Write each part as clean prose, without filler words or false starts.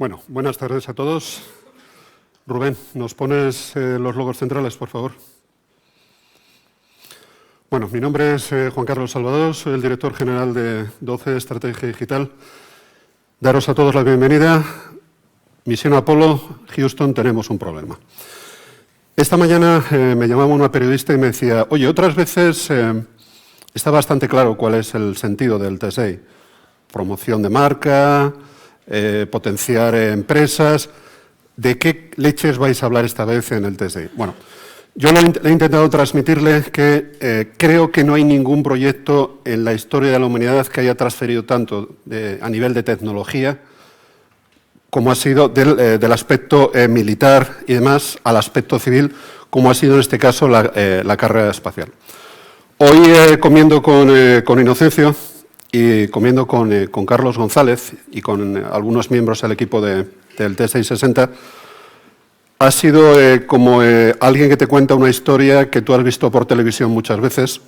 Bueno, buenas tardes a todos. Rubén, ¿nos pones los logos centrales, por favor? Bueno, mi nombre es Juan Carlos Salvador, soy el director general de 12 Estrategia Digital. Daros a todos la bienvenida. Misión Apolo, Houston, tenemos un problema. Esta mañana me llamaba una periodista y me decía, oye, otras veces está bastante claro cuál es el sentido del TSA. Promoción de marca, potenciar empresas. ¿De qué leches vais a hablar esta vez en el TSA? Bueno, yo le he intentado transmitirle que creo que no hay ningún proyecto en la historia de la humanidad que haya transferido tanto a nivel de tecnología como ha sido del aspecto militar y demás al aspecto civil, como ha sido en este caso la carrera espacial. Hoy comiendo con Inocencio y comiendo con Carlos González y con algunos miembros del equipo del T660, ha sido como alguien que te cuenta una historia que tú has visto por televisión muchas veces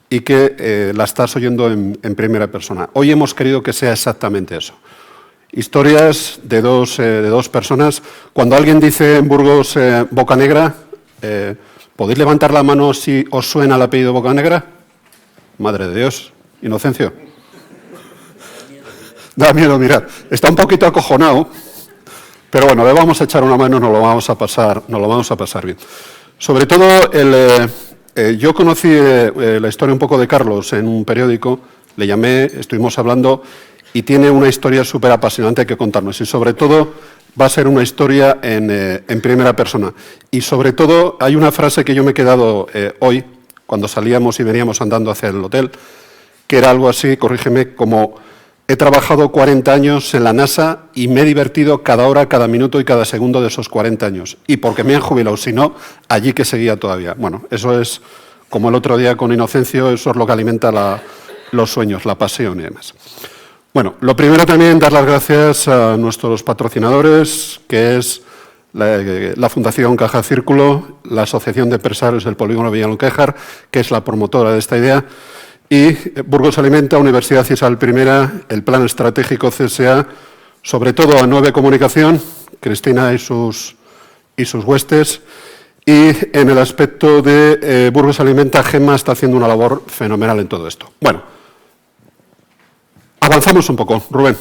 y que la estás oyendo en primera persona. Hoy hemos querido que sea exactamente eso. Historias de dos personas. Cuando alguien dice en Burgos Bocanegra, ¿podéis levantar la mano si os suena el apellido Bocanegra? Madre de Dios, Inocencio. Da miedo mirar. Está un poquito acojonado, pero bueno, le vamos a echar una mano y nos lo vamos a pasar bien. Sobre todo, yo conocí la historia un poco de Carlos en un periódico, le llamé, estuvimos hablando y tiene una historia súper apasionante que contarnos. Y sobre todo, va a ser una historia en primera persona. Y sobre todo, hay una frase que yo me he quedado hoy, cuando salíamos y veníamos andando hacia el hotel, que era algo así, corrígeme, como he trabajado 40 años en la NASA y me he divertido cada hora, cada minuto y cada segundo de esos 40 años. Y porque me han jubilado, si no, allí que seguía todavía. Bueno, eso es, como el otro día con Inocencio, eso es lo que alimenta los sueños, la pasión y demás. Bueno, lo primero también dar las gracias a nuestros patrocinadores, que es la Fundación Caja Círculo, la Asociación de Empresarios del Polígono Villalonquejar, que es la promotora de esta idea, y Burgos Alimenta, Universidad Isabel I, el Plan Estratégico CSA, sobre todo a 9 Comunicación, Cristina y sus huestes, y en el aspecto de Burgos Alimenta, Gemma está haciendo una labor fenomenal en todo esto. Bueno, avanzamos un poco, Rubén.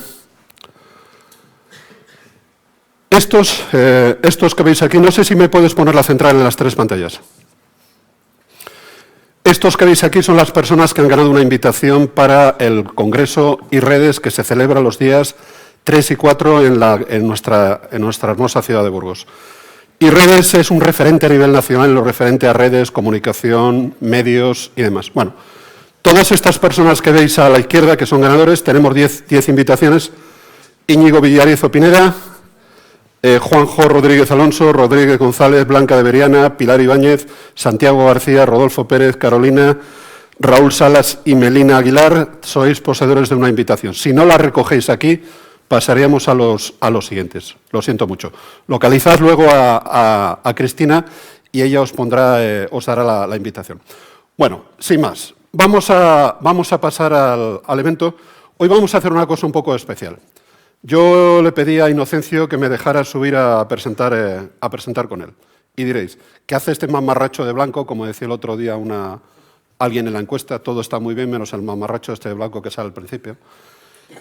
Estos que veis aquí, no sé si me puedes poner la central en las 3 pantallas. Estos que veis aquí son las personas que han ganado una invitación para el Congreso y Redes que se celebra los días 3 y 4 en nuestra hermosa ciudad de Burgos. Y Redes es un referente a nivel nacional en lo referente a redes, comunicación, medios y demás. Bueno, todas estas personas que veis a la izquierda, que son ganadores, tenemos 10 invitaciones. Íñigo Villariezo Pineda, Juanjo Rodríguez Alonso, Rodríguez González, Blanca de Beriana, Pilar Ibáñez, Santiago García, Rodolfo Pérez, Carolina, Raúl Salas y Melina Aguilar, sois poseedores de una invitación. Si no la recogéis aquí, pasaríamos a los siguientes. Lo siento mucho. Localizad luego a Cristina y ella os dará la invitación. Bueno, sin más, vamos a pasar al evento. Hoy vamos a hacer una cosa un poco especial. Yo le pedí a Inocencio que me dejara subir a presentar con él. Y diréis, ¿qué hace este mamarracho de blanco? Como decía el otro día alguien en la encuesta, todo está muy bien menos el mamarracho este de blanco que sale al principio.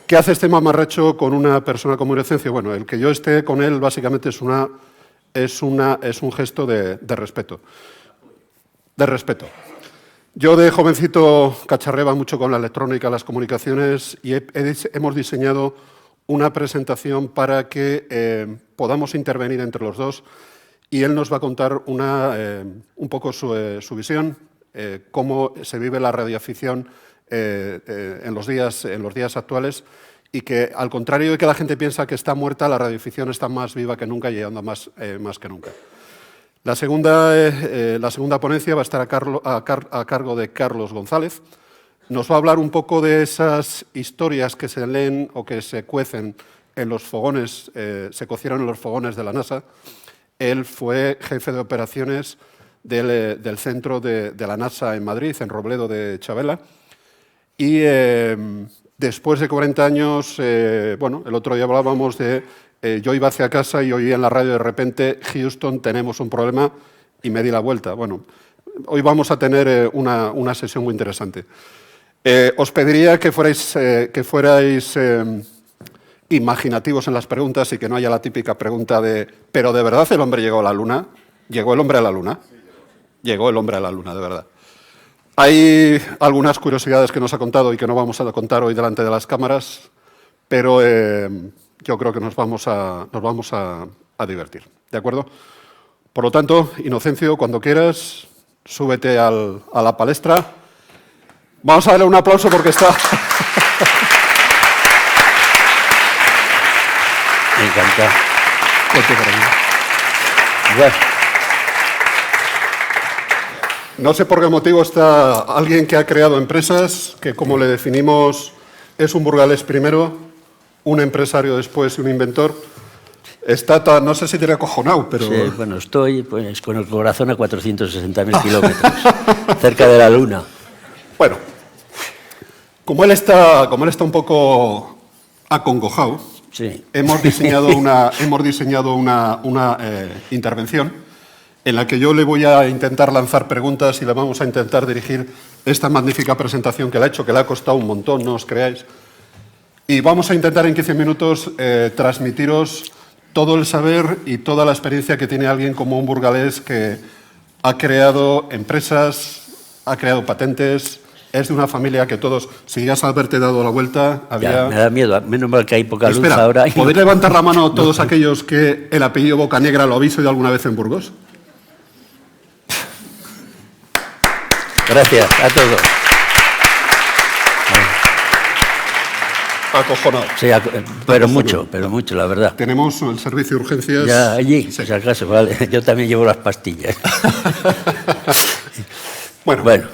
¿Qué hace este mamarracho con una persona como Inocencio? Bueno, el que yo esté con él básicamente es un gesto de respeto. De respeto. Yo de jovencito cacharreaba mucho con la electrónica, las comunicaciones y hemos diseñado una presentación para que podamos intervenir entre los dos y él nos va a contar un poco su visión, cómo se vive la radioafición en los días actuales y que, al contrario de que la gente piensa que está muerta, la radioafición está más viva que nunca y anda más que nunca. La segunda ponencia va a estar a cargo de Carlos González. Nos va a hablar un poco de esas historias que se leen o que se cuecen en los fogones, se cocieron en los fogones de la NASA. Él fue jefe de operaciones del centro de la NASA en Madrid, en Robledo de Chabela, y después de 40 años, bueno, el otro día hablábamos de, yo iba hacia casa y oí en la radio de repente, Houston, tenemos un problema, y me di la vuelta. Bueno, hoy vamos a tener una sesión muy interesante. Os pediría que fuerais imaginativos en las preguntas y que no haya la típica pregunta de ¿pero de verdad el hombre llegó a la luna? ¿Llegó el hombre a la luna? Llegó el hombre a la luna, de verdad. Hay algunas curiosidades que nos ha contado y que no vamos a contar hoy delante de las cámaras, pero yo creo que nos vamos a divertir, ¿de acuerdo? Por lo tanto, Inocencio, cuando quieras, súbete a la palestra. Vamos a darle un aplauso porque está... Me encanta. Bueno. No sé por qué motivo está alguien que ha creado empresas, que como le definimos, es un burgalés primero, un empresario después y un inventor. Está, no sé si te he acojonado, pero... Sí, bueno, estoy pues, con el corazón a 460.000 kilómetros, cerca de la luna. Bueno, como él está un poco acongojado, sí. hemos diseñado una intervención en la que yo le voy a intentar lanzar preguntas y le vamos a intentar dirigir esta magnífica presentación que le ha hecho, que le ha costado un montón, no os creáis. Y vamos a intentar en 15 minutos transmitiros todo el saber y toda la experiencia que tiene alguien como un burgalés que ha creado empresas, ha creado patentes, es de una familia que todos, si ya haberte dado la vuelta, había... Ya, me da miedo, menos mal que hay poca luz Espera, ahora. ¿podéis levantar la mano todos aquellos que el apellido Bocanegra lo habéis oído alguna vez en Burgos? Gracias a todos. Acojonado. Sí, pero mucho, la verdad. Tenemos el servicio de urgencias... Ya allí, sí. si acaso, vale. Yo también llevo las pastillas. Bueno.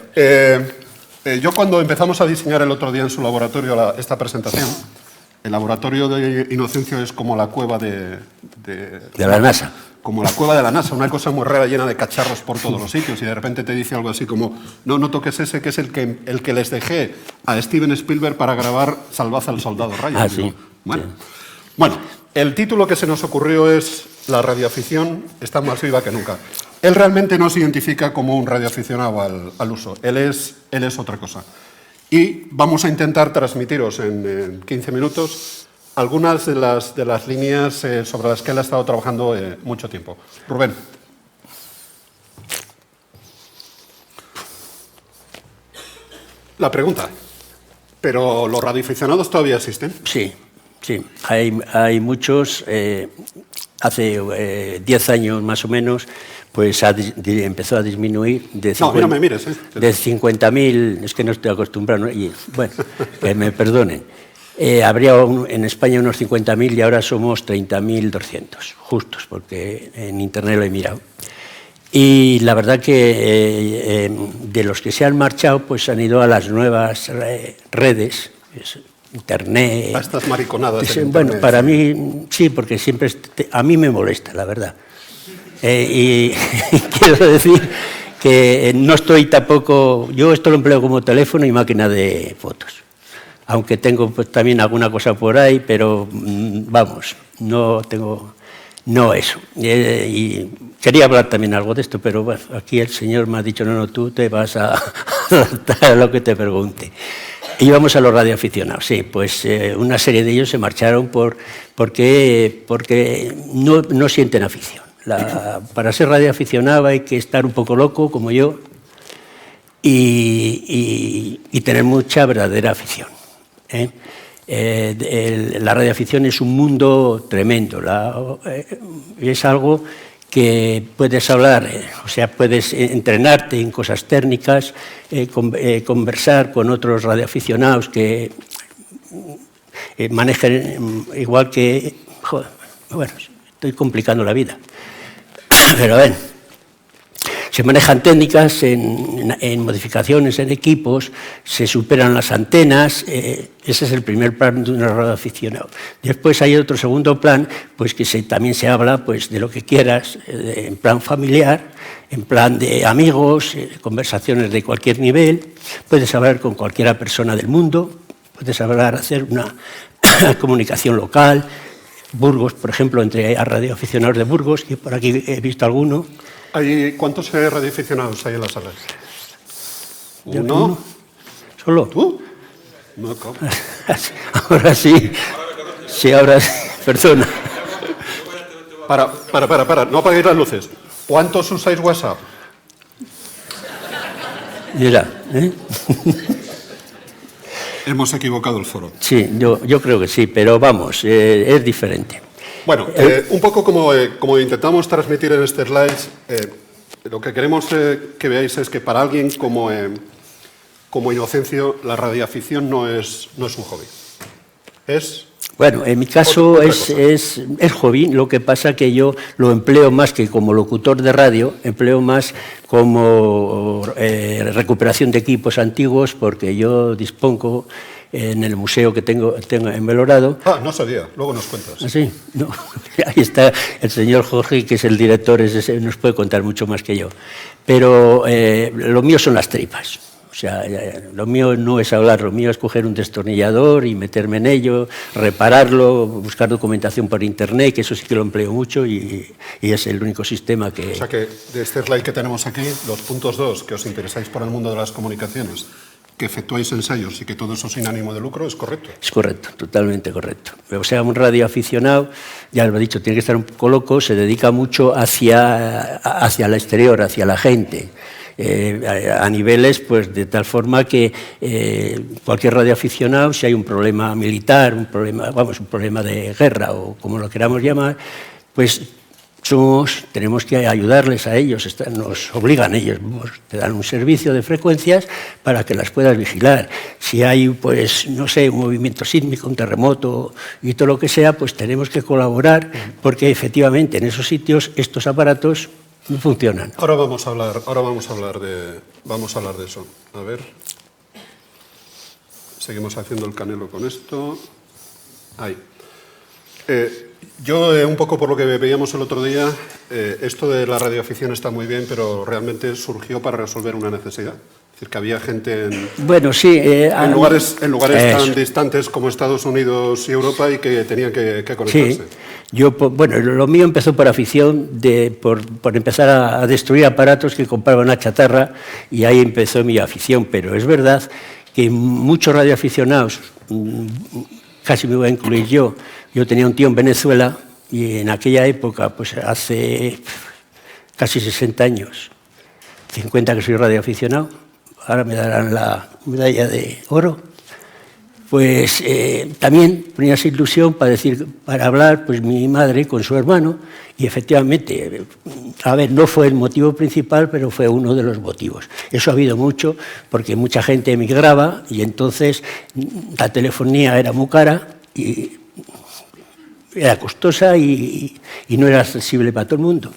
Yo cuando empezamos a diseñar el otro día en su laboratorio esta presentación, el laboratorio de Inocencio es como la cueva de la NASA. Como la cueva de la NASA, una cosa muy rara llena de cacharros por todos los sitios y de repente te dice algo así como no toques ese que es el que les dejé a Steven Spielberg para grabar Salvad al soldado Ryan. Ah, sí. Bueno, el título que se nos ocurrió es La radioafición está más viva que nunca. Él realmente no se identifica como un radioaficionado al uso, él es otra cosa. Y vamos a intentar transmitiros en 15 minutos algunas de las líneas sobre las que él ha estado trabajando mucho tiempo. Rubén. La pregunta, ¿pero los radioaficionados todavía existen? Sí, sí. Hay muchos. Hace 10 años más o menos, pues empezó a disminuir de 50, no me mires, de 50.000, es que no estoy acostumbrado, ¿no? Y bueno, que me perdonen. Habría en España unos 50.000 y ahora somos 30.200, justos, porque en internet lo he mirado. Y la verdad que de los que se han marchado, pues han ido a las nuevas redes, internet. A estas mariconadas. Bueno, para mí sí, porque siempre a mí me molesta, la verdad. Y quiero decir que no estoy tampoco... Yo esto lo empleo como teléfono y máquina de fotos. Aunque tengo pues, también alguna cosa por ahí, pero vamos, no tengo... No eso. Y quería hablar también algo de esto, pero bueno, aquí el señor me ha dicho, no, tú te vas a adaptar a lo que te pregunte. Y vamos a los radioaficionados, sí, pues una serie de ellos se marcharon porque no sienten afición. Para ser radioaficionado hay que estar un poco loco, como yo, y tener mucha verdadera afición. La radioafición es un mundo tremendo, es algo que puedes hablar, o sea, puedes entrenarte en cosas técnicas, conversar con otros radioaficionados que manejan igual que... Joder, bueno, estoy complicando la vida. Pero ven, se manejan técnicas en modificaciones, en equipos, se superan las antenas, ese es el primer plan de un radioaficionado. Después hay otro segundo plan, pues que también se habla pues, de lo que quieras, en plan familiar, en plan de amigos, conversaciones de cualquier nivel, puedes hablar con cualquier persona del mundo, puedes hablar, hacer una comunicación local. Burgos, por ejemplo, entre radioaficionados de Burgos, que por aquí he visto alguno. ¿Cuántos radioaficionados hay en la sala? ¿Uno? ¿Solo? ¿Tú? No, ¿cómo? Ahora sí. Sí, ahora sí. Perdona. Para. No apaguéis las luces. ¿Cuántos usáis WhatsApp? Mira, ¿eh? Hemos equivocado el foro. Sí, yo creo que sí, pero vamos, es diferente. Bueno, un poco como intentamos transmitir en este slide, lo que queremos que veáis es que para alguien como Inocencio, la radioafición no es un hobby. Bueno, en mi caso es hobby, lo que pasa que yo lo empleo más que como locutor de radio, empleo más como recuperación de equipos antiguos, porque yo dispongo en el museo que tengo en Belorado. No sabía, luego nos cuentas. ¿Ah, sí? No. Ahí está el señor Jorge, que es el director, nos puede contar mucho más que yo. Pero lo mío son las tripas. O sea, lo mío no es hablar, lo mío es coger un destornillador y meterme en ello, repararlo, buscar documentación por internet, que eso sí que lo empleo mucho y es el único sistema que... O sea que de este slide que tenemos aquí, los puntos 2, que os interesáis por el mundo de las comunicaciones, que efectuáis ensayos y que todo eso sin ánimo de lucro, ¿es correcto? Es correcto, totalmente correcto. O sea, un radioaficionado, ya lo he dicho, tiene que estar un poco loco, se dedica mucho hacia el exterior, hacia la gente. A niveles pues de tal forma que cualquier radioaficionado, si hay un problema militar, un problema de guerra o como lo queramos llamar, pues tenemos que ayudarles a ellos, nos obligan ellos, te dan un servicio de frecuencias para que las puedas vigilar. Si hay, pues, no sé, un movimiento sísmico, un terremoto y todo lo que sea, pues tenemos que colaborar porque efectivamente en esos sitios estos aparatos no funcionan. Ahora vamos a hablar de eso. A ver. Seguimos haciendo el canelo con esto. Ahí. Yo, un poco por lo que veíamos el otro día, esto de la radioafición está muy bien, pero realmente surgió para resolver una necesidad. Es decir, que había gente en lugares tan distantes como Estados Unidos y Europa y que tenían que conectarse. Sí. Lo mío empezó por afición, por empezar a destruir aparatos que compraban a chatarra, y ahí empezó mi afición. Pero es verdad que muchos radioaficionados, casi me voy a incluir yo tenía un tío en Venezuela y en aquella época, pues hace casi 60 años, 50 que soy radioaficionado, ahora me darán la medalla de oro, pues también ponía esa ilusión para hablar pues mi madre con su hermano, y efectivamente, a ver, no fue el motivo principal, pero fue uno de los motivos. Eso ha habido mucho, porque mucha gente emigraba y entonces la telefonía era muy cara y era costosa y no era accesible para todo el mundo.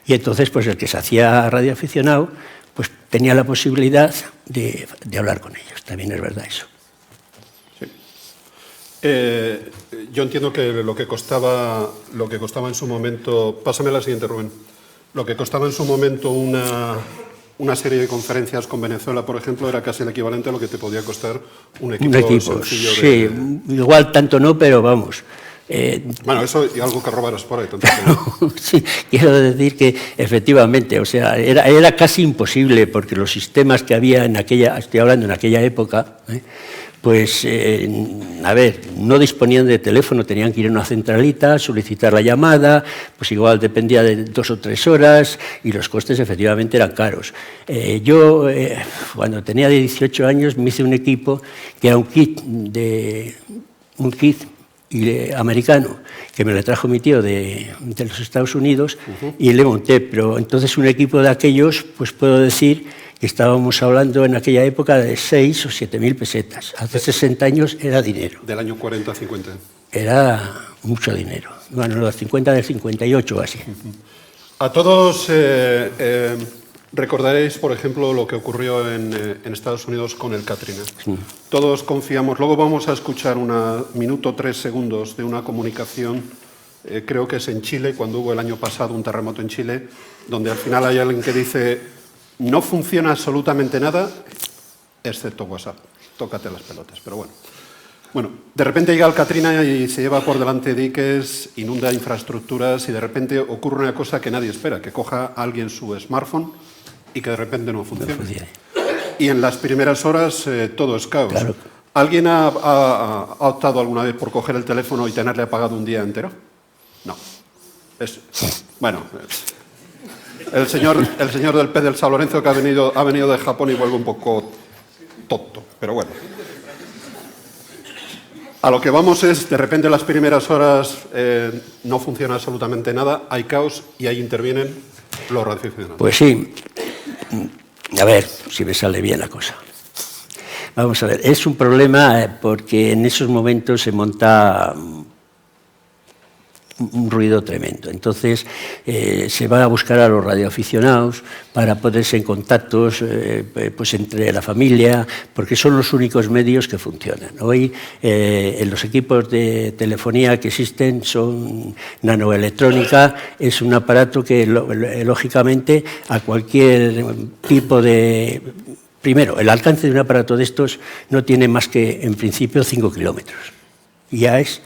Y entonces, pues el que se hacía radioaficionado, pues tenía la posibilidad de hablar con ellos. También es verdad eso. Yo entiendo que lo que costaba en su momento... Pásame la siguiente, Rubén. Lo que costaba en su momento una serie de conferencias con Venezuela, por ejemplo, era casi el equivalente a lo que te podía costar un equipo sencillo. Sí, igual tanto no, pero vamos. Bueno, eso y algo que robaras por ahí. No, sí, quiero decir que efectivamente, o sea, era casi imposible, porque los sistemas que había estoy hablando en aquella época, pues, a ver, no disponían de teléfono, tenían que ir a una centralita, solicitar la llamada, pues igual dependía de 2 o 3 horas y los costes efectivamente eran caros. Yo, cuando tenía 18 años, me hice un equipo que era un kit americano, que me lo trajo mi tío de los Estados Unidos, y le monté, pero entonces un equipo de aquellos, pues puedo decir que estábamos hablando en aquella época de 6 o 7.000 pesetas. Hace 60 años era dinero. Del año 40 a 50. Era mucho dinero. Bueno, los 50 del 58 o así. A todos recordaréis, por ejemplo, lo que ocurrió en Estados Unidos con el Katrina. Sí. Todos confiamos. Luego vamos a escuchar 1 minuto 3 segundos de una comunicación, creo que es en Chile, cuando hubo el año pasado un terremoto en Chile, donde al final hay alguien que dice: no funciona absolutamente nada, excepto WhatsApp. Tócate las pelotas, pero bueno. Bueno, de repente llega el Katrina y se lleva por delante diques, inunda infraestructuras y de repente ocurre una cosa que nadie espera, que coja a alguien su smartphone y que de repente no funcione. No funcione. Y en las primeras horas todo es caos. Claro. ¿Alguien ha optado alguna vez por coger el teléfono y tenerle apagado un día entero? No. Bueno, el señor del pez del San Lorenzo que ha venido de Japón y vuelve un poco tonto, pero bueno. A lo que vamos es, de repente las primeras horas no funciona absolutamente nada, hay caos y ahí intervienen los radioaficionados. Pues sí. A ver si me sale bien la cosa. Vamos a ver, es un problema porque en esos momentos se monta un ruido tremendo. Entonces se va a buscar a los radioaficionados para ponerse en contactos pues entre la familia, porque son los únicos medios que funcionan. Hoy en los equipos de telefonía que existen son nanoelectrónica, es un aparato que lógicamente a cualquier tipo de... Primero, el alcance de un aparato de estos no tiene más que, en principio, 5 kilómetros. Y ya es...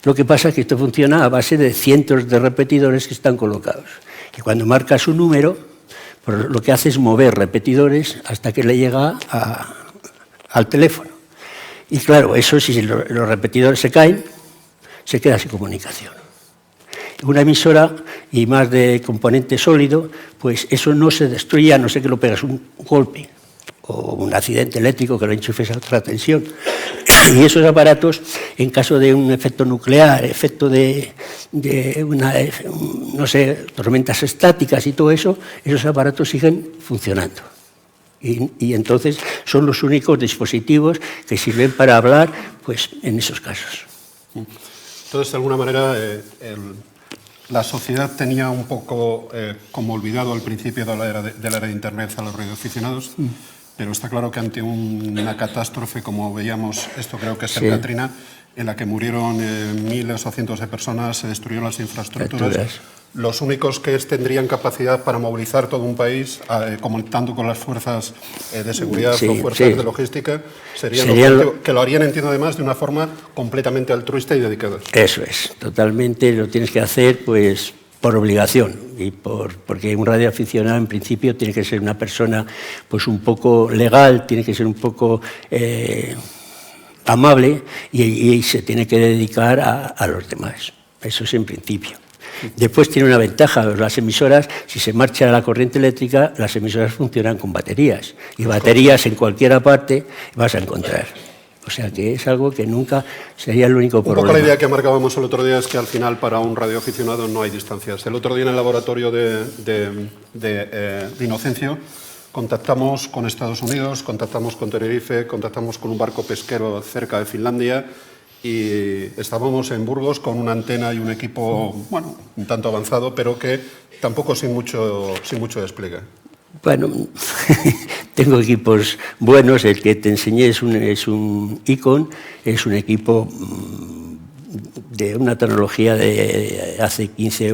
Lo que pasa es que esto funciona a base de cientos de repetidores que están colocados. Y cuando marcas un número, pues lo que hace es mover repetidores hasta que le llega al teléfono. Y claro, eso si los repetidores se caen, se queda sin comunicación. Una emisora y más de componente sólido, pues eso no se destruye a no ser que lo pegas un golpe o un accidente eléctrico que lo enchufes a otra tensión. Y esos aparatos, en caso de un efecto nuclear, efecto de no sé, tormentas estáticas y todo eso, esos aparatos siguen funcionando. Y entonces son los únicos dispositivos que sirven para hablar, pues, en esos casos. Entonces, de alguna manera, la sociedad tenía un poco como olvidado al principio de la era de Internet a los radioaficionados. Pero está claro que ante una catástrofe, como veíamos, esto creo que es el Katrina, en la que murieron miles o cientos de personas, se destruyeron las infraestructuras. Los únicos que tendrían capacidad para movilizar todo un país, contando con las fuerzas de seguridad o fuerzas de logística, serían los que lo harían, entiendo además, de una forma completamente altruista y dedicada. Eso es, totalmente lo tienes que hacer, pues, por obligación y porque un radioaficionado en principio tiene que ser una persona pues un poco legal, tiene que ser un poco amable y se tiene que dedicar a los demás. Eso es en principio. Después tiene una ventaja, las emisoras, si se marcha la corriente eléctrica, las emisoras funcionan con baterías y baterías en cualquier parte vas a encontrar. O sea que es algo que nunca sería el único problema. Un poco la idea que marcábamos el otro día es que al final para un radioaficionado no hay distancias. El otro día en el laboratorio de Inocencio contactamos con Estados Unidos, contactamos con Tenerife, contactamos con un barco pesquero cerca de Finlandia y estábamos en Burgos con una antena y un equipo, bueno, un tanto avanzado, pero que tampoco sin mucho despliegue. Bueno, tengo equipos buenos, el que te enseñé es un Icon, es un equipo de una tecnología de hace 15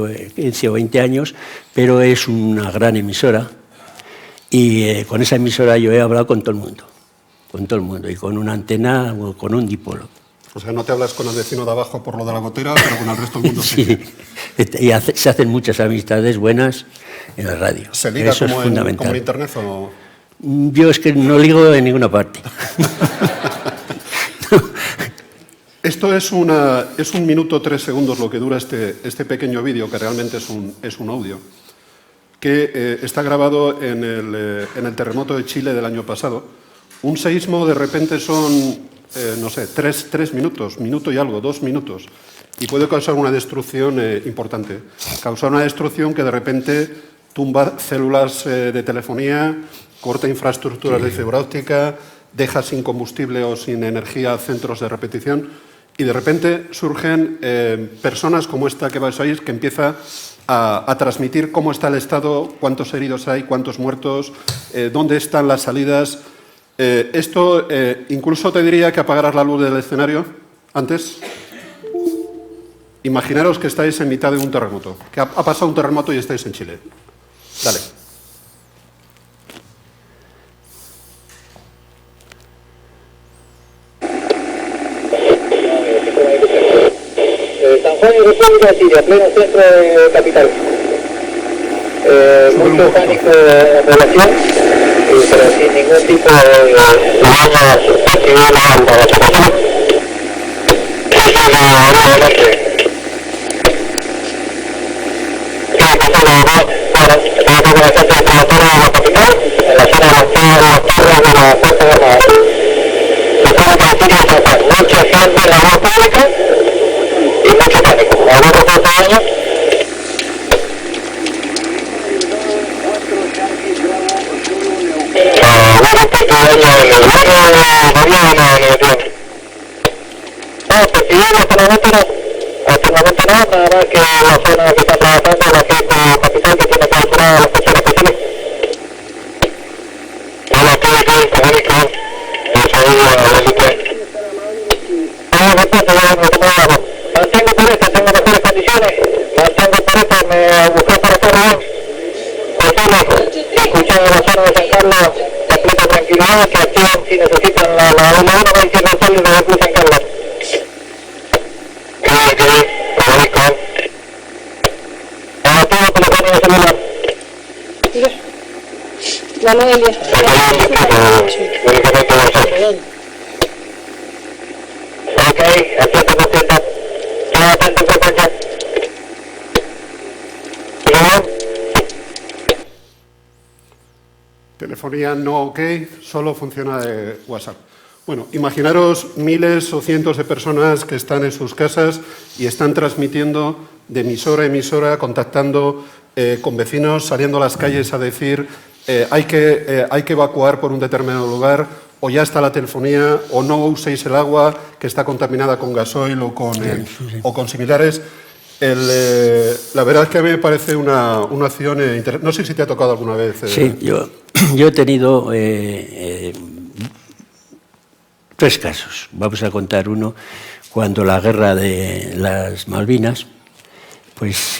o 20 años, pero es una gran emisora y con esa emisora yo he hablado con todo el mundo, y con una antena o con un dipolo. O sea, no te hablas con el vecino de abajo por lo de la gotera, pero con el resto del mundo sí. Y se hacen muchas amistades buenas en la radio. ¿Se liga eso como, es fundamental. Como en Internet o...? Yo es que no ligo en ninguna parte. Esto es un minuto 3 segundos lo que dura este pequeño vídeo, que realmente es un audio, que está grabado en el terremoto de Chile del año pasado. Un seísmo de repente son... no sé, 3 minutos, minuto y algo, 2 minutos, y puede causar una destrucción importante. Causar una destrucción que de repente tumba células de telefonía, corta infraestructuras de fibra óptica, deja sin combustible o sin energía centros de repetición, y de repente surgen personas como esta que vais a oír, que empieza a transmitir cómo está el estado, cuántos heridos hay, cuántos muertos, dónde están las salidas. Esto incluso te diría que apagaras la luz del escenario antes. Imaginaros que estáis en mitad de un terremoto, que ha pasado un terremoto y estáis en Chile. Dale. Siria, pleno centro de capital. Mucho pánico en población, pero sin ningún tipo de daño sustancial a la población. Mucha gente en la voz pública y mucho pánico. Algunos cuantos años. Hasta el momento no, nada más que la zona que está trabajando la gente capital que tiene calculada las personas que tiene. Hola, estoy comunico. Mantengo por esto, tengo mejores condiciones. Mantengo por esto, me busqué para estar bien. Escuchando la zona de San Carlos, completa tranquilidad, que activan si necesitan la 1 y cierran salidas de Cruz San Carlos. La Noelia. Ok, atento, atento. Estaba atento, frecuencia. Telefonía no ok, solo funciona de WhatsApp. Bueno, imaginaros miles o cientos de personas que están en sus casas y están transmitiendo de emisora a emisora, contactando con vecinos, saliendo a las calles a decir hay que evacuar por un determinado lugar, o ya está la telefonía, o no uséis el agua que está contaminada con gasoil o con similares. La verdad es que a mí me parece una acción interesante. No sé si te ha tocado alguna vez. Sí, yo he tenido 3 casos. Vamos a contar uno. Cuando la guerra de las Malvinas, pues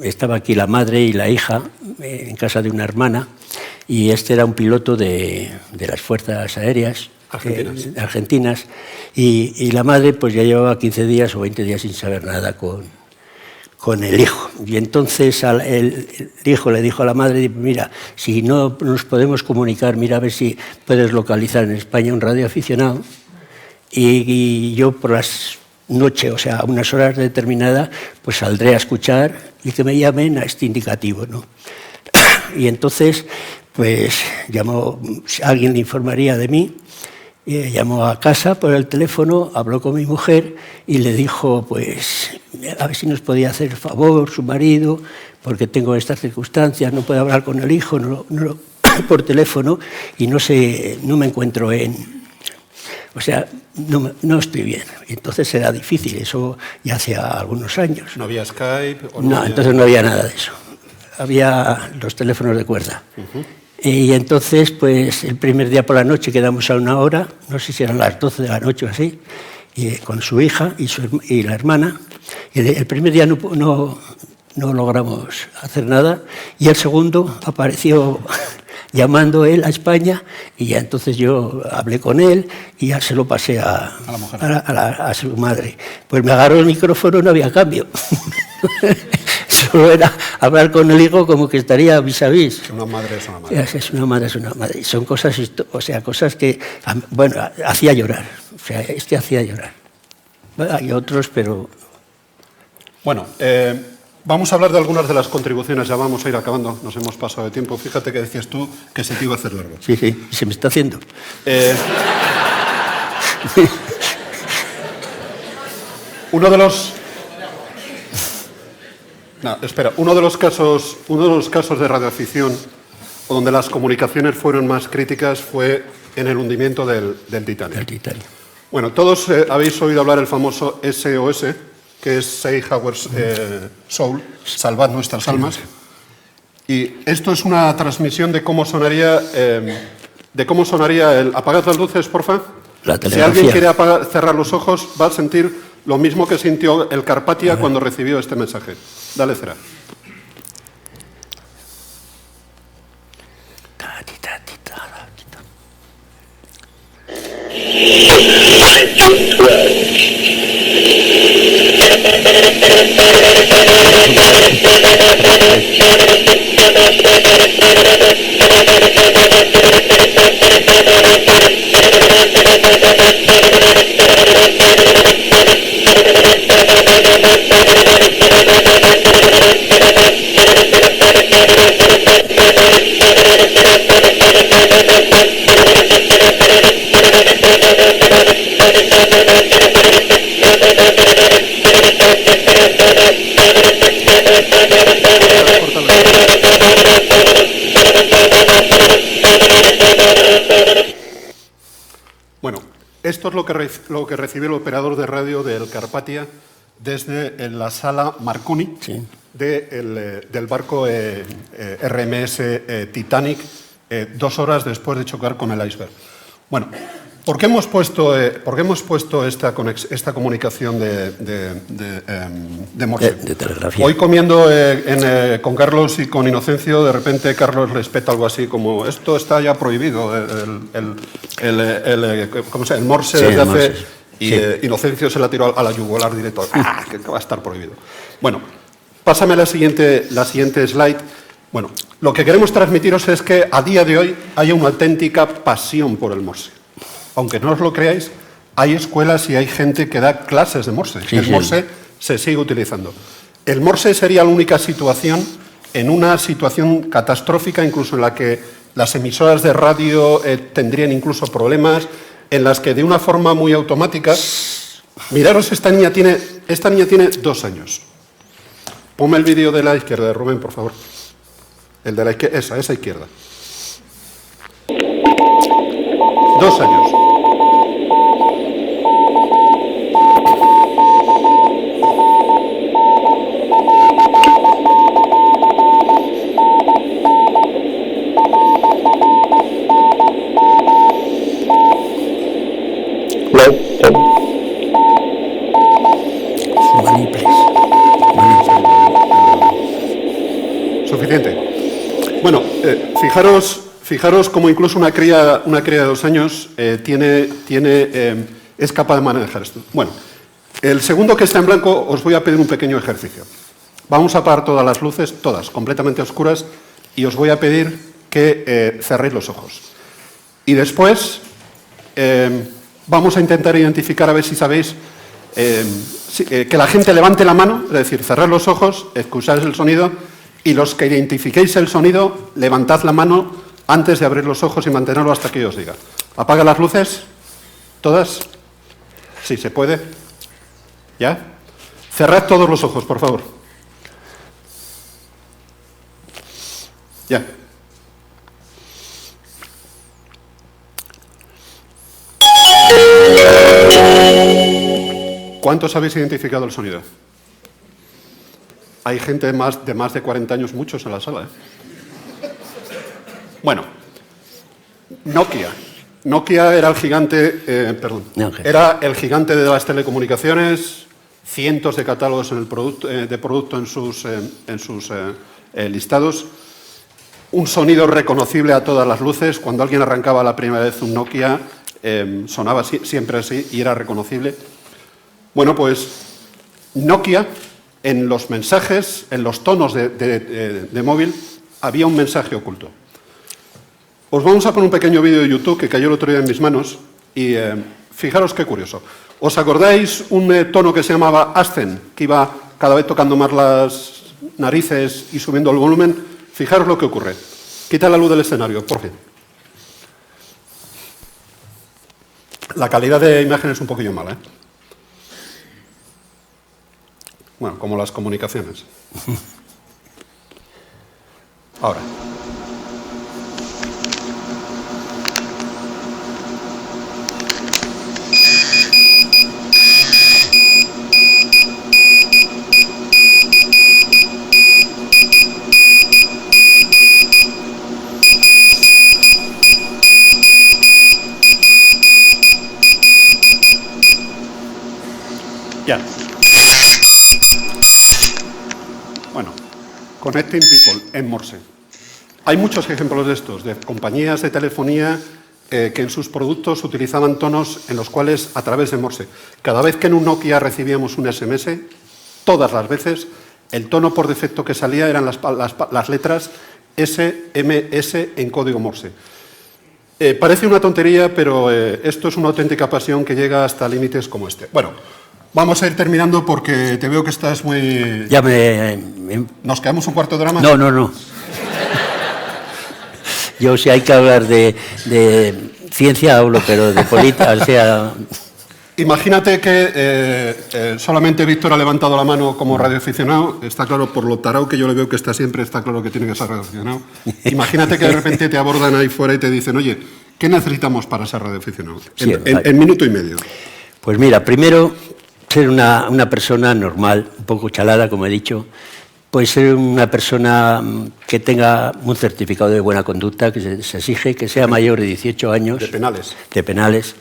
estaba aquí la madre y la hija en casa de una hermana, y este era un piloto de las fuerzas aéreas argentinas, y la madre pues ya llevaba 15 días o 20 días sin saber nada con el hijo. Y entonces el hijo le dijo a la madre: mira, si no nos podemos comunicar, mira a ver si puedes localizar en España un radioaficionado, y yo por las noches, o sea, a unas horas determinadas, pues saldré a escuchar y que me llamen a este indicativo, ¿no? Y entonces, pues alguien le informaría de mí. Llamó a casa por el teléfono, habló con mi mujer y le dijo, pues, a ver si nos podía hacer el favor su marido, porque tengo estas circunstancias, no puedo hablar con el hijo por teléfono y no me encuentro o sea, no estoy bien. Entonces era difícil, eso ya hace algunos años. ¿No había Skype? Entonces no había nada de eso. Había los teléfonos de cuerda. Uh-huh. Y entonces, pues, el primer día por la noche quedamos a una hora, no sé si eran las 12 de la noche o así, con su hija y la hermana. Y el primer día no logramos hacer nada, y el segundo apareció llamando él a España, y ya entonces yo hablé con él y ya se lo pasé a su madre. Pues me agarró el micrófono, no había cambio. Solo era hablar con el hijo como que estaría vis a vis. Una madre es una madre. Es una madre, es una madre. Son cosas, cosas que, bueno, hacía llorar. O sea, hacía llorar. Bueno, hay otros, pero... Bueno, vamos a hablar de algunas de las contribuciones. Ya vamos a ir acabando, nos hemos pasado de tiempo. Fíjate que decías tú que se te iba a hacer largo. Sí, se me está haciendo. Uno de los casos de radioafición donde las comunicaciones fueron más críticas fue en el hundimiento del Titanic. Bueno, todos habéis oído hablar del famoso SOS, que es Save Our Soul, salvad nuestras almas. Y esto es una transmisión de cómo sonaría el... Apagad las luces, porfa. Si alguien quiere cerrar los ojos, va a sentir lo mismo que sintió el Carpathia cuando recibió este mensaje. Dale, Cera. Bueno, esto es lo que recibió el operador de radio del Carpathia desde la sala Marconi del barco RMS Titanic 2 horas después de chocar con el iceberg. Bueno, ¿por qué hemos puesto esta comunicación de Morse? De telegrafía. Hoy comiendo con Carlos y con Inocencio, de repente Carlos les peta algo así como esto está ya prohibido, ¿cómo se llama? El Morse Sí, desde el hace... Morse. Y Sí. Inocencio se la tiró a la yugular directo. ¡Ah! Que va a estar prohibido. Bueno, pásame la siguiente slide. Bueno, lo que queremos transmitiros es que a día de hoy hay una auténtica pasión por el Morse. Aunque no os lo creáis, hay escuelas y hay gente que da clases de Morse. Sí, el sí. Morse se sigue utilizando. El Morse sería la única situación, en una situación catastrófica, incluso en la que las emisoras de radio tendrían incluso problemas, en las que de una forma muy automática... Miraros, esta niña tiene 2 años. Ponme el vídeo de la izquierda, Rubén, por favor. El de la izquierda, esa izquierda. 2 años. Suficiente. Bueno, fijaros como incluso una cría de 2 años es capaz de manejar esto. Bueno, el segundo que está en blanco os voy a pedir un pequeño ejercicio. Vamos a apagar todas las luces, todas, completamente oscuras, y os voy a pedir que cerréis los ojos. Y después vamos a intentar identificar, a ver si sabéis, que la gente levante la mano, es decir, cerrar los ojos, escuchar el sonido, y los que identifiquéis el sonido, levantad la mano antes de abrir los ojos y mantenerlo hasta que yo os diga. ¿Apaga las luces? ¿Todas? Sí, se puede. ¿Ya? Cerrad todos los ojos, por favor. Ya. ¿Cuántos habéis identificado el sonido? Hay gente de más de 40 años, muchos en la sala. Bueno, Nokia era el gigante, era el gigante de las telecomunicaciones, cientos de catálogos de producto en sus listados, un sonido reconocible a todas las luces. Cuando alguien arrancaba la primera vez un Nokia, sonaba siempre así y era reconocible. Bueno, pues Nokia, en los mensajes, en los tonos de móvil, había un mensaje oculto. Os vamos a poner un pequeño vídeo de YouTube que cayó el otro día en mis manos y fijaros qué curioso. ¿Os acordáis un tono que se llamaba Ascend, que iba cada vez tocando más las narices y subiendo el volumen? Fijaros lo que ocurre. Quita la luz del escenario, por fin. La calidad de imagen es un poquillo mala, ¿eh? Bueno, como las comunicaciones. Ahora. Ya. Bueno, Connecting People en Morse. Hay muchos ejemplos de estos, de compañías de telefonía que en sus productos utilizaban tonos en los cuales, a través de Morse, cada vez que en un Nokia recibíamos un SMS, todas las veces, el tono por defecto que salía eran las letras SMS en código Morse. Parece una tontería, pero esto es una auténtica pasión que llega hasta límites como este. Bueno, vamos a ir terminando porque te veo que estás muy... Ya ¿Nos quedamos un cuarto de hora más? No. Yo si hay que hablar de ciencia hablo, pero de política, o sea... Imagínate que solamente Víctor ha levantado la mano como radioaficionado. Está claro, por lo tarao que yo le veo que está siempre, está claro que tiene que ser radioaficionado. Imagínate que de repente te abordan ahí fuera y te dicen, oye, ¿qué necesitamos para ser radioaficionado? Sí, en minuto y medio. Pues mira, primero, ser una persona normal, un poco chalada, como he dicho. Puede ser una persona que tenga un certificado de buena conducta, que se exige, que sea mayor de 18 años. De penales. De penales.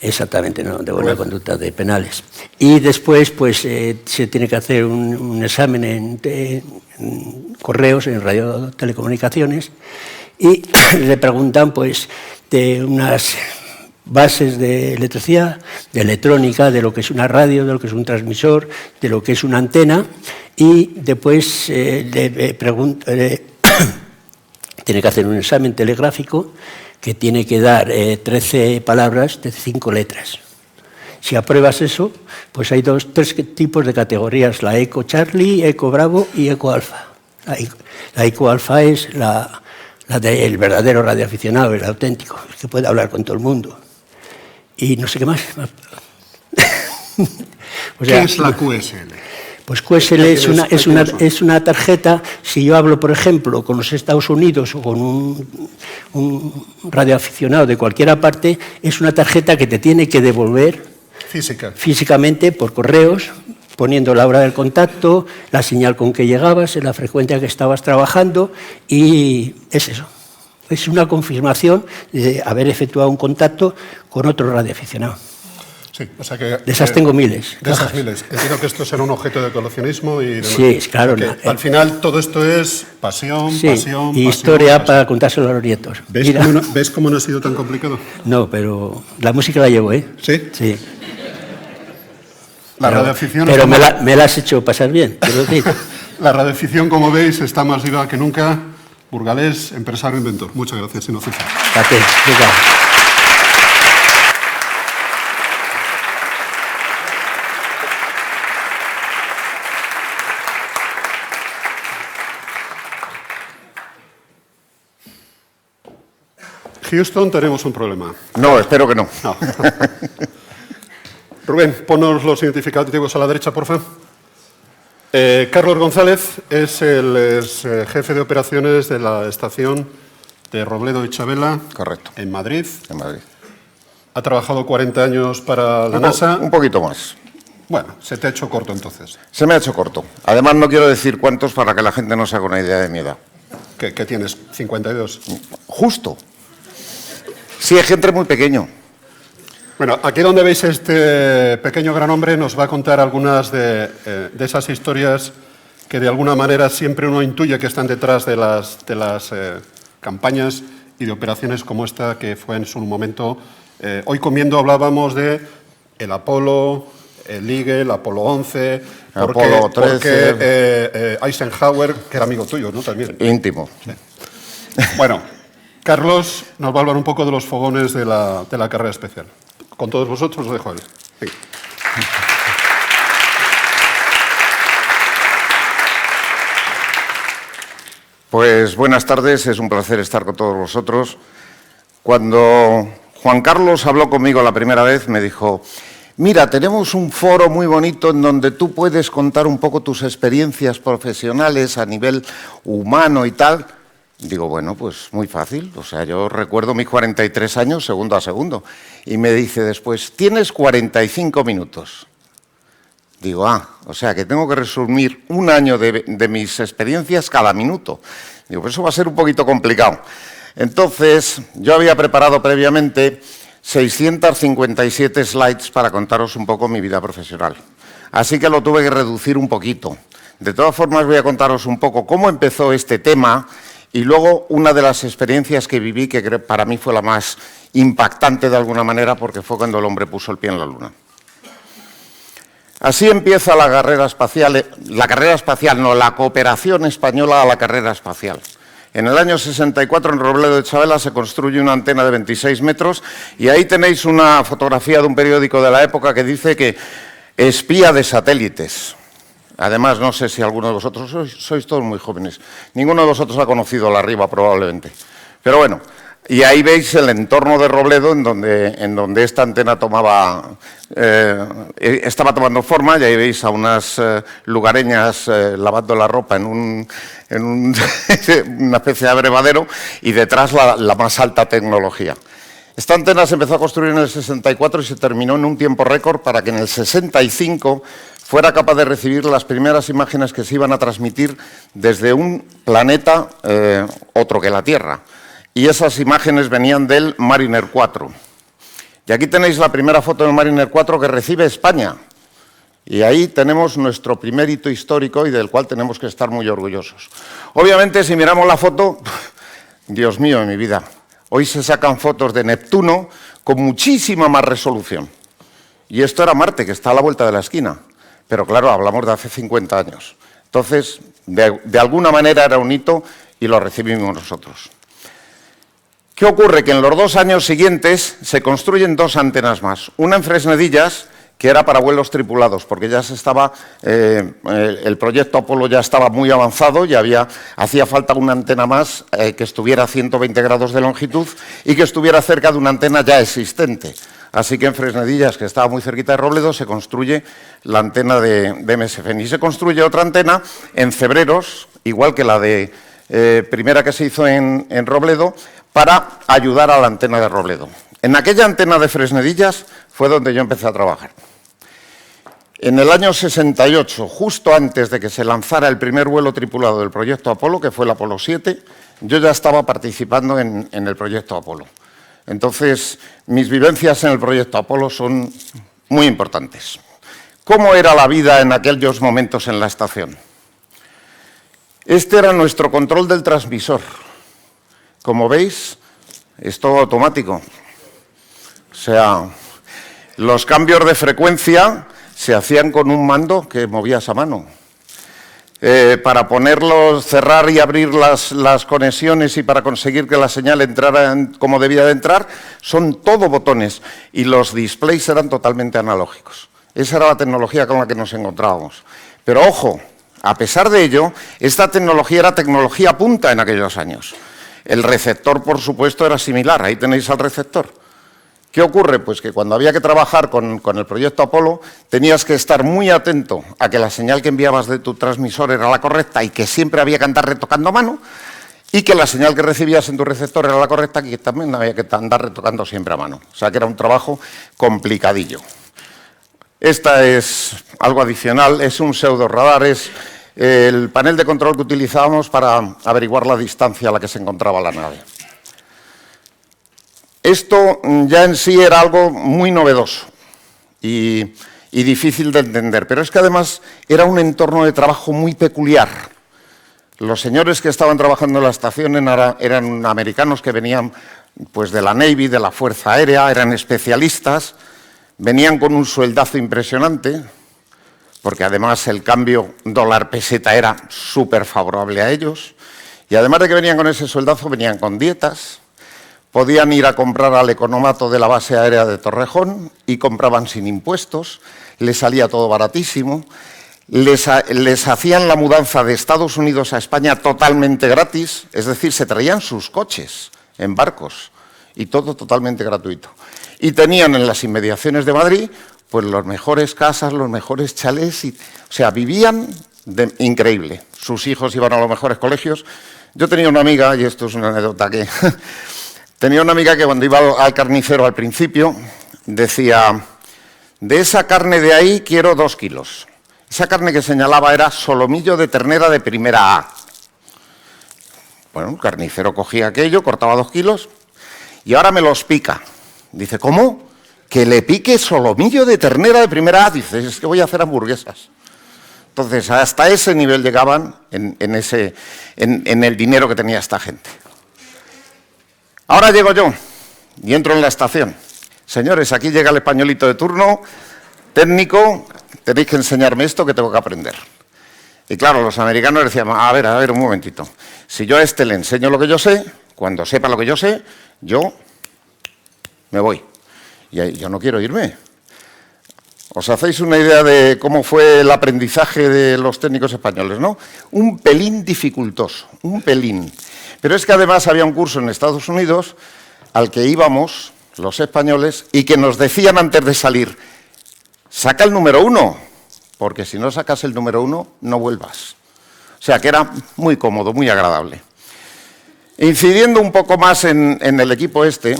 Exactamente, no, de buena conducta, de penales. Y después, pues, se tiene que hacer un examen en correos, en radiotelecomunicaciones, y le preguntan, pues, de unas bases de electricidad, de electrónica, de lo que es una radio, de lo que es un transmisor, de lo que es una antena, y después le preguntan, tiene que hacer un examen telegráfico, que tiene que dar 13 palabras de 5 letras. Si apruebas eso, pues hay tres tipos de categorías, la Eco Charlie, Eco Bravo y Eco Alfa. La Eco Alfa es la del verdadero radioaficionado, el auténtico, el que puede hablar con todo el mundo. Y no sé qué más. O sea, ¿qué es la QSL? Pues QSL es una tarjeta. Si yo hablo, por ejemplo, con los Estados Unidos o con un radioaficionado de cualquier parte, es una tarjeta que te tiene que devolver físicamente por correos, poniendo la hora del contacto, la señal con que llegabas, la frecuencia que estabas trabajando, y es eso. Es una confirmación de haber efectuado un contacto con otro radioaficionado. Sí, o sea que... De esas tengo miles. De esas miles. Entiendo que esto será un objeto de coleccionismo y demás. Sí, claro. O sea al final todo esto es pasión, sí, pasión, y historia para contárselo a los nietos. ¿Ves cómo no ha sido tan complicado? No, pero la música la llevo, ¿eh? ¿Sí? Sí. La radioafición... Pero me la has hecho pasar bien, quiero decir. La radioafición, como veis, está más viva que nunca. Burgalés, empresario, inventor. Muchas gracias, Inocencio. Houston, tenemos un problema. No, espero que no. Rubén, ponnos los identificativos a la derecha, por favor. Carlos González es el jefe de operaciones de la estación de Robledo y Chabela. Correcto. En Madrid. En Madrid. Ha trabajado 40 años para la NASA. Un poquito más. Bueno, se te ha hecho corto entonces. Se me ha hecho corto. Además, no quiero decir cuántos para que la gente no se haga una idea de mi edad. ¿Qué tienes? ¿52? Justo. Sí, es que entre muy pequeño. Bueno, aquí donde veis este pequeño gran hombre nos va a contar algunas de esas historias que de alguna manera siempre uno intuye que están detrás de las campañas y de operaciones como esta que fue en su momento. Hoy comiendo hablábamos de el Apolo, el Eagle, el Apolo 11, Apolo 13. Porque Eisenhower, que era amigo tuyo, ¿no? También. Íntimo. Sí. Bueno, Carlos nos va a hablar un poco de los fogones de la carrera especial. Con todos vosotros os dejo a él. Sí. Pues buenas tardes, es un placer estar con todos vosotros. Cuando Juan Carlos habló conmigo la primera vez, me dijo: mira, tenemos un foro muy bonito en donde tú puedes contar un poco tus experiencias profesionales a nivel humano y tal. Digo, bueno, pues muy fácil. O sea, yo recuerdo mis 43 años segundo a segundo. Y me dice después, tienes 45 minutos. Digo, o sea, que tengo que resumir un año de mis experiencias cada minuto. Digo, pues eso va a ser un poquito complicado. Entonces, yo había preparado previamente 657 slides para contaros un poco mi vida profesional. Así que lo tuve que reducir un poquito. De todas formas, voy a contaros un poco cómo empezó este tema y luego una de las experiencias que viví, que para mí fue la más impactante de alguna manera, porque fue cuando el hombre puso el pie en la Luna. Así empieza la carrera espacial, la cooperación española a la carrera espacial. En el año 64, en Robledo de Chavela, se construye una antena de 26 metros y ahí tenéis una fotografía de un periódico de la época que dice que espía de satélites. Además, no sé si alguno de vosotros, sois todos muy jóvenes, ninguno de vosotros ha conocido la Riva probablemente. Pero bueno, y ahí veis el entorno de Robledo en donde esta antena estaba tomando forma, y ahí veis a unas lugareñas lavando la ropa en una especie de abrevadero, y detrás la más alta tecnología. Esta antena se empezó a construir en el 64 y se terminó en un tiempo récord para que en el 65 fuera capaz de recibir las primeras imágenes que se iban a transmitir desde un planeta otro que la Tierra. Y esas imágenes venían del Mariner 4. Y aquí tenéis la primera foto del Mariner 4 que recibe España. Y ahí tenemos nuestro primer hito histórico y del cual tenemos que estar muy orgullosos. Obviamente, si miramos la foto, Dios mío de mi vida, hoy se sacan fotos de Neptuno con muchísima más resolución. Y esto era Marte, que está a la vuelta de la esquina. Pero claro, hablamos de hace 50 años. Entonces, de alguna manera era un hito y lo recibimos nosotros. ¿Qué ocurre? Que en los 2 años siguientes se construyen 2 antenas más. Una en Fresnedillas, que era para vuelos tripulados, porque ya el proyecto Apolo ya estaba muy avanzado y hacía falta una antena más que estuviera a 120 grados de longitud y que estuviera cerca de una antena ya existente. Así que en Fresnedillas, que estaba muy cerquita de Robledo, se construye la antena de MSFN. Y se construye otra antena en Cebreros, igual que la de primera que se hizo en Robledo, para ayudar a la antena de Robledo. En aquella antena de Fresnedillas fue donde yo empecé a trabajar. En el año 68, justo antes de que se lanzara el primer vuelo tripulado del proyecto Apolo, que fue el Apolo 7, yo ya estaba participando en el proyecto Apolo. Entonces, mis vivencias en el proyecto Apolo son muy importantes. ¿Cómo era la vida en aquellos momentos en la estación? Este era nuestro control del transmisor. Como veis, es todo automático. O sea, los cambios de frecuencia se hacían con un mando que movías a mano. Para ponerlos, cerrar y abrir las conexiones y para conseguir que la señal entrara como debía de entrar, son todo botones y los displays eran totalmente analógicos. Esa era la tecnología con la que nos encontrábamos. Pero ojo, a pesar de ello, esta tecnología era tecnología punta en aquellos años. El receptor, por supuesto, era similar. Ahí tenéis al receptor. ¿Qué ocurre? Pues que cuando había que trabajar con el proyecto Apolo, tenías que estar muy atento a que la señal que enviabas de tu transmisor era la correcta y que siempre había que andar retocando a mano, y que la señal que recibías en tu receptor era la correcta y que también había que andar retocando siempre a mano. O sea que era un trabajo complicadillo. Esta es algo adicional, es un pseudo radar, es el panel de control que utilizábamos para averiguar la distancia a la que se encontraba la nave. Esto ya en sí era algo muy novedoso y difícil de entender, pero es que además era un entorno de trabajo muy peculiar. Los señores que estaban trabajando en la estación eran americanos que venían pues, de la Navy, de la Fuerza Aérea, eran especialistas, venían con un sueldazo impresionante, porque además el cambio dólar-peseta era súper favorable a ellos, y además de que venían con ese sueldazo, venían con dietas, podían ir a comprar al economato de la base aérea de Torrejón y compraban sin impuestos, les salía todo baratísimo, les hacían la mudanza de Estados Unidos a España totalmente gratis, es decir, se traían sus coches en barcos y todo totalmente gratuito. Y tenían en las inmediaciones de Madrid pues las mejores casas, los mejores chalés, o sea, vivían increíble. Sus hijos iban a los mejores colegios. Yo tenía una amiga, y esto es una anécdota que... tenía una amiga que cuando iba al carnicero al principio decía, de esa carne de ahí quiero 2 kilos. Esa carne que señalaba era solomillo de ternera de primera A. Bueno, el carnicero cogía aquello, cortaba 2 kilos y ahora me los pica. Dice, ¿cómo? Que le pique solomillo de ternera de primera A. Dice, es que voy a hacer hamburguesas. Entonces, hasta ese nivel llegaban en el dinero que tenía esta gente. Ahora llego yo y entro en la estación. Señores, aquí llega el españolito de turno técnico, tenéis que enseñarme esto que tengo que aprender. Y claro, los americanos decían, a ver, un momentito. Si yo a este le enseño lo que yo sé, cuando sepa lo que yo sé, yo me voy. Y yo no quiero irme. ¿Os hacéis una idea de cómo fue el aprendizaje de los técnicos españoles, no? Un pelín dificultoso, un pelín. Pero es que además había un curso en Estados Unidos al que íbamos los españoles y que nos decían antes de salir, saca el número 1, porque si no sacas el número 1, no vuelvas. O sea, que era muy cómodo, muy agradable. Incidiendo un poco más en el equipo este,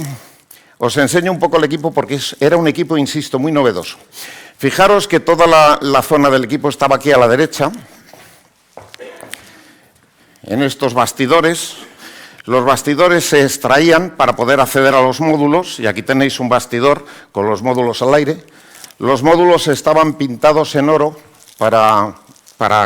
os enseño un poco el equipo porque era un equipo, insisto, muy novedoso. Fijaros que toda la zona del equipo estaba aquí a la derecha, en estos bastidores. Los bastidores se extraían para poder acceder a los módulos, y aquí tenéis un bastidor con los módulos al aire. Los módulos estaban pintados en oro para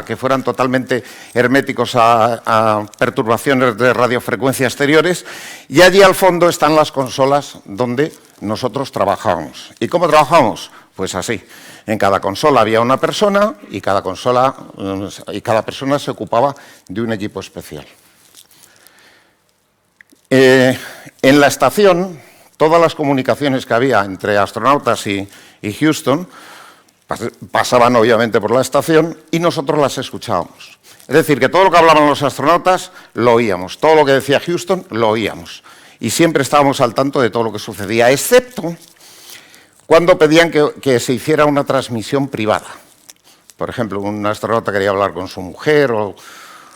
que fueran totalmente herméticos a perturbaciones de radiofrecuencia exteriores, y allí al fondo están las consolas donde nosotros trabajábamos. ¿Y cómo trabajamos? Pues así. En cada consola había una persona y cada persona se ocupaba de un equipo especial. En la estación, todas las comunicaciones que había entre astronautas y Houston pasaban obviamente por la estación y nosotros las escuchábamos. Es decir, que todo lo que hablaban los astronautas lo oíamos, todo lo que decía Houston lo oíamos. Y siempre estábamos al tanto de todo lo que sucedía, excepto cuando pedían que se hiciera una transmisión privada. Por ejemplo, un astronauta quería hablar con su mujer o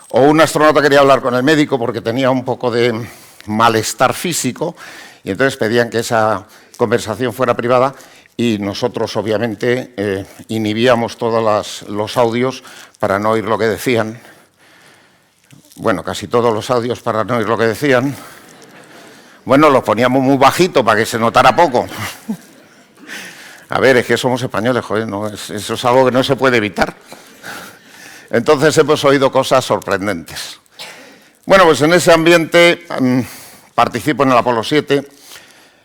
un astronauta quería hablar con el médico porque tenía un poco de malestar físico y entonces pedían que esa conversación fuera privada y nosotros obviamente inhibíamos todos los audios para no oír lo que decían. Bueno, casi todos los audios para no oír lo que decían. Bueno, los poníamos muy bajito para que se notara poco. A ver, es que somos españoles, joder, no, eso es algo que no se puede evitar. Entonces hemos oído cosas sorprendentes. Bueno, pues en ese ambiente participo en el Apolo 7.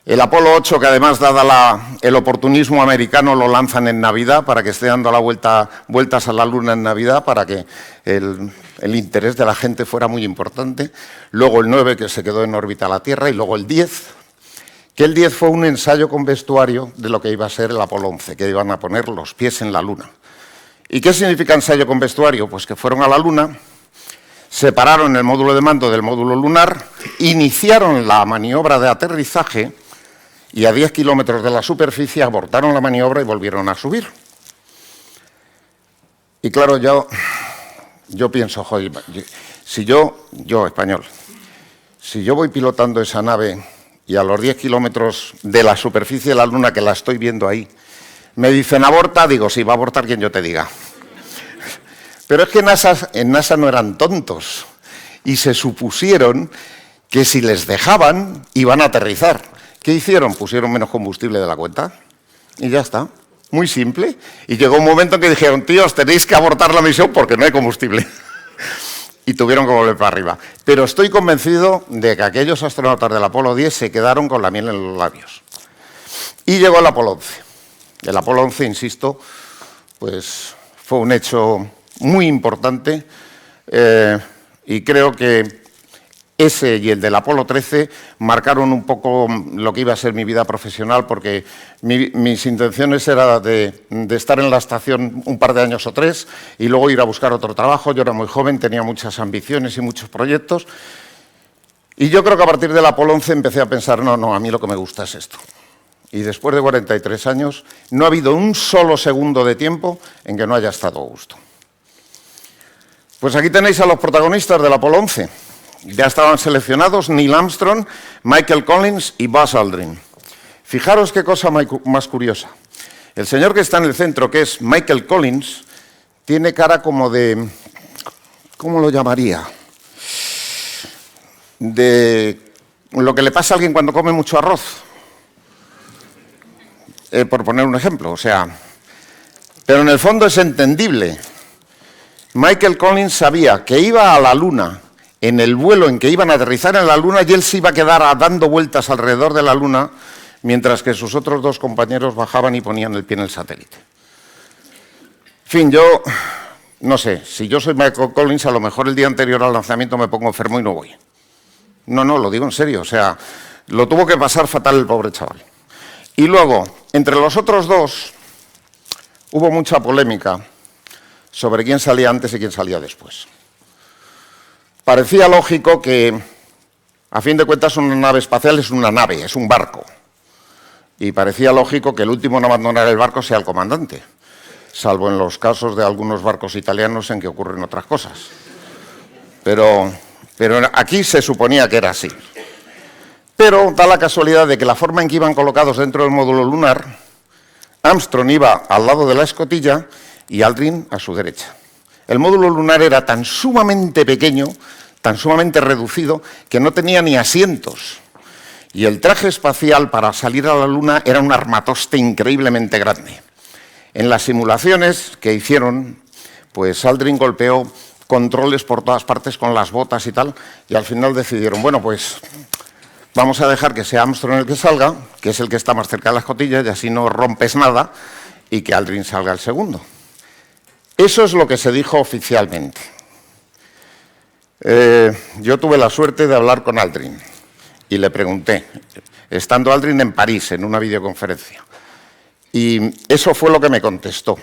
El Apolo 8, que además, dada el oportunismo americano, lo lanzan en Navidad para que esté dando vueltas a la Luna en Navidad, para que el interés de la gente fuera muy importante. Luego el 9, que se quedó en órbita a la Tierra, y luego el 10, que el 10 fue un ensayo con vestuario de lo que iba a ser el Apolo 11, que iban a poner los pies en la Luna. ¿Y qué significa ensayo con vestuario? Pues que fueron a la Luna, separaron el módulo de mando del módulo lunar, iniciaron la maniobra de aterrizaje y a 10 kilómetros de la superficie abortaron la maniobra y volvieron a subir. Y claro, yo pienso, joder, si yo español, si yo voy pilotando esa nave y a los 10 kilómetros de la superficie de la Luna, que la estoy viendo ahí, me dicen aborta, digo, sí, va a abortar quien yo te diga. Pero es que en NASA no eran tontos y se supusieron que si les dejaban iban a aterrizar. ¿Qué hicieron? Pusieron menos combustible de la cuenta y ya está. Muy simple. Y llegó un momento en que dijeron, tíos, tenéis que abortar la misión porque no hay combustible. Y tuvieron que volver para arriba. Pero estoy convencido de que aquellos astronautas del Apolo 10 se quedaron con la miel en los labios. Y llegó el Apolo 11. El Apolo 11, insisto, pues fue un hecho muy importante y creo que ese y el del Apolo 13 marcaron un poco lo que iba a ser mi vida profesional, porque mis intenciones eran de estar en la estación un par de años o 3 y luego ir a buscar otro trabajo. Yo era muy joven, tenía muchas ambiciones y muchos proyectos. Y yo creo que a partir del Apolo 11 empecé a pensar, no, a mí lo que me gusta es esto. Y después de 43 años no ha habido un solo segundo de tiempo en que no haya estado a gusto. Pues aquí tenéis a los protagonistas del Apolo 11. Ya estaban seleccionados Neil Armstrong, Michael Collins y Buzz Aldrin. Fijaros qué cosa más curiosa. El señor que está en el centro, que es Michael Collins, tiene cara como de... ¿cómo lo llamaría? De lo que le pasa a alguien cuando come mucho arroz. Por poner un ejemplo, o sea... Pero en el fondo es entendible. Michael Collins sabía que iba a la Luna en el vuelo en que iban a aterrizar en la Luna y él se iba a quedar dando vueltas alrededor de la Luna mientras que sus otros dos compañeros bajaban y ponían el pie en el satélite. fin, yo no sé, si yo soy Michael Collins, a lo mejor el día anterior al lanzamiento me pongo enfermo y no voy. No, lo digo en serio, o sea, lo tuvo que pasar fatal el pobre chaval. Y luego, entre los otros dos, hubo mucha polémica sobre quién salía antes y quién salía después. Parecía lógico que, a fin de cuentas, una nave espacial es una nave, es un barco. Y parecía lógico que el último en abandonar el barco sea el comandante, salvo en los casos de algunos barcos italianos en que ocurren otras cosas. Pero aquí se suponía que era así. Pero da la casualidad de que la forma en que iban colocados dentro del módulo lunar, Armstrong iba al lado de la escotilla y Aldrin a su derecha. El módulo lunar era tan sumamente pequeño, tan sumamente reducido, que no tenía ni asientos. Y el traje espacial para salir a la Luna era un armatoste increíblemente grande. En las simulaciones que hicieron, pues Aldrin golpeó controles por todas partes con las botas y tal, y al final decidieron, bueno, pues vamos a dejar que sea Armstrong el que salga, que es el que está más cerca de la escotilla, y así no rompes nada, y que Aldrin salga el segundo. Eso es lo que se dijo oficialmente. Yo tuve la suerte de hablar con Aldrin, y le pregunté, estando Aldrin en París, en una videoconferencia, y eso fue lo que me contestó.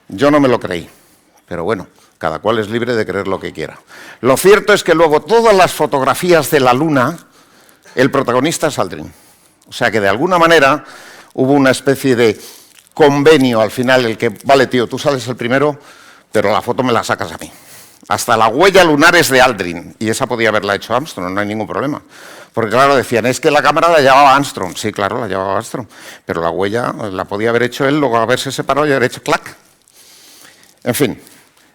Yo no me lo creí, pero bueno, cada cual es libre de creer lo que quiera. Lo cierto es que luego todas las fotografías de la Luna, el protagonista es Aldrin. O sea que de alguna manera hubo una especie de convenio al final, el que, vale tío, tú sales el primero, pero la foto me la sacas a mí. Hasta la huella lunar es de Aldrin, y esa podía haberla hecho Armstrong, no hay ningún problema. Porque claro, decían, es que la cámara la llevaba Armstrong. Sí, claro, la llevaba Armstrong, pero la huella la podía haber hecho él, luego haberse separado y haber hecho clac. En fin,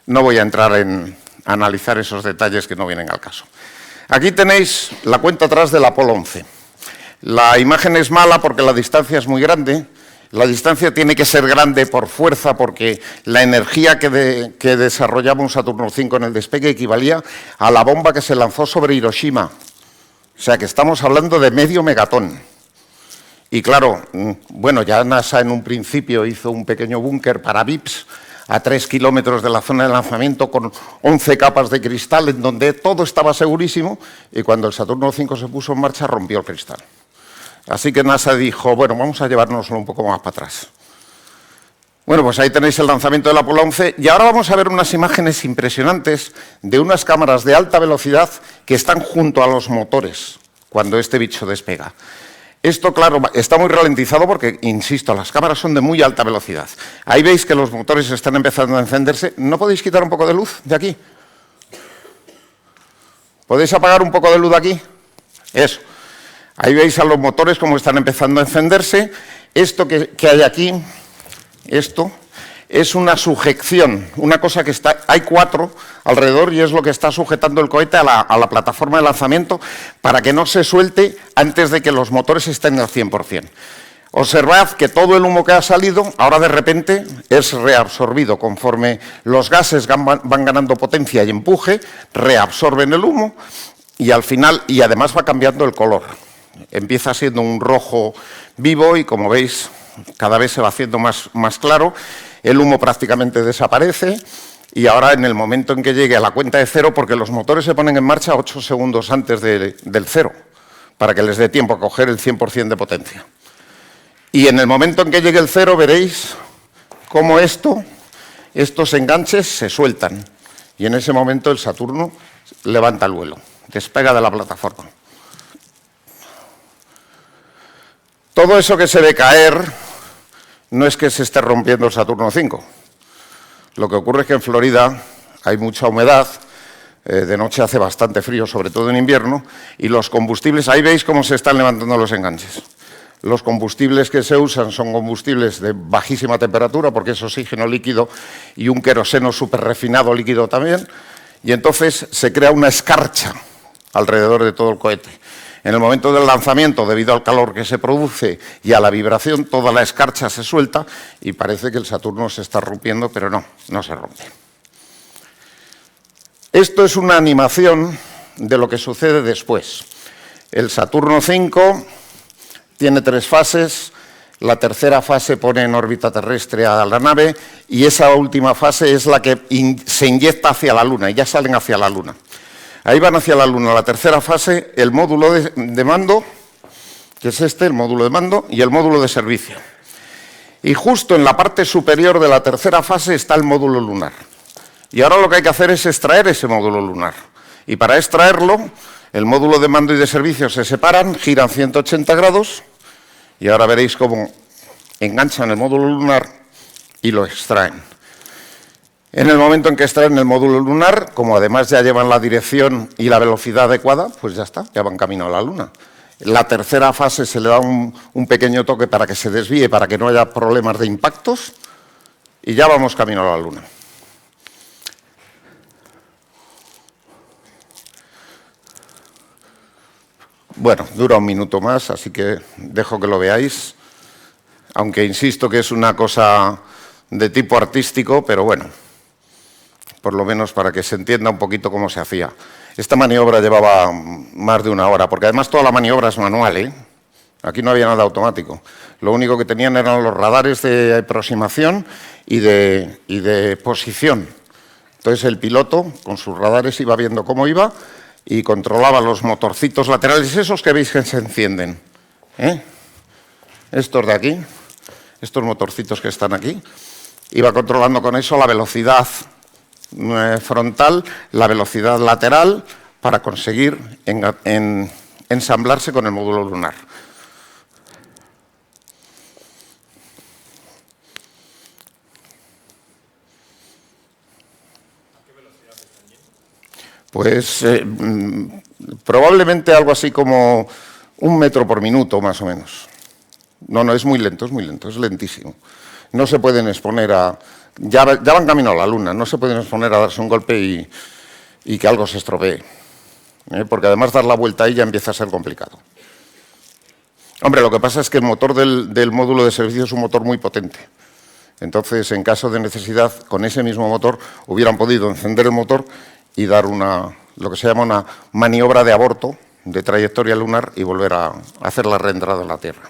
no voy a entrar en analizar esos detalles que no vienen al caso. Aquí tenéis la cuenta atrás del Apolo 11. La imagen es mala porque la distancia es muy grande. La distancia tiene que ser grande por fuerza porque la energía que desarrollaba un Saturno V en el despegue equivalía a la bomba que se lanzó sobre Hiroshima. O sea que estamos hablando de medio megatón. Y claro, bueno, ya NASA en un principio hizo un pequeño búnker para VIPs a 3 kilómetros de la zona de lanzamiento con 11 capas de cristal en donde todo estaba segurísimo y cuando el Saturno V se puso en marcha rompió el cristal. Así que NASA dijo, bueno, vamos a llevárnoslo un poco más para atrás. Bueno, pues ahí tenéis el lanzamiento del Apolo 11 y ahora vamos a ver unas imágenes impresionantes de unas cámaras de alta velocidad que están junto a los motores cuando este bicho despega. Esto, claro, está muy ralentizado porque, insisto, las cámaras son de muy alta velocidad. Ahí veis que los motores están empezando a encenderse. ¿No podéis quitar un poco de luz de aquí? ¿Podéis apagar un poco de luz de aquí? Eso. Ahí veis a los motores cómo están empezando a encenderse. Esto que hay aquí, esto, es una sujeción, una cosa que está, hay 4 alrededor y es lo que está sujetando el cohete a la plataforma de lanzamiento para que no se suelte antes de que los motores estén al 100%. Observad que todo el humo que ha salido ahora de repente es reabsorbido conforme los gases van ganando potencia y empuje, reabsorben el humo y al final, y además va cambiando el color. Empieza siendo un rojo vivo y como veis cada vez se va haciendo más claro, el humo prácticamente desaparece y ahora en el momento en que llegue a la cuenta de 0, porque los motores se ponen en marcha 8 segundos antes del 0, para que les dé tiempo a coger el 100% de potencia. Y en el momento en que llegue el 0 veréis cómo estos enganches se sueltan y en ese momento el Saturno levanta el vuelo, despega de la plataforma. Todo eso que se ve caer no es que se esté rompiendo el Saturno V. Lo que ocurre es que en Florida hay mucha humedad, de noche hace bastante frío, sobre todo en invierno, y los combustibles, ahí veis cómo se están levantando los enganches. Los combustibles que se usan son combustibles de bajísima temperatura, porque es oxígeno líquido y un queroseno súper refinado líquido también, y entonces se crea una escarcha alrededor de todo el cohete. En el momento del lanzamiento, debido al calor que se produce y a la vibración, toda la escarcha se suelta y parece que el Saturno se está rompiendo, pero no se rompe. Esto es una animación de lo que sucede después. El Saturno V tiene 3 fases. La tercera fase pone en órbita terrestre a la nave y esa última fase es la que se inyecta hacia la Luna y ya salen hacia la Luna. Ahí van hacia la Luna. La tercera fase, el módulo de mando, que es este, el módulo de mando, y el módulo de servicio. Y justo en la parte superior de la tercera fase está el módulo lunar. Y ahora lo que hay que hacer es extraer ese módulo lunar. Y para extraerlo, el módulo de mando y de servicio se separan, giran 180 grados, y ahora veréis cómo enganchan el módulo lunar y lo extraen. En el momento en que extraen el módulo lunar, como además ya llevan la dirección y la velocidad adecuada, pues ya está, ya van camino a la Luna. La tercera fase se le da un pequeño toque para que se desvíe, para que no haya problemas de impactos, y ya vamos camino a la Luna. Bueno, dura un minuto más, así que dejo que lo veáis, aunque insisto que es una cosa de tipo artístico, pero bueno, por lo menos para que se entienda un poquito cómo se hacía. Esta maniobra llevaba más de 1 hora, porque además toda la maniobra es manual, ¿eh? Aquí no había nada automático. Lo único que tenían eran los radares de aproximación y de posición. Entonces el piloto, con sus radares, iba viendo cómo iba y controlaba los motorcitos laterales, esos que veis que se encienden, ¿eh? Estos de aquí, estos motorcitos que están aquí, iba controlando con eso la velocidad frontal, la velocidad lateral, para conseguir ensamblarse con el módulo lunar. Pues probablemente algo así como 1 metro por minuto, más o menos. No, es muy lento, es lentísimo. No se pueden exponer a... Ya van camino a la Luna, no se pueden exponer a darse un golpe y que algo se estropee. Porque además dar la vuelta ahí ya empieza a ser complicado. Hombre, lo que pasa es que el motor del módulo de servicio es un motor muy potente. Entonces, en caso de necesidad, con ese mismo motor hubieran podido encender el motor y dar lo que se llama una maniobra de aborto de trayectoria lunar y volver a hacer la reentrada en la Tierra.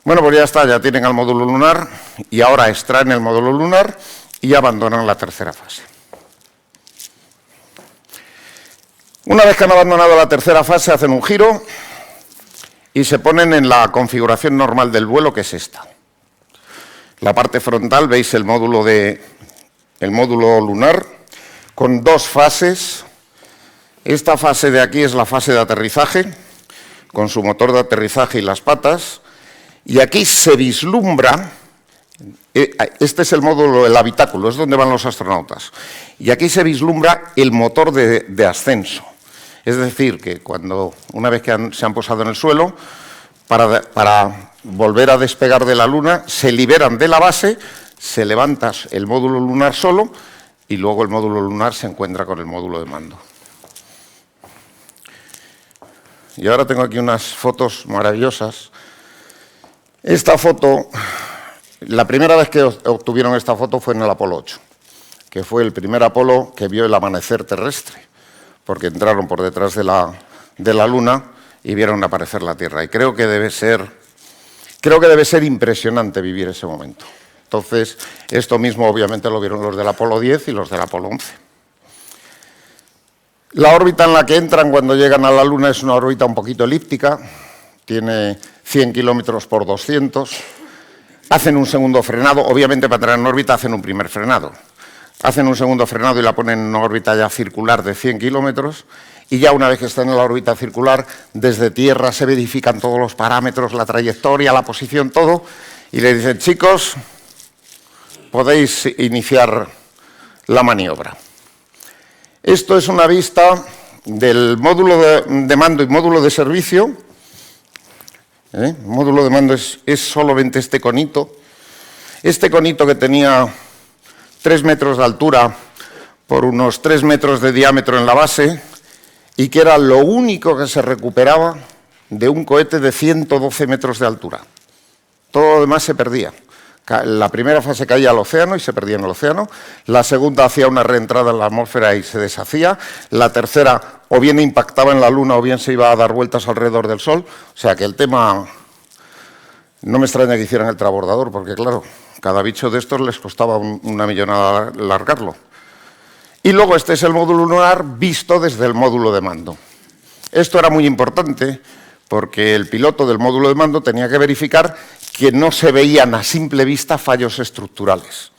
Bueno, pues ya está, ya tienen el módulo lunar y ahora extraen el módulo lunar y abandonan la tercera fase. Una vez que han abandonado la tercera fase, hacen un giro y se ponen en la configuración normal del vuelo, que es esta. La parte frontal, veis el módulo lunar, con 2 fases. Esta fase de aquí es la fase de aterrizaje, con su motor de aterrizaje y las patas. Y aquí se vislumbra, este es el módulo, el habitáculo, es donde van los astronautas. Y aquí se vislumbra el motor de ascenso. Es decir, que una vez que se han posado en el suelo, para volver a despegar de la Luna, se liberan de la base, se levanta el módulo lunar solo, y luego el módulo lunar se encuentra con el módulo de mando. Y ahora tengo aquí unas fotos maravillosas. Esta foto, la primera vez que obtuvieron esta foto fue en el Apolo 8, que fue el primer Apolo que vio el amanecer terrestre, porque entraron por detrás de la Luna y vieron aparecer la Tierra. Y creo que debe ser impresionante vivir ese momento. Entonces, esto mismo obviamente lo vieron los del Apolo 10 y los del Apolo 11. La órbita en la que entran cuando llegan a la Luna es una órbita un poquito elíptica, tiene 100 kilómetros por 200, hacen un segundo frenado, obviamente para entrar en órbita hacen un primer frenado, hacen un segundo frenado y la ponen en una órbita ya circular de 100 kilómetros, y ya una vez que están en la órbita circular, desde Tierra se verifican todos los parámetros, la trayectoria, la posición, todo, y le dicen, chicos, podéis iniciar la maniobra. Esto es una vista del módulo de mando y módulo de servicio. El módulo de mando es solamente este conito. Este conito que tenía 3 metros de altura por unos 3 metros de diámetro en la base y que era lo único que se recuperaba de un cohete de 112 metros de altura. Todo lo demás se perdía. La primera fase caía al océano y se perdía en el océano. La segunda hacía una reentrada en la atmósfera y se deshacía. La tercera o bien impactaba en la Luna o bien se iba a dar vueltas alrededor del Sol. O sea que el tema No me extraña que hicieran el transbordador, porque claro, cada bicho de estos les costaba una millonada largarlo. Y luego este es el módulo lunar visto desde el módulo de mando. Esto era muy importante porque el piloto del módulo de mando tenía que verificar que no se veían a simple vista fallos estructurales,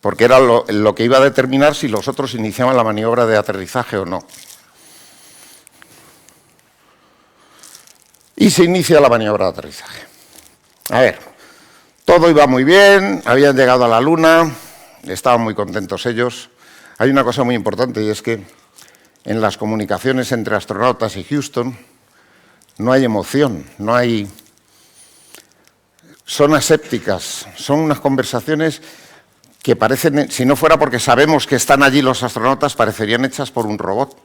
porque era lo que iba a determinar si los otros iniciaban la maniobra de aterrizaje o no. Y se inicia la maniobra de aterrizaje. A ver, todo iba muy bien, habían llegado a la Luna, estaban muy contentos ellos. Hay una cosa muy importante y es que en las comunicaciones entre astronautas y Houston no hay emoción, no hay... Son asépticas, son unas conversaciones que parecen, si no fuera porque sabemos que están allí los astronautas, parecerían hechas por un robot.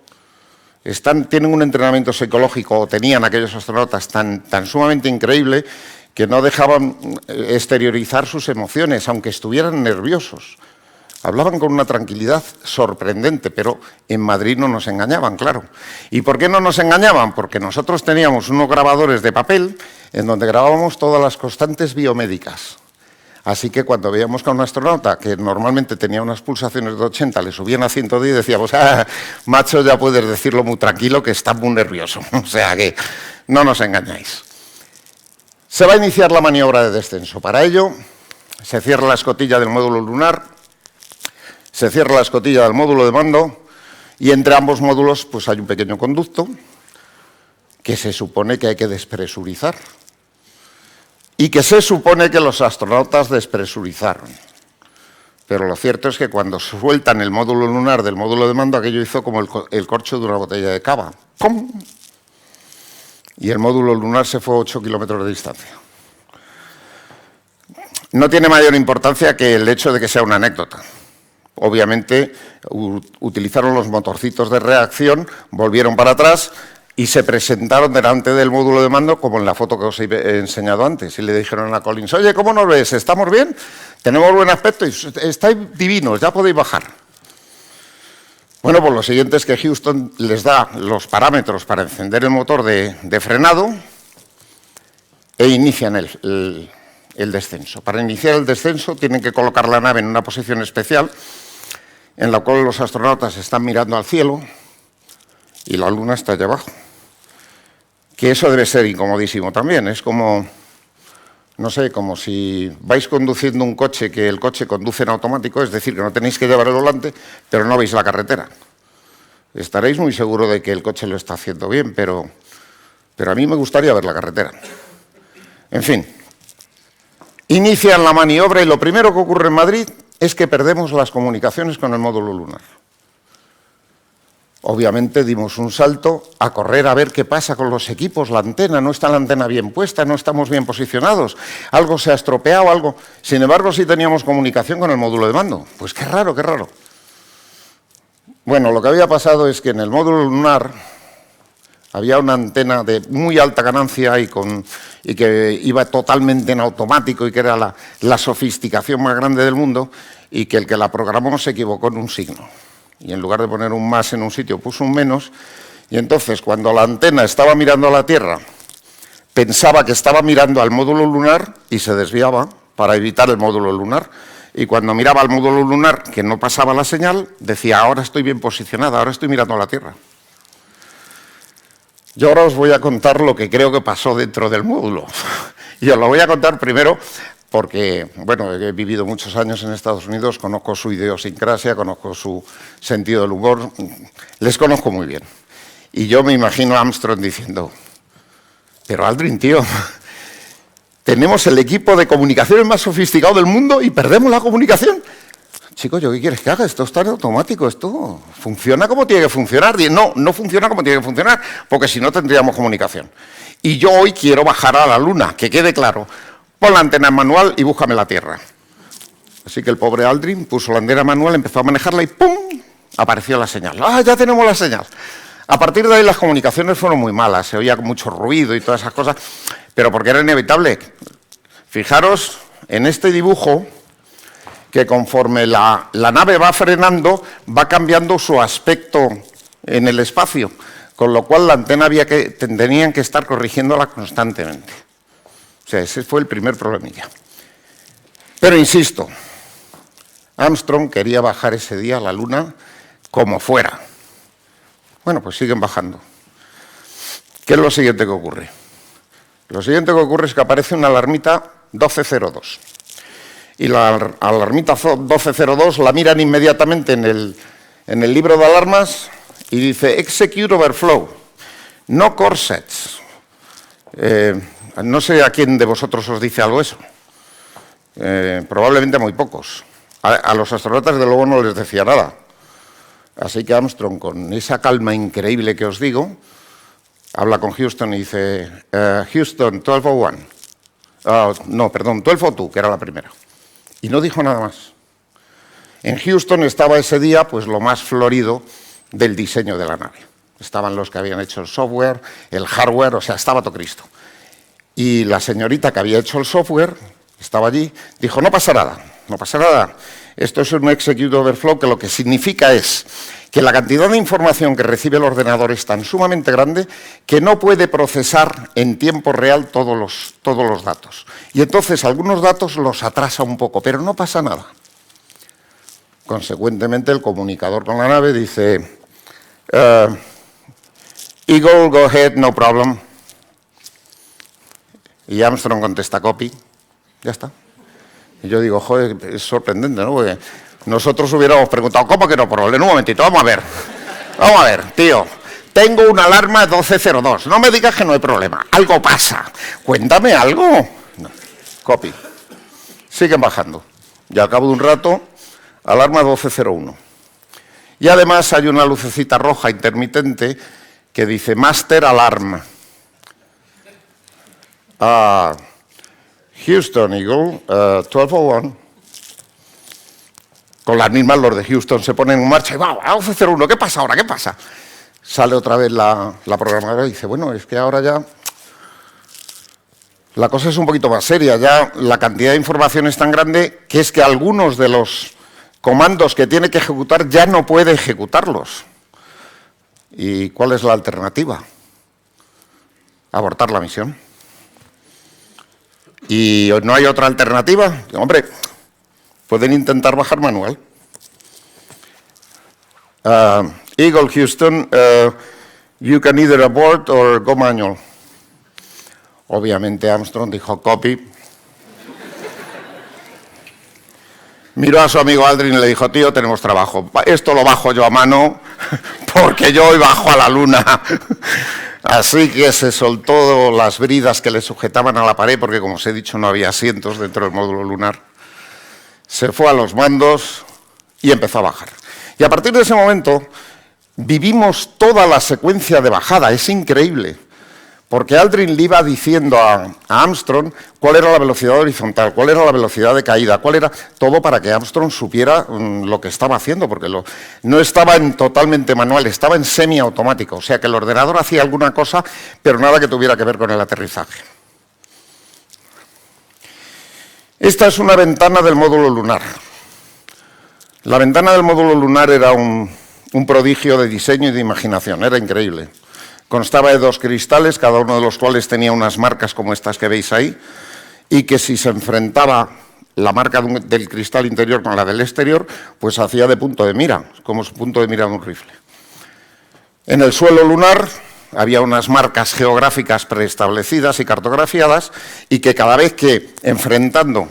Tienen un entrenamiento psicológico, o tenían aquellos astronautas tan sumamente increíble que no dejaban exteriorizar sus emociones, aunque estuvieran nerviosos. Hablaban con una tranquilidad sorprendente, pero en Madrid no nos engañaban, claro. ¿Y por qué no nos engañaban? Porque nosotros teníamos unos grabadores de papel en donde grabábamos todas las constantes biomédicas. Así que cuando veíamos que a un astronauta, que normalmente tenía unas pulsaciones de 80, le subían a 110, decíamos, macho, ya puedes decirlo muy tranquilo, que está muy nervioso. O sea que no nos engañáis. Se va a iniciar la maniobra de descenso. Para ello, se cierra la escotilla del módulo lunar, se cierra la escotilla del módulo de mando y entre ambos módulos pues hay un pequeño conducto que se supone que hay que despresurizar y que se supone que los astronautas despresurizaron. Pero lo cierto es que cuando sueltan el módulo lunar del módulo de mando, aquello hizo como el corcho de una botella de cava. ¡Pum! Y el módulo lunar se fue a 8 kilómetros de distancia. No tiene mayor importancia que el hecho de que sea una anécdota. Obviamente utilizaron los motorcitos de reacción, volvieron para atrás y se presentaron delante del módulo de mando como en la foto que os he enseñado antes. Y le dijeron a Collins, oye, ¿cómo nos ves? ¿Estamos bien? ¿Tenemos buen aspecto? Y estáis divinos, ya podéis bajar. Bueno, pues lo siguiente es que Houston les da los parámetros para encender el motor de frenado e inician el descenso. Para iniciar el descenso tienen que colocar la nave en una posición especial en la cual los astronautas están mirando al cielo y la Luna está allá abajo. Que eso debe ser incomodísimo también. Es como, no sé, como si vais conduciendo un coche que el coche conduce en automático, es decir, que no tenéis que llevar el volante, pero no veis la carretera. Estaréis muy seguros de que el coche lo está haciendo bien, pero a mí me gustaría ver la carretera. En fin, inician la maniobra y lo primero que ocurre en Madrid es que perdemos las comunicaciones con el módulo lunar. Obviamente dimos un salto a correr a ver qué pasa con los equipos, la antena, no está la antena bien puesta, no estamos bien posicionados, algo se ha estropeado, algo... Sin embargo, sí teníamos comunicación con el módulo de mando. Pues qué raro, qué raro. Bueno, lo que había pasado es que en el módulo lunar había una antena de muy alta ganancia y que iba totalmente en automático y que era la sofisticación más grande del mundo y que el que la programó se equivocó en un signo. Y en lugar de poner un más en un sitio puso un menos y entonces cuando la antena estaba mirando a la Tierra pensaba que estaba mirando al módulo lunar y se desviaba para evitar el módulo lunar. Y cuando miraba al módulo lunar que no pasaba la señal, decía, ahora estoy bien posicionada, ahora estoy mirando a la Tierra. Yo ahora os voy a contar lo que creo que pasó dentro del módulo. Y os lo voy a contar primero porque, bueno, he vivido muchos años en Estados Unidos, conozco su idiosincrasia, conozco su sentido del humor, les conozco muy bien. Y yo me imagino a Armstrong diciendo, pero Aldrin, tío, tenemos el equipo de comunicaciones más sofisticado del mundo y perdemos la comunicación. Chico, ¿yo qué quieres que haga? Esto está en automático, esto funciona como tiene que funcionar. No, no funciona como tiene que funcionar, porque si no tendríamos comunicación. Y yo hoy quiero bajar a la Luna, que quede claro. Pon la antena manual y búscame la Tierra. Así que el pobre Aldrin puso la antena manual, empezó a manejarla y ¡pum! Apareció la señal. ¡Ah, ya tenemos la señal! A partir de ahí las comunicaciones fueron muy malas, se oía mucho ruido y todas esas cosas, pero porque era inevitable. Fijaros en este dibujo que conforme la nave va frenando, va cambiando su aspecto en el espacio, con lo cual la antena tenían que estar corrigiéndola constantemente. O sea, ese fue el primer problemilla. Pero insisto, Armstrong quería bajar ese día a la Luna como fuera. Bueno, pues siguen bajando. ¿Qué es lo siguiente que ocurre? Lo siguiente que ocurre es que aparece una alarmita 1202. Y la alarmita 1202 la miran inmediatamente en el libro de alarmas y dice Execute Overflow, no corsets. No sé a quién de vosotros os dice algo eso. Probablemente muy pocos. A los astronautas, de luego, no les decía nada. Así que Armstrong, con esa calma increíble que os digo, habla con Houston y dice, Houston, 1201. No, perdón, 1202, que era la primera. Y no dijo nada más. En Houston estaba ese día pues lo más florido del diseño de la nave. Estaban los que habían hecho el software, el hardware, o sea, estaba todo Cristo. Y la señorita que había hecho el software, estaba allí, dijo, no pasa nada, no pasa nada. Esto es un Execute Overflow, que lo que significa es que la cantidad de información que recibe el ordenador es tan sumamente grande que no puede procesar en tiempo real todos los datos. Y entonces algunos datos los atrasa un poco, pero no pasa nada. Consecuentemente, el comunicador con la nave dice, Eagle, go ahead, no problem. Y Armstrong contesta, copy. Ya está. Y yo digo, joder, es sorprendente, ¿no? Porque nosotros hubiéramos preguntado, ¿cómo que no problem? En un momentito, vamos a ver. Vamos a ver, tío. Tengo una alarma 1202. No me digas que no hay problema. Algo pasa. Cuéntame algo. No. Copy. Siguen bajando. Y al cabo de un rato, alarma 1201. Y además hay una lucecita roja intermitente que dice Master Alarm. Houston, Eagle, 1201. Con las mismas, los de Houston se ponen en marcha y va, 1201, ¿qué pasa ahora? ¿Qué pasa? Sale otra vez la programadora y dice, bueno, es que ahora ya la cosa es un poquito más seria. Ya la cantidad de información es tan grande que es que algunos de los comandos que tiene que ejecutar ya no puede ejecutarlos. ¿Y cuál es la alternativa? Abortar la misión. ¿Y no hay otra alternativa? Hombre, pueden intentar bajar manual. Eagle, Houston, you can either abort or go manual. Obviamente Armstrong dijo copy. Miró a su amigo Aldrin y le dijo, tío, tenemos trabajo. Esto lo bajo yo a mano porque yo hoy bajo a la Luna. Así que se soltó las bridas que le sujetaban a la pared, porque como os he dicho no había asientos dentro del módulo lunar. Se fue a los mandos y empezó a bajar. Y a partir de ese momento vivimos toda la secuencia de bajada, es increíble. Porque Aldrin le iba diciendo a Armstrong cuál era la velocidad horizontal, cuál era la velocidad de caída, cuál era todo para que Armstrong supiera lo que estaba haciendo, porque no estaba en totalmente manual, estaba en semiautomático, o sea que el ordenador hacía alguna cosa, pero nada que tuviera que ver con el aterrizaje. Esta es una ventana del módulo lunar. La ventana del módulo lunar era un prodigio de diseño y de imaginación, era increíble. Constaba de 2 cristales, cada uno de los cuales tenía unas marcas como estas que veis ahí, y que si se enfrentaba la marca del cristal interior con la del exterior, pues hacía de punto de mira, como es punto de mira de un rifle. En el suelo lunar había unas marcas geográficas preestablecidas y cartografiadas, y que cada vez que, enfrentando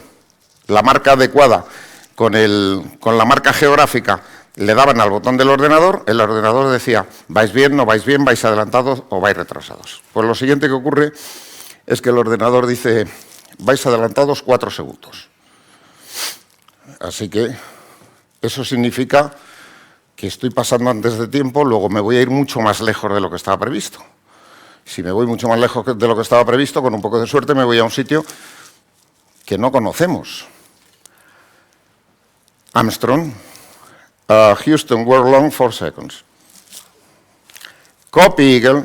la marca adecuada con la marca geográfica, le daban al botón del ordenador, el ordenador decía, vais bien, no vais bien, vais adelantados o vais retrasados. Pues lo siguiente que ocurre es que el ordenador dice, vais adelantados 4 segundos. Así que eso significa que estoy pasando antes de tiempo, luego me voy a ir mucho más lejos de lo que estaba previsto. Si me voy mucho más lejos de lo que estaba previsto, con un poco de suerte me voy a un sitio que no conocemos. Armstrong. Houston, we're long 4 seconds. Copy, Eagle.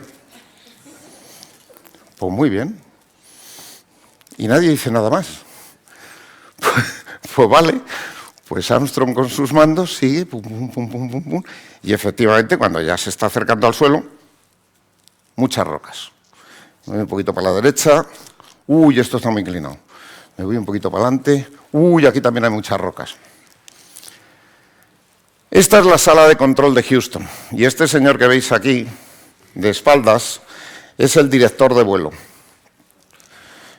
Pues muy bien. Y nadie dice nada más. Pues vale. Pues Armstrong con sus mandos sigue, pum, pum, pum, pum, pum, pum. Y efectivamente, cuando ya se está acercando al suelo, muchas rocas. Un poquito para la derecha, Uy, esto está muy inclinado. Me voy un poquito para adelante. Uy, aquí también hay muchas rocas. Esta es la sala de control de Houston. Y este señor que veis aquí, de espaldas, es el director de vuelo.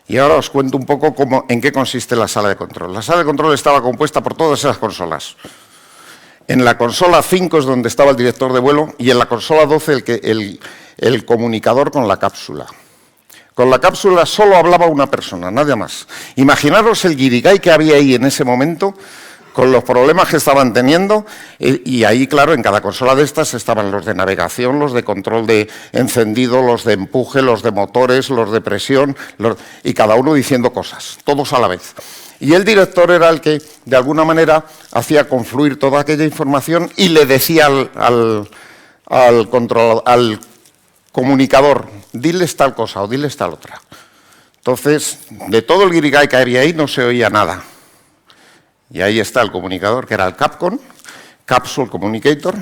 Y ahora os cuento un poco en qué consiste la sala de control. La sala de control estaba compuesta por todas esas consolas. En la consola 5 es donde estaba el director de vuelo y en la consola 12 el comunicador con la cápsula. Con la cápsula solo hablaba una persona, nadie más. Imaginaros el guirigay que había ahí en ese momento, con los problemas que estaban teniendo, y ahí, claro, en cada consola de estas estaban los de navegación, los de control de encendido, los de empuje, los de motores, los de presión, y cada uno diciendo cosas, todos a la vez. Y el director era el que, de alguna manera, hacía confluir toda aquella información y le decía al comunicador, diles tal cosa o diles tal otra. Entonces, de todo el guirigay que había ahí no se oía nada. Y ahí está el comunicador, que era el Capcom, Capsule Communicator,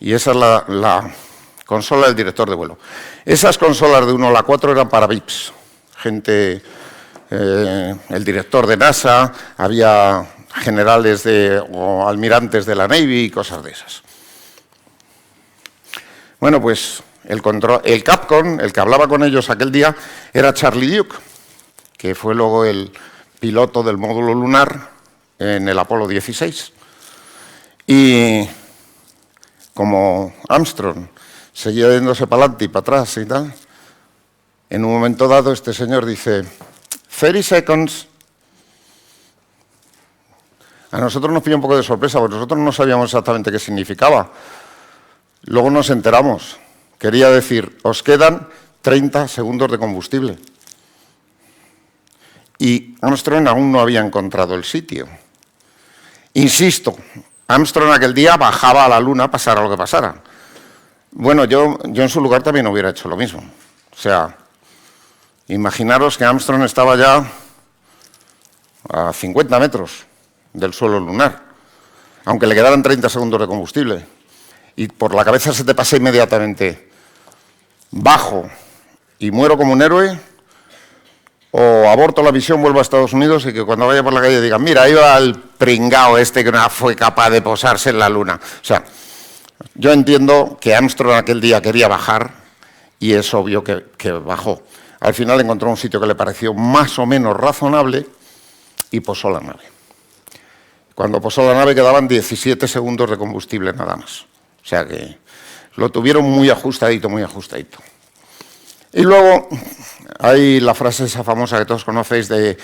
y esa es la consola del director de vuelo. Esas consolas de 1 a la 4 eran para VIPs, gente, el director de NASA, había generales o almirantes de la Navy y cosas de esas. Bueno, pues el Capcom, el que hablaba con ellos aquel día, era Charlie Duke, que fue luego el piloto del módulo lunar en el Apolo 16. Y como Armstrong seguía yéndose para adelante y para atrás y tal, en un momento dado este señor dice, 30 seconds. A nosotros nos pilló un poco de sorpresa, porque nosotros no sabíamos exactamente qué significaba. Luego nos enteramos. Quería decir, os quedan 30 segundos de combustible. Y Armstrong aún no había encontrado el sitio. Insisto, Armstrong aquel día bajaba a la Luna, pasara lo que pasara. Bueno, yo en su lugar también hubiera hecho lo mismo. O sea, imaginaros que Armstrong estaba ya a 50 metros del suelo lunar, aunque le quedaran 30 segundos de combustible. Y por la cabeza se te pasa inmediatamente, bajo y muero como un héroe, o aborto la misión, vuelvo a Estados Unidos y que cuando vaya por la calle digan, mira, ahí va el pringao este que no fue capaz de posarse en la Luna. O sea, yo entiendo que Armstrong aquel día quería bajar y es obvio que bajó. Al final encontró un sitio que le pareció más o menos razonable y posó la nave. Cuando posó la nave quedaban 17 segundos de combustible nada más. O sea que lo tuvieron muy ajustadito, muy ajustadito. Y luego hay la frase esa famosa que todos conocéis de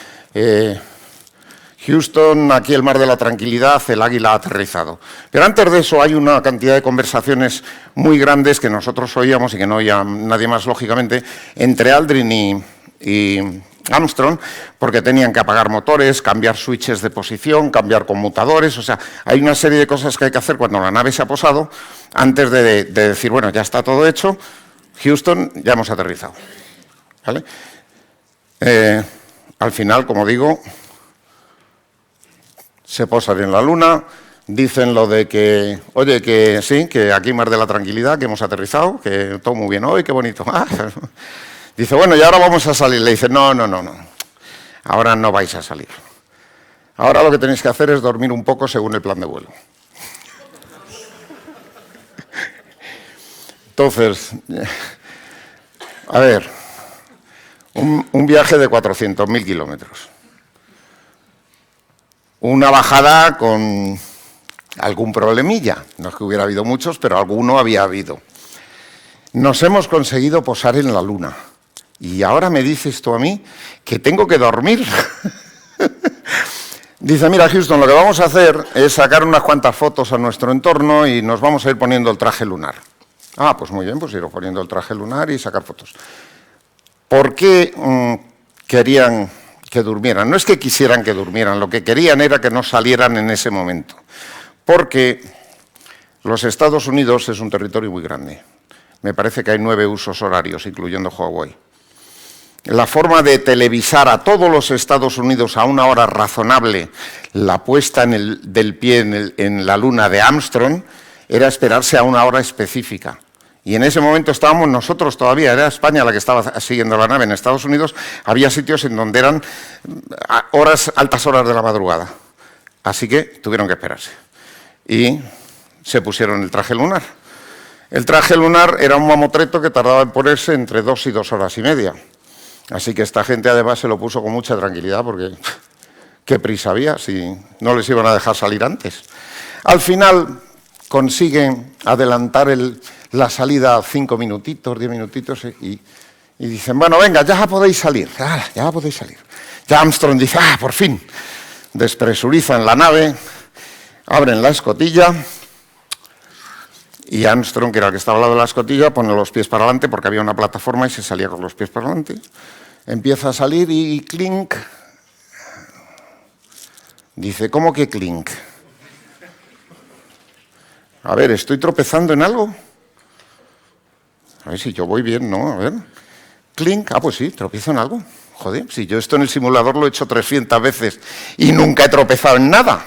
Houston, aquí el mar de la tranquilidad, el águila ha aterrizado. Pero antes de eso hay una cantidad de conversaciones muy grandes que nosotros oíamos y que no oía nadie más, lógicamente, entre Aldrin y Armstrong, porque tenían que apagar motores, cambiar switches de posición, cambiar conmutadores, o sea, hay una serie de cosas que hay que hacer cuando la nave se ha posado, antes de decir, bueno, ya está todo hecho, Houston, ya hemos aterrizado. ¿Vale? Al final, como digo, se posan en la Luna, dicen lo de que, oye, que sí, que aquí mar de la tranquilidad, que hemos aterrizado, que todo muy bien hoy, qué bonito. Dice, bueno, y ahora vamos a salir. Le dice, no, ahora no vais a salir. Ahora lo que tenéis que hacer es dormir un poco según el plan de vuelo. Entonces, a ver, un viaje de 400.000 kilómetros. Una bajada con algún problemilla. No es que hubiera habido muchos, pero alguno había habido. Nos hemos conseguido posar en la Luna. Y ahora me dices tú a mí que tengo que dormir. Dice, mira, Houston, lo que vamos a hacer es sacar unas cuantas fotos a nuestro entorno y nos vamos a ir poniendo el traje lunar. Ah, pues muy bien, pues ir poniendo el traje lunar y sacar fotos. ¿Por qué querían que durmieran? No es que quisieran que durmieran, lo que querían era que no salieran en ese momento. Porque los Estados Unidos es un territorio muy grande. Me parece que hay 9 usos horarios, incluyendo Hawái. La forma de televisar a todos los Estados Unidos a una hora razonable la puesta del pie en la Luna de Armstrong era esperarse a una hora específica. y en ese momento estábamos nosotros todavía, era España la que estaba siguiendo la nave. En Estados Unidos había sitios en donde eran altas horas de la madrugada. Así que tuvieron que esperarse. Y se pusieron el traje lunar. El traje lunar era un mamotreto que tardaba en ponerse entre 2 y 2 horas y media. Así que esta gente además se lo puso con mucha tranquilidad porque qué prisa había si no les iban a dejar salir antes. Al final consiguen adelantar la salida 5 minutitos, 10 minutitos y dicen, bueno, venga, ya podéis salir, ya podéis salir. Ya Armstrong dice, por fin. Despresurizan la nave, abren la escotilla y Armstrong, que era el que estaba al lado de la escotilla, pone los pies para adelante porque había una plataforma y se salía con los pies para adelante. Empieza a salir y clink. Dice, ¿cómo que clink? A ver, ¿estoy tropezando en algo? A ver si yo voy bien, ¿no? A ver. Clink. Pues sí, tropiezo en algo. Joder, si yo esto en el simulador lo he hecho 300 veces y nunca he tropezado en nada.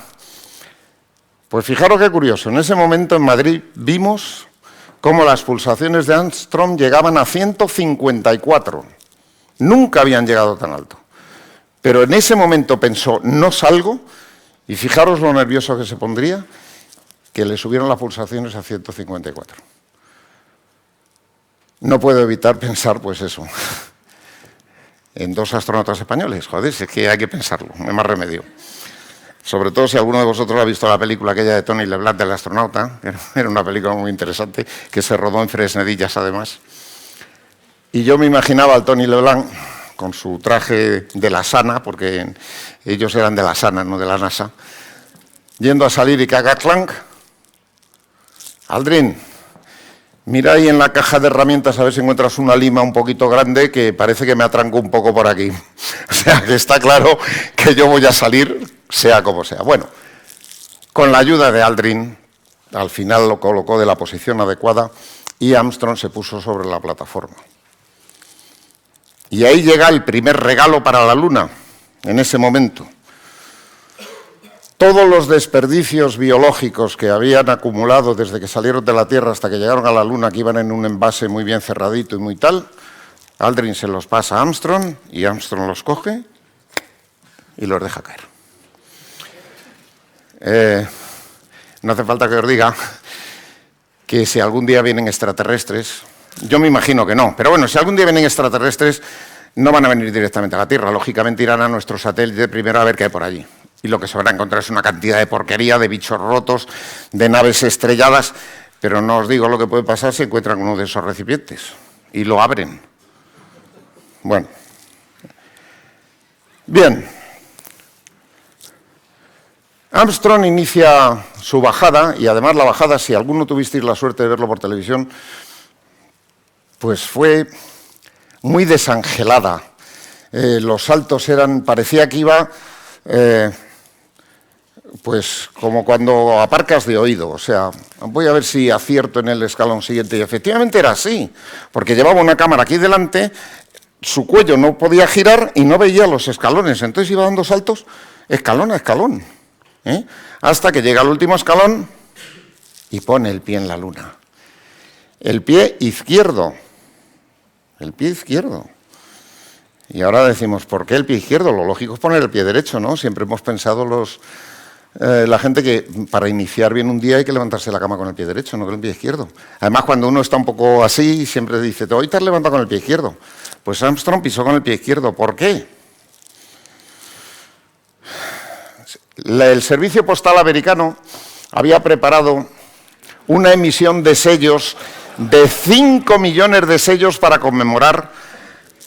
Pues fijaros qué curioso. En ese momento en Madrid vimos cómo las pulsaciones de Armstrong llegaban a 154. Nunca habían llegado tan alto. Pero en ese momento pensó, no salgo, y fijaros lo nervioso que se pondría, que le subieron las pulsaciones a 154. No puedo evitar pensar, pues eso, en 2 astronautas españoles. Joder, es que hay que pensarlo, no hay más remedio. Sobre todo si alguno de vosotros ha visto la película aquella de Tony Leblanc del astronauta, que era una película muy interesante, que se rodó en Fresnedillas además. Y yo me imaginaba al Tony Leblanc con su traje de la SANA, porque ellos eran de la SANA, no de la NASA, yendo a salir y que haga clank. Aldrin, mira ahí en la caja de herramientas a ver si encuentras una lima un poquito grande que parece que me atranco un poco por aquí. O sea, que está claro que yo voy a salir, sea como sea. Bueno, con la ayuda de Aldrin, al final lo colocó de la posición adecuada y Armstrong se puso sobre la plataforma. Y ahí llega el primer regalo para la Luna, en ese momento. Todos los desperdicios biológicos que habían acumulado desde que salieron de la Tierra hasta que llegaron a la Luna, que iban en un envase muy bien cerradito y muy tal, Aldrin se los pasa a Armstrong y Armstrong los coge y los deja caer. No hace falta que os diga que si algún día vienen extraterrestres, yo me imagino que no, pero bueno, si algún día vienen extraterrestres, no van a venir directamente a la Tierra, lógicamente irán a nuestro satélite primero a ver qué hay por allí. Y lo que se van a encontrar es una cantidad de porquería, de bichos rotos, de naves estrelladas, pero no os digo lo que puede pasar si encuentran uno de esos recipientes y lo abren. Bueno. Bien. Armstrong inicia su bajada, y además la bajada, si alguno tuvisteis la suerte de verlo por televisión, pues fue muy desangelada. Los saltos parecía que iba... pues como cuando aparcas de oído, o sea, voy a ver si acierto en el escalón siguiente, y efectivamente era así, porque llevaba una cámara aquí delante, su cuello no podía girar y no veía los escalones, entonces iba dando saltos escalón a escalón, hasta que llega al último escalón y pone el pie en la Luna. El pie izquierdo. Y ahora decimos, ¿por qué el pie izquierdo? Lo lógico es poner el pie derecho, ¿no? Siempre hemos pensado la gente que para iniciar bien un día hay que levantarse de la cama con el pie derecho, no con el pie izquierdo. Además, cuando uno está un poco así, siempre dice, hoy te has levantado con el pie izquierdo. Pues Armstrong pisó con el pie izquierdo. ¿Por qué? El Servicio Postal Americano había preparado una emisión de sellos de 5 millones de sellos para conmemorar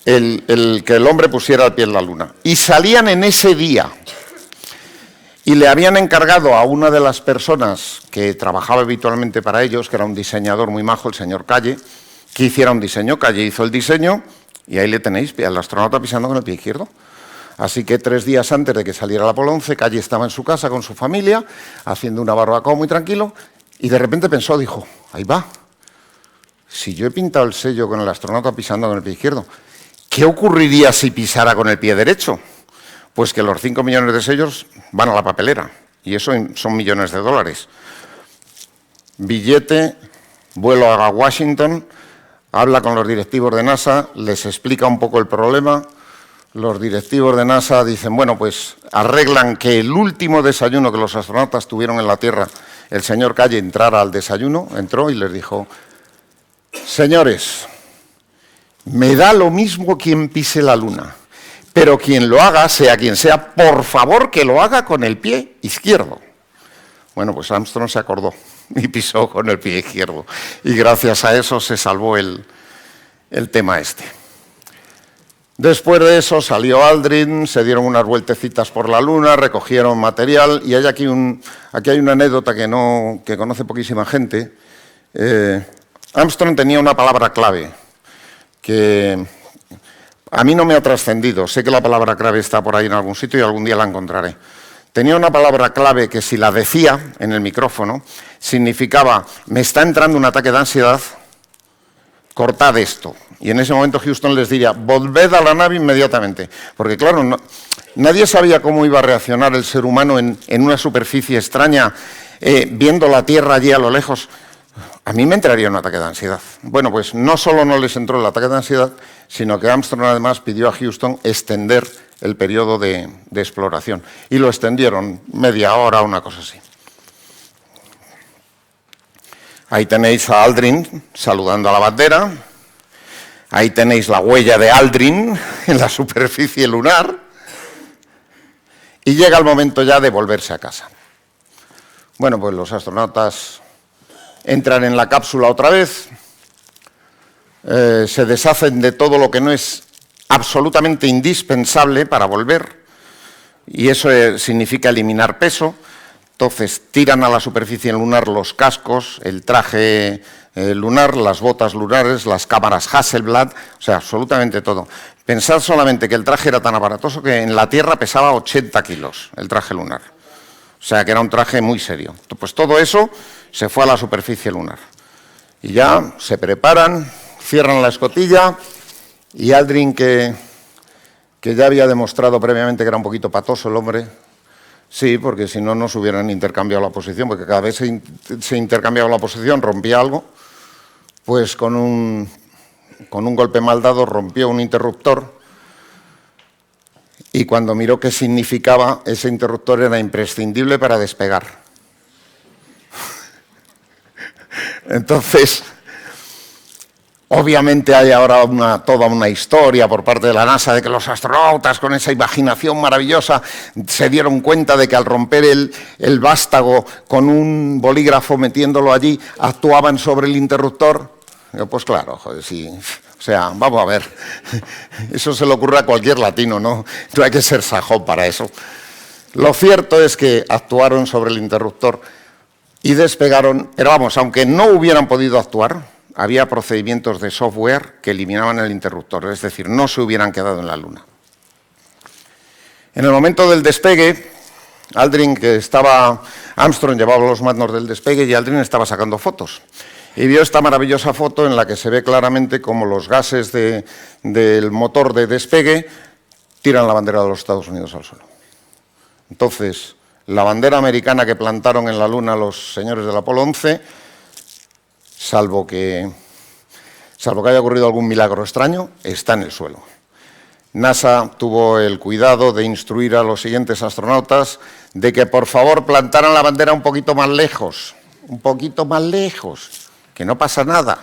el que el hombre pusiera el pie en la Luna. Y salían en ese día. Y le habían encargado a una de las personas que trabajaba habitualmente para ellos, que era un diseñador muy majo, el señor Calle, que hiciera un diseño. Calle hizo el diseño y ahí le tenéis, al astronauta pisando con el pie izquierdo. Así que 3 días antes de que saliera el Apolo 11, Calle estaba en su casa con su familia, haciendo una barbacoa muy tranquilo, y de repente pensó, dijo, ahí va, si yo he pintado el sello con el astronauta pisando con el pie izquierdo, ¿qué ocurriría si pisara con el pie derecho? Pues que los 5 millones de sellos van a la papelera, y eso son millones de dólares. Billete vuelo a Washington, habla con los directivos de NASA, les explica un poco el problema. Los directivos de NASA dicen, bueno, pues arreglan que el último desayuno que los astronautas tuvieron en la Tierra, el señor Calle entrara al desayuno, entró y les dijo, señores, me da lo mismo quien pise la Luna, pero quien lo haga, sea quien sea, por favor que lo haga con el pie izquierdo. Bueno, pues Armstrong se acordó y pisó con el pie izquierdo. Y gracias a eso se salvó el tema este. Después de eso salió Aldrin, se dieron unas vueltecitas por la Luna, recogieron material y hay aquí hay una anécdota que conoce poquísima gente. Armstrong tenía una palabra clave que a mí no me ha trascendido. Sé que la palabra clave está por ahí en algún sitio y algún día la encontraré. Tenía una palabra clave que si la decía en el micrófono significaba, me está entrando un ataque de ansiedad, cortad esto. Y en ese momento Houston les diría, volved a la nave inmediatamente. Porque claro, nadie sabía cómo iba a reaccionar el ser humano en una superficie extraña, viendo la Tierra allí a lo lejos. A mí me entraría un ataque de ansiedad. Bueno, pues no solo no les entró el ataque de ansiedad, sino que Armstrong además pidió a Houston extender el periodo de exploración. Y lo extendieron media hora, una cosa así. Ahí tenéis a Aldrin saludando a la bandera. Ahí tenéis la huella de Aldrin en la superficie lunar. Y llega el momento ya de volverse a casa. Bueno, pues los astronautas entran en la cápsula otra vez, se deshacen de todo lo que no es absolutamente indispensable para volver, y eso significa eliminar peso. Entonces tiran a la superficie lunar los cascos, el traje lunar, las botas lunares, las cámaras Hasselblad, o sea, absolutamente todo. Pensad solamente que el traje era tan aparatoso que en la Tierra pesaba 80 kilos, el traje lunar. O sea, que era un traje muy serio. Pues todo eso se fue a la superficie lunar. Y ya se preparan, cierran la escotilla, y Aldrin, que ya había demostrado previamente que era un poquito patoso el hombre, sí, porque si no, no se hubieran intercambiado la posición, porque cada vez se intercambiaba la posición, rompía algo, pues con un golpe mal dado rompió un interruptor, y cuando miró qué significaba, ese interruptor era imprescindible para despegar. Entonces, obviamente hay ahora toda una historia por parte de la NASA de que los astronautas con esa imaginación maravillosa se dieron cuenta de que al romper el vástago con un bolígrafo metiéndolo allí, actuaban sobre el interruptor. Pues claro, joder, sí. O sea, vamos a ver, eso se le ocurre a cualquier latino, ¿no? No hay que ser sajón para eso. Lo cierto es que actuaron sobre el interruptor y despegaron, pero vamos, aunque no hubieran podido actuar, había procedimientos de software que eliminaban el interruptor, es decir, no se hubieran quedado en la Luna. En el momento del despegue, Armstrong llevaba los mandos del despegue y Aldrin estaba sacando fotos. Y vio esta maravillosa foto en la que se ve claramente cómo los gases del motor de despegue tiran la bandera de los Estados Unidos al suelo. Entonces, la bandera americana que plantaron en la Luna los señores del Apolo 11, salvo que haya ocurrido algún milagro extraño, está en el suelo. NASA tuvo el cuidado de instruir a los siguientes astronautas de que por favor plantaran la bandera un poquito más lejos, que no pasa nada.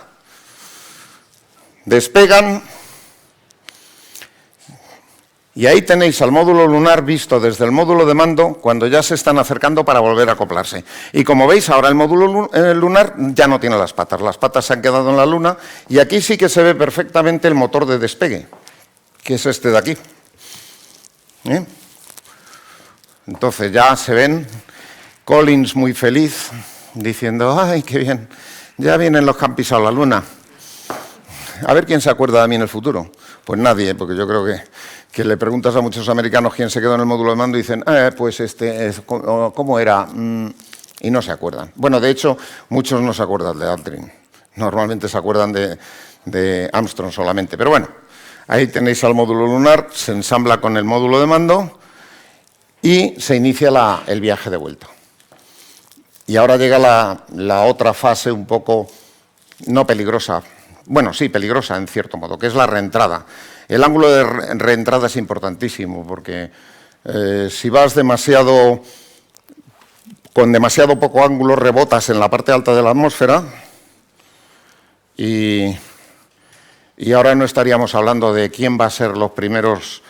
Despegan y ahí tenéis al módulo lunar visto desde el módulo de mando cuando ya se están acercando para volver a acoplarse. Y como veis, ahora el módulo lunar ya no tiene las patas se han quedado en la Luna y aquí sí que se ve perfectamente el motor de despegue, que es este de aquí. Entonces ya se ven, Collins muy feliz, diciendo, ¡ay, qué bien! Ya vienen los que han pisado la Luna. A ver quién se acuerda de mí en el futuro. Pues nadie, porque yo creo que le preguntas a muchos americanos quién se quedó en el módulo de mando y dicen, pues ¿cómo era? Y no se acuerdan. Bueno, de hecho, muchos no se acuerdan de Aldrin. Normalmente se acuerdan de Armstrong solamente. Pero bueno, ahí tenéis al módulo lunar, se ensambla con el módulo de mando y se inicia el viaje de vuelta. Y ahora llega la otra fase un poco no peligrosa, bueno, sí, peligrosa en cierto modo, que es la reentrada. El ángulo de reentrada es importantísimo porque si vas con demasiado poco ángulo, rebotas en la parte alta de la atmósfera y ahora no estaríamos hablando de quién va a ser los primeros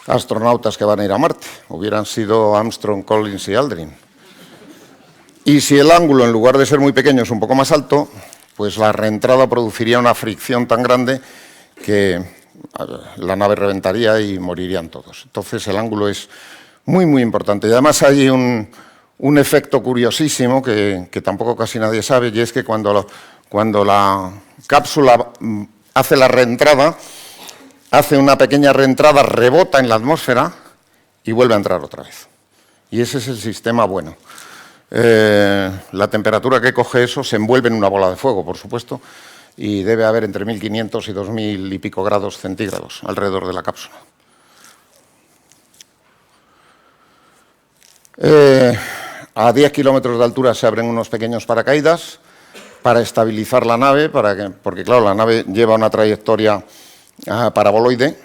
astronautas que van a ir a Marte. Hubieran sido Armstrong, Collins y Aldrin. Y si el ángulo, en lugar de ser muy pequeño, es un poco más alto, pues la reentrada produciría una fricción tan grande que la nave reventaría y morirían todos. Entonces el ángulo es muy, muy importante. Y además hay un efecto curiosísimo que tampoco casi nadie sabe, y es que cuando la cápsula hace la reentrada, hace una pequeña reentrada, rebota en la atmósfera y vuelve a entrar otra vez. Y ese es el sistema bueno. La temperatura que coge eso se envuelve en una bola de fuego, por supuesto, y debe haber entre 1500 y 2000 y pico grados centígrados alrededor de la cápsula. A 10 kilómetros de altura se abren unos pequeños paracaídas para estabilizar la nave, porque claro, la nave lleva una trayectoria paraboloide.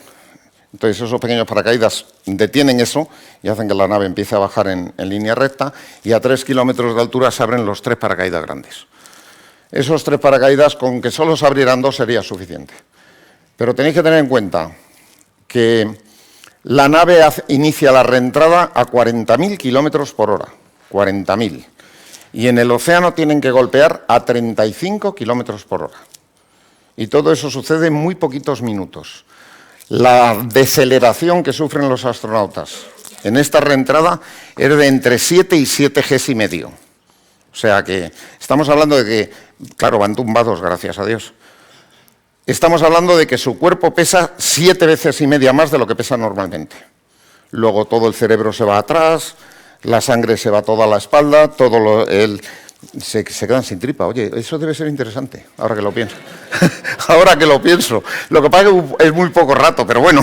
Entonces esos pequeños paracaídas detienen eso y hacen que la nave empiece a bajar en línea recta, y a 3 kilómetros de altura se abren los 3 paracaídas grandes. Esos 3 paracaídas, con que solo se abrieran 2 sería suficiente. Pero tenéis que tener en cuenta que la nave inicia la reentrada a 40.000 kilómetros por hora. 40.000. Y en el océano tienen que golpear a 35 kilómetros por hora. Y todo eso sucede en muy poquitos minutos. La deceleración que sufren los astronautas en esta reentrada es de entre 7 y 7 Gs y medio. O sea que estamos hablando de que, claro, van tumbados, gracias a Dios. Estamos hablando de que su cuerpo pesa 7 veces y media más de lo que pesa normalmente. Luego todo el cerebro se va atrás, la sangre se va toda a la espalda, se quedan sin tripa. Oye, eso debe ser interesante, ahora que lo pienso. Ahora que lo pienso. Lo que pasa es que es muy poco rato, pero bueno.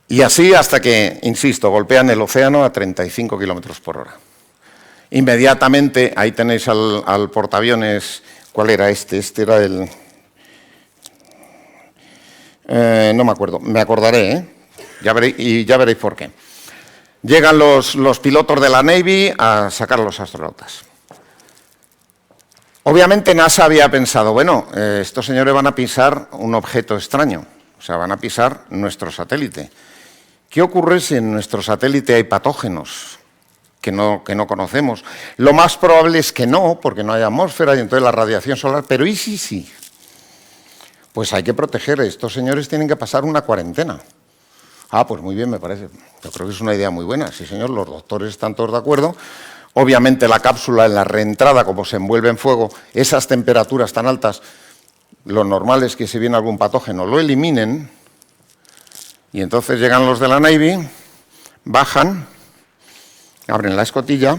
Y así hasta que, insisto, golpean el océano a 35 kilómetros por hora. Inmediatamente, ahí tenéis al portaaviones. ¿Cuál era este? Este era el... no me acuerdo, me acordaré, ¿eh? Ya veréis por qué. Llegan los pilotos de la Navy a sacar a los astronautas. Obviamente NASA había pensado, bueno, estos señores van a pisar un objeto extraño, o sea, van a pisar nuestro satélite. ¿Qué ocurre si en nuestro satélite hay patógenos que no conocemos? Lo más probable es que no, porque no hay atmósfera y entonces la radiación solar, pero ¿y si sí? Pues hay que proteger, estos señores tienen que pasar una cuarentena. Ah, pues muy bien, me parece. Yo creo que es una idea muy buena. Sí, señor, los doctores están todos de acuerdo. Obviamente la cápsula en la reentrada, como se envuelve en fuego, esas temperaturas tan altas, lo normal es que si viene algún patógeno lo eliminen, y entonces llegan los de la Navy, bajan, abren la escotilla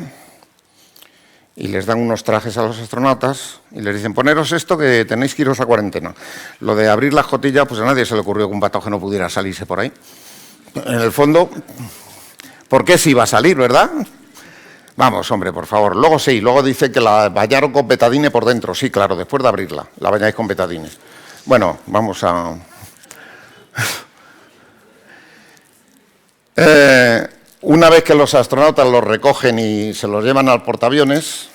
y les dan unos trajes a los astronautas y les dicen, poneros esto que tenéis que iros a cuarentena. Lo de abrir la escotilla, pues a nadie se le ocurrió que un patógeno pudiera salirse por ahí. En el fondo, ¿por qué sí iba a salir, verdad? Vamos, hombre, por favor. Luego sí, luego dice que la bañaron con betadine por dentro. Sí, claro, después de abrirla, la bañáis con betadine. Bueno, vamos a... una vez que los astronautas los recogen y se los llevan al portaaviones,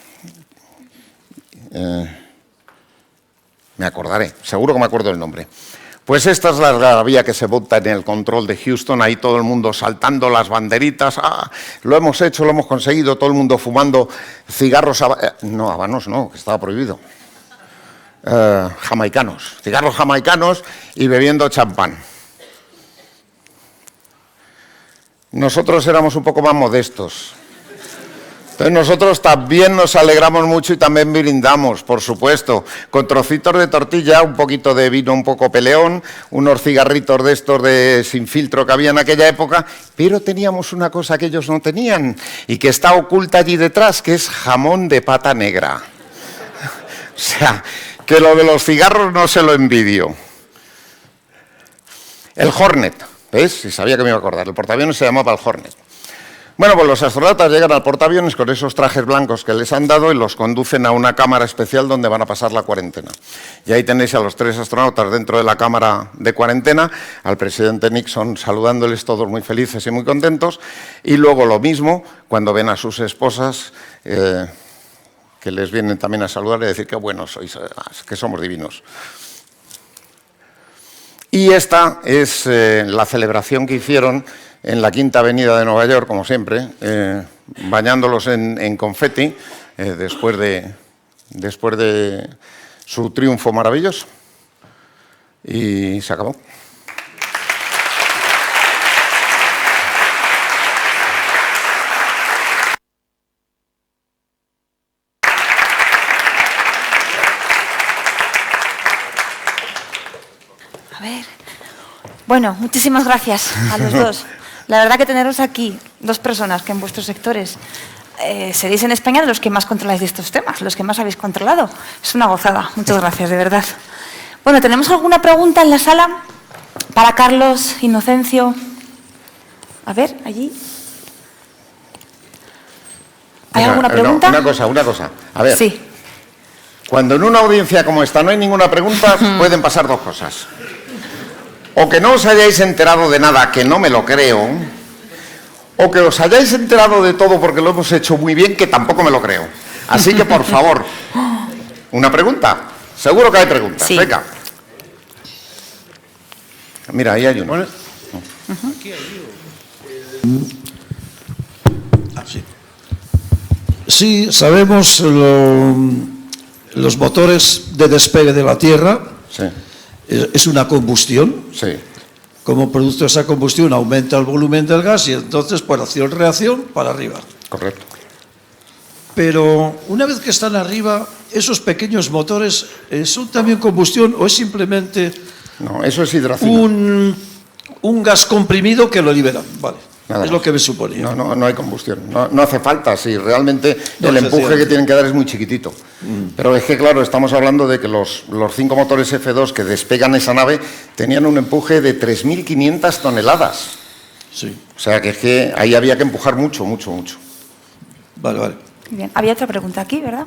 me acordaré, seguro que me acuerdo el nombre. Pues esta es la algarabía que se monta en el control de Houston, ahí todo el mundo saltando las banderitas, lo hemos hecho, lo hemos conseguido, todo el mundo fumando cigarros, no, habanos no, que estaba prohibido, jamaicanos, cigarros jamaicanos y bebiendo champán. Nosotros éramos un poco más modestos. Entonces nosotros también nos alegramos mucho y también brindamos, por supuesto, con trocitos de tortilla, un poquito de vino un poco peleón, unos cigarritos de estos sin filtro que había en aquella época, pero teníamos una cosa que ellos no tenían y que está oculta allí detrás, que es jamón de pata negra. O sea, que lo de los cigarros no se lo envidio. El Hornet, ¿ves? Si sabía que me iba a acordar, el portaaviones se llamaba el Hornet. Bueno, pues los astronautas llegan al portaaviones con esos trajes blancos que les han dado y los conducen a una cámara especial donde van a pasar la cuarentena. Y ahí tenéis a los 3 astronautas dentro de la cámara de cuarentena, al presidente Nixon saludándoles, todos muy felices y muy contentos, y luego lo mismo cuando ven a sus esposas que les vienen también a saludar y decir qué buenos sois, que somos divinos. Y esta es la celebración que hicieron en la Quinta Avenida de Nueva York, como siempre, bañándolos en confeti, después de su triunfo maravilloso. Y se acabó. A ver. Bueno, muchísimas gracias a los dos. La verdad que teneros aquí, 2 personas que en vuestros sectores seréis en España de los que más controláis de estos temas, los que más habéis controlado. Es una gozada. Muchas gracias, de verdad. Bueno, ¿tenemos alguna pregunta en la sala? Para Carlos, Inocencio. A ver, allí. ¿Hay alguna pregunta? No, una cosa. A ver. Sí. Cuando en una audiencia como esta no hay ninguna pregunta, pueden pasar 2 cosas. O que no os hayáis enterado de nada, que no me lo creo, o que os hayáis enterado de todo porque lo hemos hecho muy bien, que tampoco me lo creo. Así que, por favor, una pregunta. Seguro que hay preguntas. Sí. Venga. Mira, ahí hay uno. Bueno, aquí hay uno. Sí. Sí, sabemos los motores de despegue de la Tierra. Sí. Es una combustión. Sí. Como producto de esa combustión aumenta el volumen del gas y entonces por acción-reacción para arriba. Correcto. Pero una vez que están arriba, esos pequeños motores ¿son también combustión o es simplemente No, eso es hidracina. un gas comprimido que lo liberan? Vale. Nada es más. lo que me suponía. No hay combustión. No hace falta, sí. Realmente No, el empuje efectivamente. que tienen que dar es muy chiquitito. Pero es que, claro, estamos hablando de que los 5 motores F2 que despegan esa nave tenían un empuje de 3.500 toneladas. Sí. O sea, que es que ahí había que empujar mucho. Vale, vale. Bien. Había otra pregunta aquí, ¿verdad?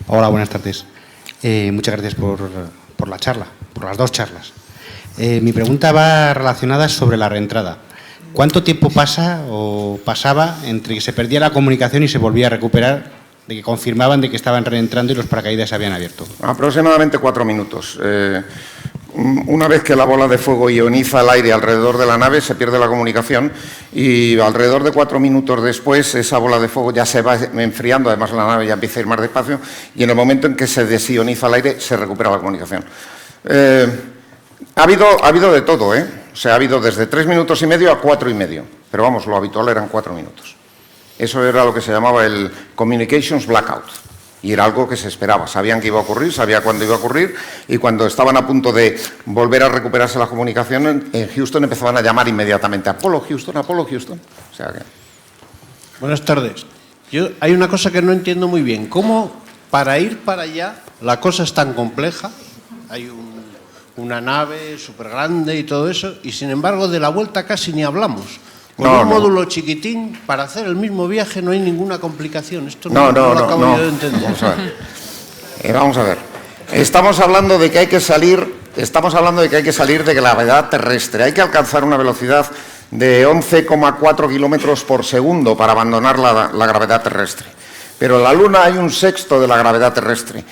Hola, buenas tardes. Muchas gracias por la charla, por las 2 charlas. Mi pregunta va relacionada sobre la reentrada. ¿Cuánto tiempo pasa o pasaba entre que se perdía la comunicación y se volvía a recuperar, de que confirmaban de que estaban reentrando y los paracaídas se habían abierto? Aproximadamente 4 minutos. Una vez que la bola de fuego ioniza el aire alrededor de la nave, se pierde la comunicación y alrededor de 4 minutos después esa bola de fuego ya se va enfriando, además la nave ya empieza a ir más despacio y en el momento en que se desioniza el aire se recupera la comunicación. Ha habido de todo, ¿eh? O sea, ha habido desde 3 minutos y medio a 4 y medio, pero vamos, lo habitual eran 4 minutos. Eso era lo que se llamaba el Communications Blackout. Y era algo que se esperaba, sabían que iba a ocurrir, sabía cuándo iba a ocurrir y cuando estaban a punto de volver a recuperarse la comunicación en Houston empezaban a llamar inmediatamente Apolo Houston. O sea que... Buenas tardes. Hay una cosa que no entiendo muy bien. ¿Cómo para ir para allá la cosa es tan compleja? Hay una nave súper grande y todo eso y sin embargo de la vuelta casi ni hablamos. Con un módulo chiquitín, para hacer el mismo viaje no hay ninguna complicación. Esto no lo acabo yo de entender. Vamos a ver. Estamos hablando de que hay que salir de gravedad terrestre. Hay que alcanzar una velocidad de 11,4 kilómetros por segundo para abandonar la gravedad terrestre. Pero en la Luna hay 1/6 de la gravedad terrestre.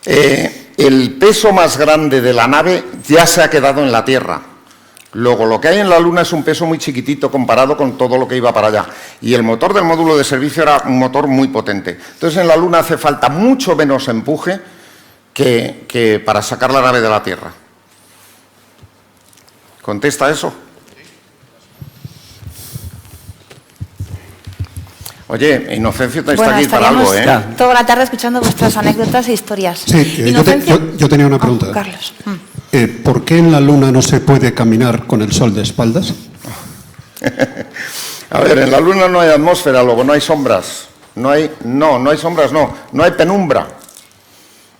El peso más grande de la nave ya se ha quedado en la Tierra. Luego, lo que hay en la Luna es un peso muy chiquitito comparado con todo lo que iba para allá. Y el motor del módulo de servicio era un motor muy potente. Entonces, en la Luna hace falta mucho menos empuje que para sacar la nave de la Tierra. ¿Contesta eso? Oye, Inocencio está aquí para algo, ¿eh? Toda la tarde escuchando vuestras anécdotas e historias. Sí, yo tenía una pregunta. Carlos. ¿Por qué en la Luna no se puede caminar con el sol de espaldas? A ver, en la Luna no hay atmósfera, luego no hay sombras. No hay sombras, no hay penumbra.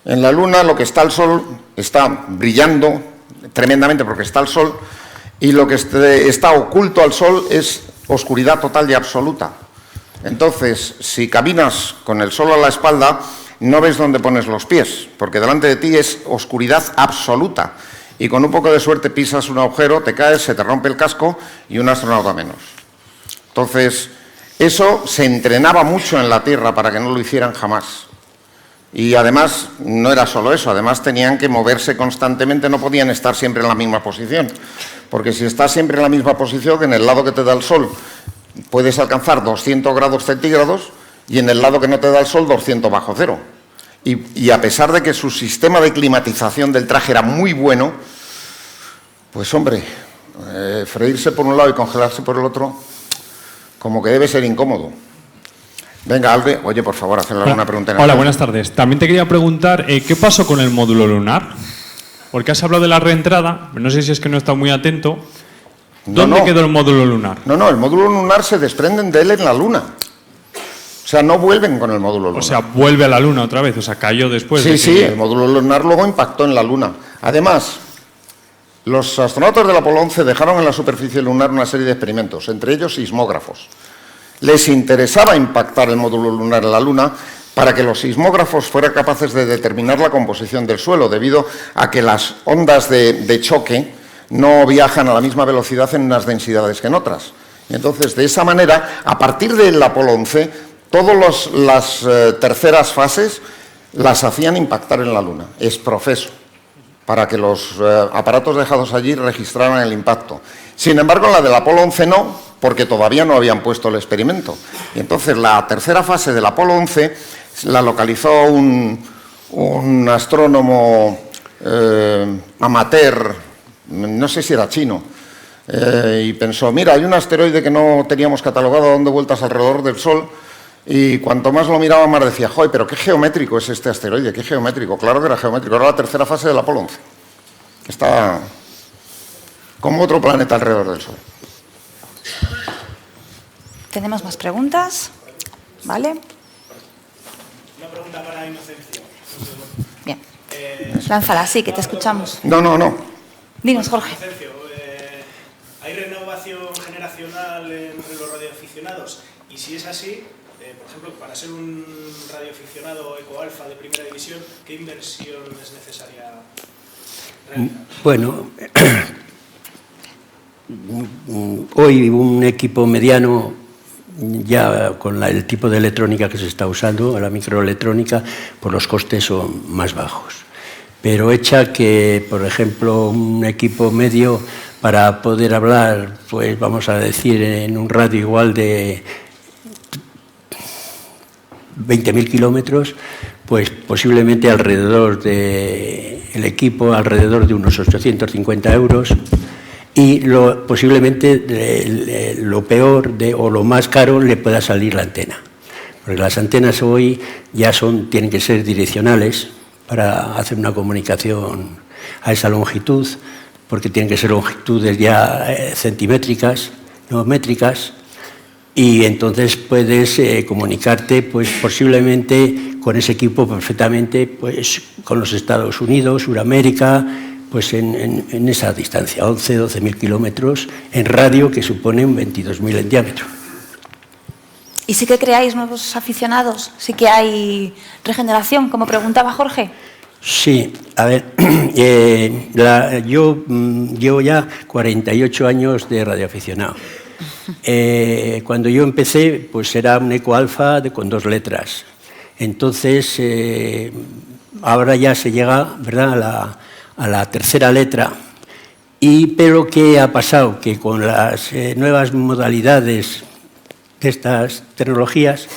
En la Luna lo que está el sol está brillando tremendamente porque está el sol, y lo que está oculto al sol es oscuridad total y absoluta. Entonces, si caminas con el sol a la espalda, no ves dónde pones los pies, porque delante de ti es oscuridad absoluta. Y con un poco de suerte pisas un agujero, te caes, se te rompe el casco y un astronauta menos. Entonces, eso se entrenaba mucho en la Tierra para que no lo hicieran jamás. Y además, no era solo eso, además tenían que moverse constantemente, no podían estar siempre en la misma posición. Porque si estás siempre en la misma posición, en el lado que te da el sol, puedes alcanzar 200 grados centígrados y en el lado que no te da el sol 200 bajo cero. Y a pesar de que su sistema de climatización del traje era muy bueno, pues hombre, freírse por un lado y congelarse por el otro, como que debe ser incómodo. Venga, Albe, oye, por favor, hacerle alguna pregunta. Hola, buenas tardes. También te quería preguntar, ¿qué pasó con el módulo lunar? Porque has hablado de la reentrada, no sé si es que no he estado muy atento. ¿Dónde quedó el módulo lunar? No, el módulo lunar se desprenden de él en la Luna. O sea, no vuelven con el módulo lunar. O sea, vuelve a la Luna otra vez, o sea, cayó después. Sí, el módulo lunar luego impactó en la Luna. Además, los astronautas del Apolo 11 dejaron en la superficie lunar una serie de experimentos, entre ellos sismógrafos. Les interesaba impactar el módulo lunar en la Luna para que los sismógrafos fueran capaces de determinar la composición del suelo, debido a que las ondas de choque no viajan a la misma velocidad en unas densidades que en otras. Y entonces, de esa manera, a partir del Apolo 11, todas las terceras fases las hacían impactar en la Luna, es profeso, para que los aparatos dejados allí registraran el impacto. Sin embargo, en la del Apolo 11 no, porque todavía no habían puesto el experimento. Y entonces la tercera fase del Apolo 11 la localizó un astrónomo amateur, no sé si era chino, y pensó, mira, hay un asteroide que no teníamos catalogado dando vueltas alrededor del Sol, y cuanto más lo miraba, más decía, joder, pero qué geométrico es este asteroide, qué geométrico. Claro que era geométrico, era la tercera fase del Apolo 11. Está como otro planeta alrededor del Sol. ¿Tenemos más preguntas? ¿Vale? Una pregunta para Inocencio. Bien. Lánzala, sí, que te escuchamos. No. Dinos, Jorge. Inocencio, ¿hay renovación generacional entre los radioaficionados? Y si es así, por ejemplo, para ser un radioaficionado ecoalfa de primera división, ¿qué inversión es necesaria realizar? Bueno, hoy un equipo mediano, ya con el tipo de electrónica que se está usando, la microelectrónica, pues los costes son más bajos. Pero hecha que, por ejemplo, un equipo medio para poder hablar, pues vamos a decir, en un radio igual de 20.000 kilómetros, pues posiblemente alrededor el equipo alrededor de unos 850 euros, y posiblemente lo peor o lo más caro le pueda salir la antena, porque las antenas hoy ya tienen que ser direccionales para hacer una comunicación a esa longitud, porque tienen que ser longitudes ya centimétricas, no métricas, y entonces puedes comunicarte pues posiblemente con ese equipo perfectamente pues con los Estados Unidos, Suramérica, pues en esa distancia, 12.000 kilómetros en radio, que suponen 22.000 en diámetro. ¿Y sí que creáis nuevos aficionados? ¿Sí que hay regeneración, como preguntaba Jorge? Sí, a ver, yo llevo ya 48 años de radioaficionado. Cuando yo empecé, pues era un ecoalfa con 2 letras. Entonces, ahora ya se llega, ¿verdad?, a la tercera letra. Pero ¿qué ha pasado? Que con las nuevas modalidades de estas tecnologías,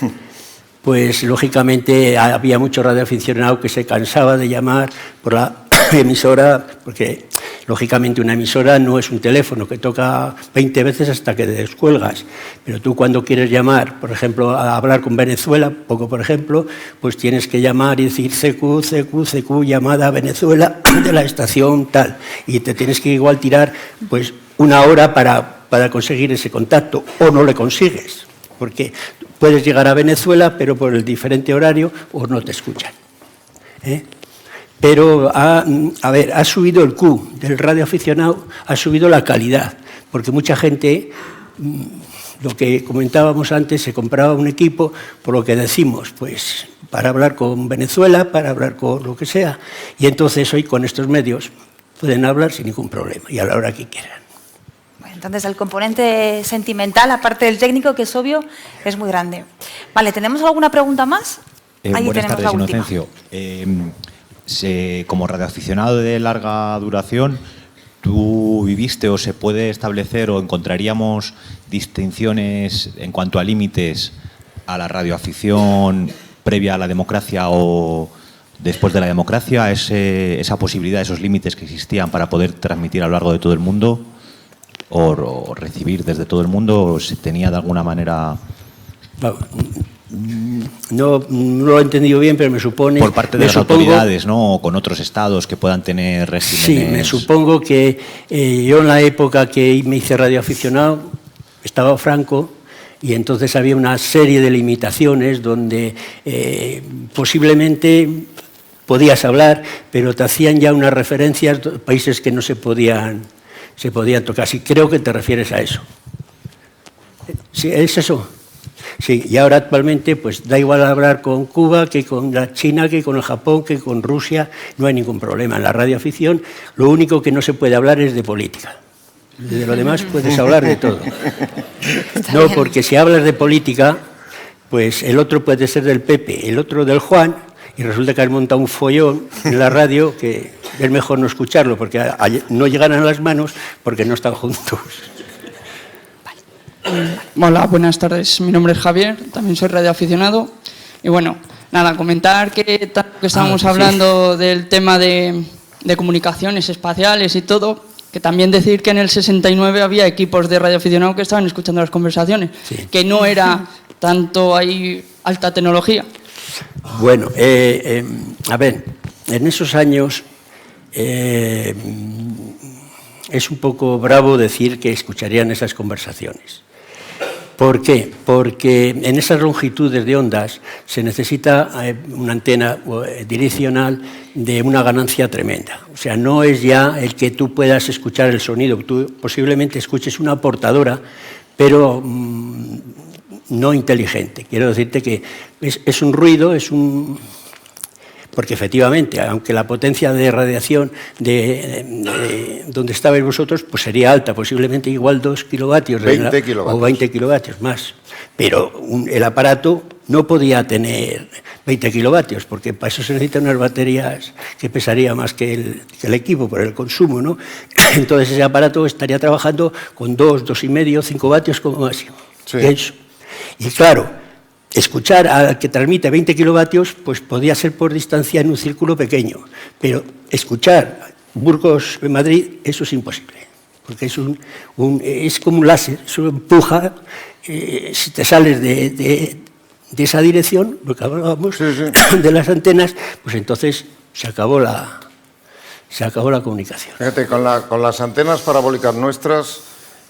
pues lógicamente había mucho radioaficionado que se cansaba de llamar por la emisora, porque lógicamente una emisora no es un teléfono que toca 20 veces hasta que te descuelgas, pero tú cuando quieres llamar, por ejemplo, a hablar con Venezuela, por ejemplo, pues tienes que llamar y decir CQ, llamada a Venezuela de la estación tal, y te tienes que igual tirar pues 1 hora para conseguir ese contacto, o no le consigues, porque puedes llegar a Venezuela, pero por el diferente horario o no te escuchan. Pero ha subido el Q del radioaficionado, ha subido la calidad, porque mucha gente, lo que comentábamos antes, se compraba un equipo, por lo que decimos, pues para hablar con Venezuela, para hablar con lo que sea, y entonces hoy con estos medios pueden hablar sin ningún problema y a la hora que quieran. Bueno, entonces el componente sentimental, aparte del técnico, que es obvio, es muy grande. Vale, ¿tenemos alguna pregunta más? Ahí buenas tenemos tardes, la última. Inocencio. Como radioaficionado de larga duración, ¿tú viviste o se puede establecer o encontraríamos distinciones en cuanto a límites a la radioafición previa a la democracia o después de la democracia? Esa posibilidad, esos límites que existían para poder transmitir a lo largo de todo el mundo o recibir desde todo el mundo, ¿se tenía de alguna manera...? No lo he entendido bien, pero me supone... Por parte de las autoridades, ¿no? O con otros estados que puedan tener regímenes... Sí, me supongo que yo en la época que me hice radioaficionado estaba Franco y entonces había una serie de limitaciones donde posiblemente podías hablar, pero te hacían ya unas referencias de países que no se podían tocar. Sí, creo que te refieres a eso. ¿Sí, es eso? Sí, y ahora actualmente pues da igual hablar con Cuba que con la China, que con el Japón, que con Rusia, no hay ningún problema. En la radioafición lo único que no se puede hablar es de política. De lo demás puedes hablar de todo. No, porque si hablas de política, pues el otro puede ser del Pepe, el otro del Juan, y resulta que has montado un follón en la radio que es mejor no escucharlo, porque no llegan a las manos porque no están juntos. Hola, buenas tardes. Mi nombre es Javier, también soy radioaficionado. Y bueno, nada, comentar que estábamos hablando del tema de comunicaciones espaciales y todo, que también decir que en el 69 había equipos de radioaficionados que estaban escuchando las conversaciones, que no era tanto ahí alta tecnología. Bueno, a ver, en esos años es un poco bravo decir que escucharían esas conversaciones. ¿Por qué? Porque en esas longitudes de ondas se necesita una antena direccional de una ganancia tremenda. O sea, no es ya el que tú puedas escuchar el sonido. Tú posiblemente escuches una portadora, pero no inteligente. Quiero decirte que es un ruido, porque efectivamente, aunque la potencia de radiación de donde estabais vosotros pues sería alta, posiblemente igual 2 kilovatios. 20 kilovatios. O 20 kilovatios más. Pero el aparato no podía tener 20 kilovatios, porque para eso se necesitan unas baterías que pesaría más que el equipo por el consumo, ¿no? Entonces ese aparato estaría trabajando con 2, 2,5, 5 vatios como máximo. Sí. Y claro, escuchar al que transmite 20 kilovatios, pues podía ser por distancia en un círculo pequeño, pero escuchar Burgos en Madrid, eso es imposible, porque es como un láser, eso empuja, si te sales de esa dirección, lo que hablábamos de las antenas, pues entonces se acabó la comunicación. Fíjate, con las antenas parabólicas nuestras,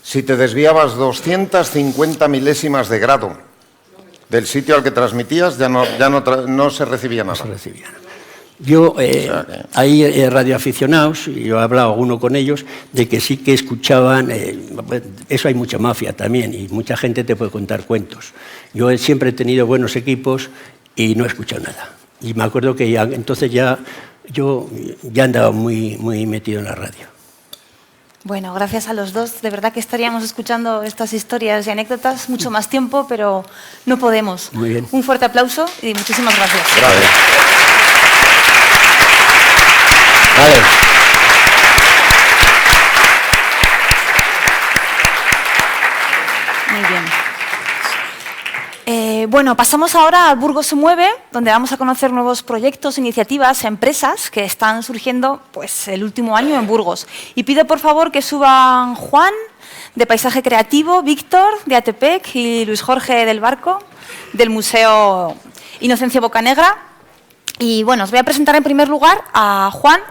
si te desviabas 250 milésimas de grado del sitio al que transmitías, ya no se recibía nada. No se recibía nada. Yo, hay radioaficionados, y yo he hablado alguno con ellos, de que sí que escuchaban, eso hay mucha mafia también, y mucha gente te puede contar cuentos. Yo siempre he tenido buenos equipos y no he escuchado nada. Y me acuerdo que entonces yo andaba muy, muy metido en la radio. Bueno, gracias a los dos. De verdad que estaríamos escuchando estas historias y anécdotas mucho más tiempo, pero no podemos. Muy bien. Un fuerte aplauso y muchísimas gracias. Gracias. Vale. Muy bien. Bueno, pasamos ahora al Burgos se mueve, donde vamos a conocer nuevos proyectos, iniciativas, empresas que están surgiendo pues, el último año en Burgos. Y pido por favor que suban Juan, de Paisaje Creativo, Víctor, de ATPEC, y Luis Jorge del Barco, del Museo Inocencio Bocanegra. Y bueno, os voy a presentar en primer lugar a Juan.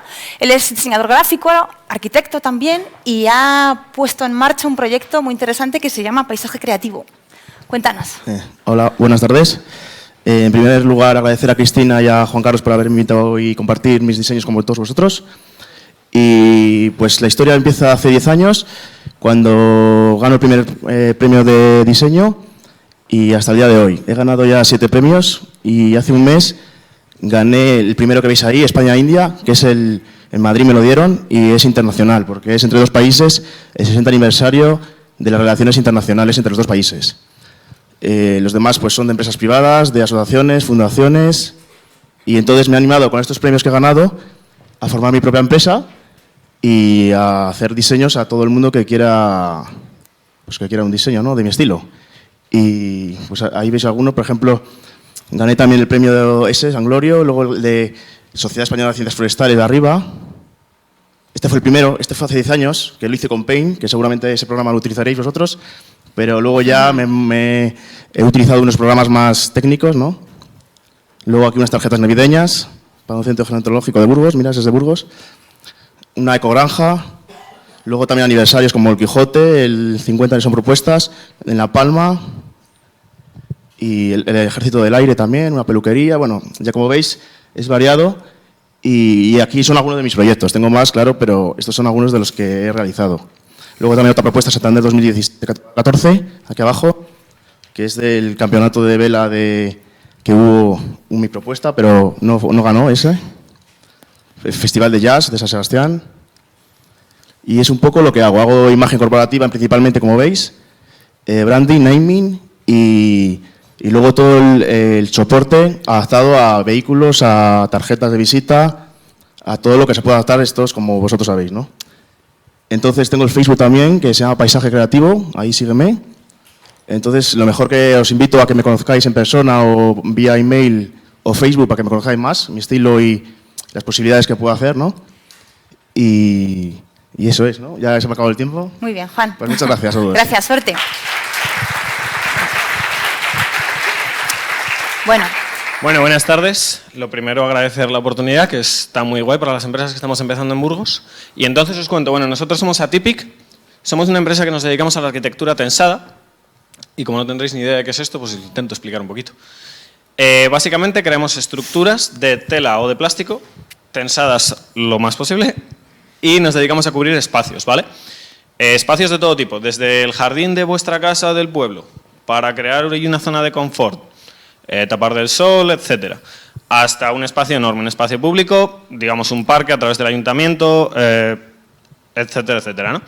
Él es diseñador gráfico, arquitecto también, y ha puesto en marcha un proyecto muy interesante que se llama Paisaje Creativo. Cuéntanos. Hola, buenas tardes. En primer lugar, agradecer a Cristina y a Juan Carlos por haberme invitado y compartir mis diseños con todos vosotros. Y pues la historia empieza hace 10 años, cuando gano el primer premio de diseño, y hasta el día de hoy. He ganado ya 7 premios y hace un mes gané el primero que veis ahí, España-India, que es en Madrid me lo dieron, y es internacional, porque es entre 2 países el 60 aniversario de las relaciones internacionales entre los 2 países. Los demás pues son de empresas privadas, de asociaciones, fundaciones, y entonces me he animado con estos premios que he ganado a formar mi propia empresa y a hacer diseños a todo el mundo que quiera, pues que quiera un diseño, ¿no?, de mi estilo. Y pues ahí veis alguno, por ejemplo, gané también el premio de San Glorio, luego el de Sociedad Española de Ciencias Forestales de arriba. Este fue el primero, este fue hace 10 años, que lo hice con Paint, que seguramente ese programa lo utilizaréis vosotros, pero luego ya me he utilizado unos programas más técnicos, ¿no? Luego aquí unas tarjetas navideñas para un centro gerontológico de Burgos, mira, ese es de Burgos. Una ecogranja, luego también aniversarios como el Quijote, el 50 son propuestas, en La Palma, y el Ejército del Aire también, una peluquería. Bueno, ya como veis, es variado, y aquí son algunos de mis proyectos. Tengo más, claro, pero estos son algunos de los que he realizado. Luego también otra propuesta, Santander 2014, aquí abajo, que es del campeonato de vela que hubo mi propuesta, pero no ganó ese. El Festival de Jazz de San Sebastián. Y es un poco lo que hago. Hago imagen corporativa principalmente, como veis, branding, naming y luego todo el soporte adaptado a vehículos, a tarjetas de visita, a todo lo que se puede adaptar, estos como vosotros sabéis, ¿no? Entonces tengo el Facebook también, que se llama Paisaje Creativo, ahí sígueme. Entonces lo mejor que os invito a que me conozcáis en persona o vía email o Facebook para que me conozcáis más, mi estilo y las posibilidades que puedo hacer, ¿no? Y eso es, ¿no? Ya se me ha acabado el tiempo. Muy bien, Juan. Pues muchas gracias a todos. Gracias, suerte. Bueno, buenas tardes. Lo primero, agradecer la oportunidad, que está muy guay para las empresas que estamos empezando en Burgos. Y entonces os cuento, nosotros somos Atypic, somos una empresa que nos dedicamos a la arquitectura tensada, y como no tendréis ni idea de qué es esto, pues intento explicar un poquito. Básicamente creamos estructuras de tela o de plástico, tensadas lo más posible, y nos dedicamos a cubrir espacios, ¿vale? Espacios de todo tipo, desde el jardín de vuestra casa o del pueblo, para crear una zona de confort, tapar del sol, etcétera, hasta un espacio enorme, un espacio público, digamos un parque a través del ayuntamiento, etcétera, etcétera, ¿no?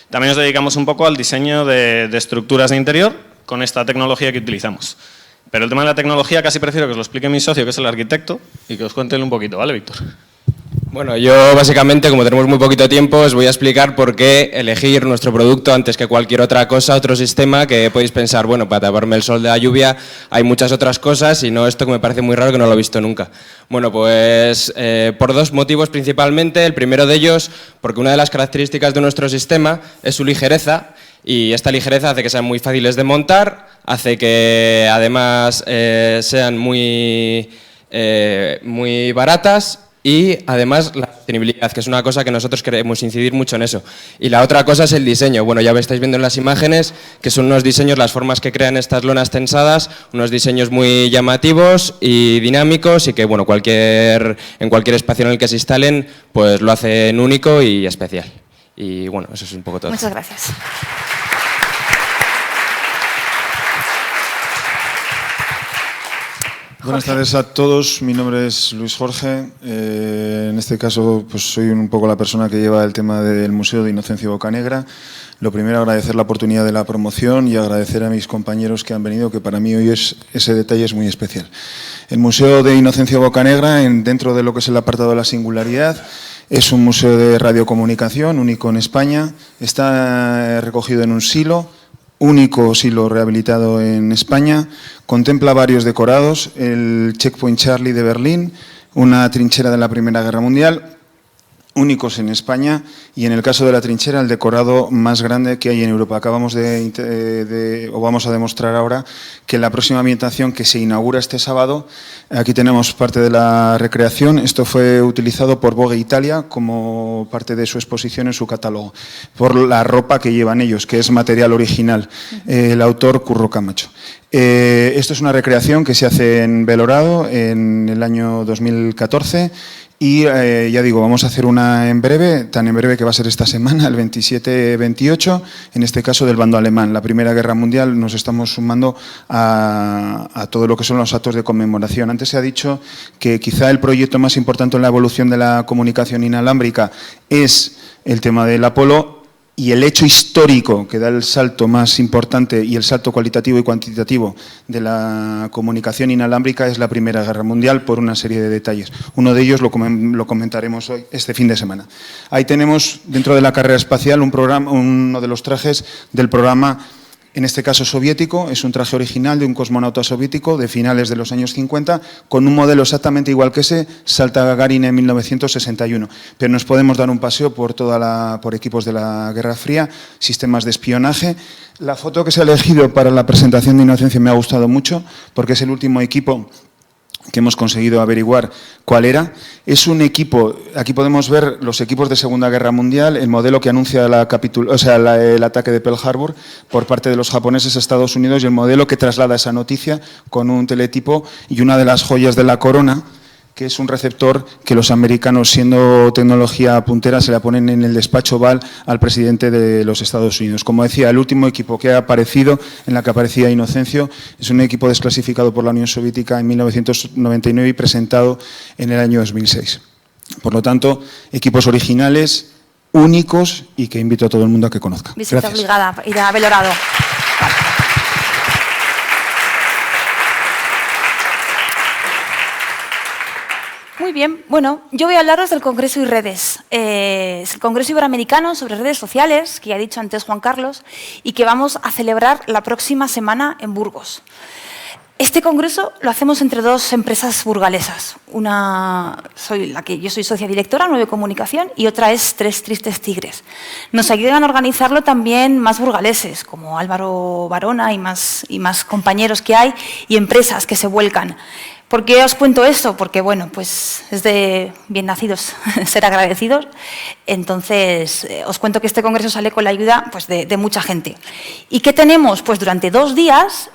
También nos dedicamos un poco al diseño de estructuras de interior con esta tecnología que utilizamos. Pero el tema de la tecnología casi prefiero que os lo explique mi socio, que es el arquitecto, y que os cuente él un poquito, ¿vale, Víctor? Bueno, yo básicamente, como tenemos muy poquito tiempo, os voy a explicar por qué elegir nuestro producto antes que cualquier otra cosa, otro sistema que podéis pensar, bueno, para taparme el sol de la lluvia hay muchas otras cosas y no esto que me parece muy raro que no lo he visto nunca. Bueno, pues por 2 motivos principalmente. El primero de ellos, porque una de las características de nuestro sistema es su ligereza, y esta ligereza hace que sean muy fáciles de montar, hace que además sean muy baratas. Y además la sostenibilidad, que es una cosa que nosotros queremos incidir mucho en eso. Y la otra cosa es el diseño. Bueno, ya estáis viendo en las imágenes que son unos diseños, las formas que crean estas lonas tensadas, unos diseños muy llamativos y dinámicos y que, bueno, en cualquier espacio en el que se instalen, pues lo hacen único y especial. Y bueno, eso es un poco todo. Muchas gracias. Buenas tardes a todos, mi nombre es Luis Jorge, en este caso pues soy un poco la persona que lleva el tema del Museo de Inocencia Bocanegra. Lo primero, agradecer la oportunidad de la promoción y agradecer a mis compañeros que han venido, que para mí hoy ese detalle es muy especial. El Museo de Inocencia Bocanegra, dentro de lo que es el apartado de la singularidad, es un museo de radiocomunicación único en España, está recogido en un silo, único silo rehabilitado en España, contempla varios decorados, el Checkpoint Charlie de Berlín, una trinchera de la Primera Guerra Mundial, únicos en España y en el caso de la trinchera el decorado más grande que hay en Europa. Acabamos o vamos a demostrar ahora que la próxima ambientación que se inaugura este sábado, aquí tenemos parte de la recreación, esto fue utilizado por Vogue Italia como parte de su exposición en su catálogo, por la ropa que llevan ellos, que es material original, el autor Curro Camacho. Esto es una recreación que se hace en Belorado en el año 2014 y ya digo, vamos a hacer una en breve, tan en breve que va a ser esta semana, el 27-28, en este caso del bando alemán. La Primera Guerra Mundial nos estamos sumando a todo lo que son los actos de conmemoración. Antes se ha dicho que quizá el proyecto más importante en la evolución de la comunicación inalámbrica es el tema del Apolo. Y el hecho histórico que da el salto más importante y el salto cualitativo y cuantitativo de la comunicación inalámbrica es la Primera Guerra Mundial por una serie de detalles. Uno de ellos lo comentaremos hoy, este fin de semana. Ahí tenemos, dentro de la carrera espacial, uno de los trajes del programa, en este caso soviético, es un traje original de un cosmonauta soviético de finales de los años 50, con un modelo exactamente igual que ese, salta Gagarin en 1961. Pero nos podemos dar un paseo por equipos de la Guerra Fría, sistemas de espionaje. La foto que se ha elegido para la presentación de Inocencia me ha gustado mucho, porque es el último equipo que hemos conseguido averiguar cuál era. Es un equipo, aquí podemos ver los equipos de Segunda Guerra Mundial, el modelo que anuncia el ataque de Pearl Harbor por parte de los japoneses a Estados Unidos y el modelo que traslada esa noticia con un teletipo y una de las joyas de la corona, que es un receptor que los americanos, siendo tecnología puntera, se la ponen en el despacho Oval al presidente de los Estados Unidos. Como decía, el último equipo que ha aparecido, en la que aparecía Inocencio, es un equipo desclasificado por la Unión Soviética en 1999 y presentado en el año 2006. Por lo tanto, equipos originales, únicos y que invito a todo el mundo a que conozca. Visita Gracias. obligada, ir a Belorado. Muy bien, bueno, yo voy a hablaros del Congreso y Redes. Es el Congreso Iberoamericano sobre redes sociales, que ya ha dicho antes Juan Carlos, y que vamos a celebrar la próxima semana en Burgos. Este congreso lo hacemos entre dos empresas burgalesas. Yo soy socia directora, 9 Comunicación, y otra es Tres Tristes Tigres. Nos ayudan a organizarlo también más burgaleses, como Álvaro Barona y más compañeros que hay, y empresas que se vuelcan. ¿Por qué os cuento esto? Porque, bueno, pues es de bien nacidos ser agradecidos. Entonces, os cuento que este congreso sale con la ayuda pues, de mucha gente. ¿Y qué tenemos? Pues durante 2 días,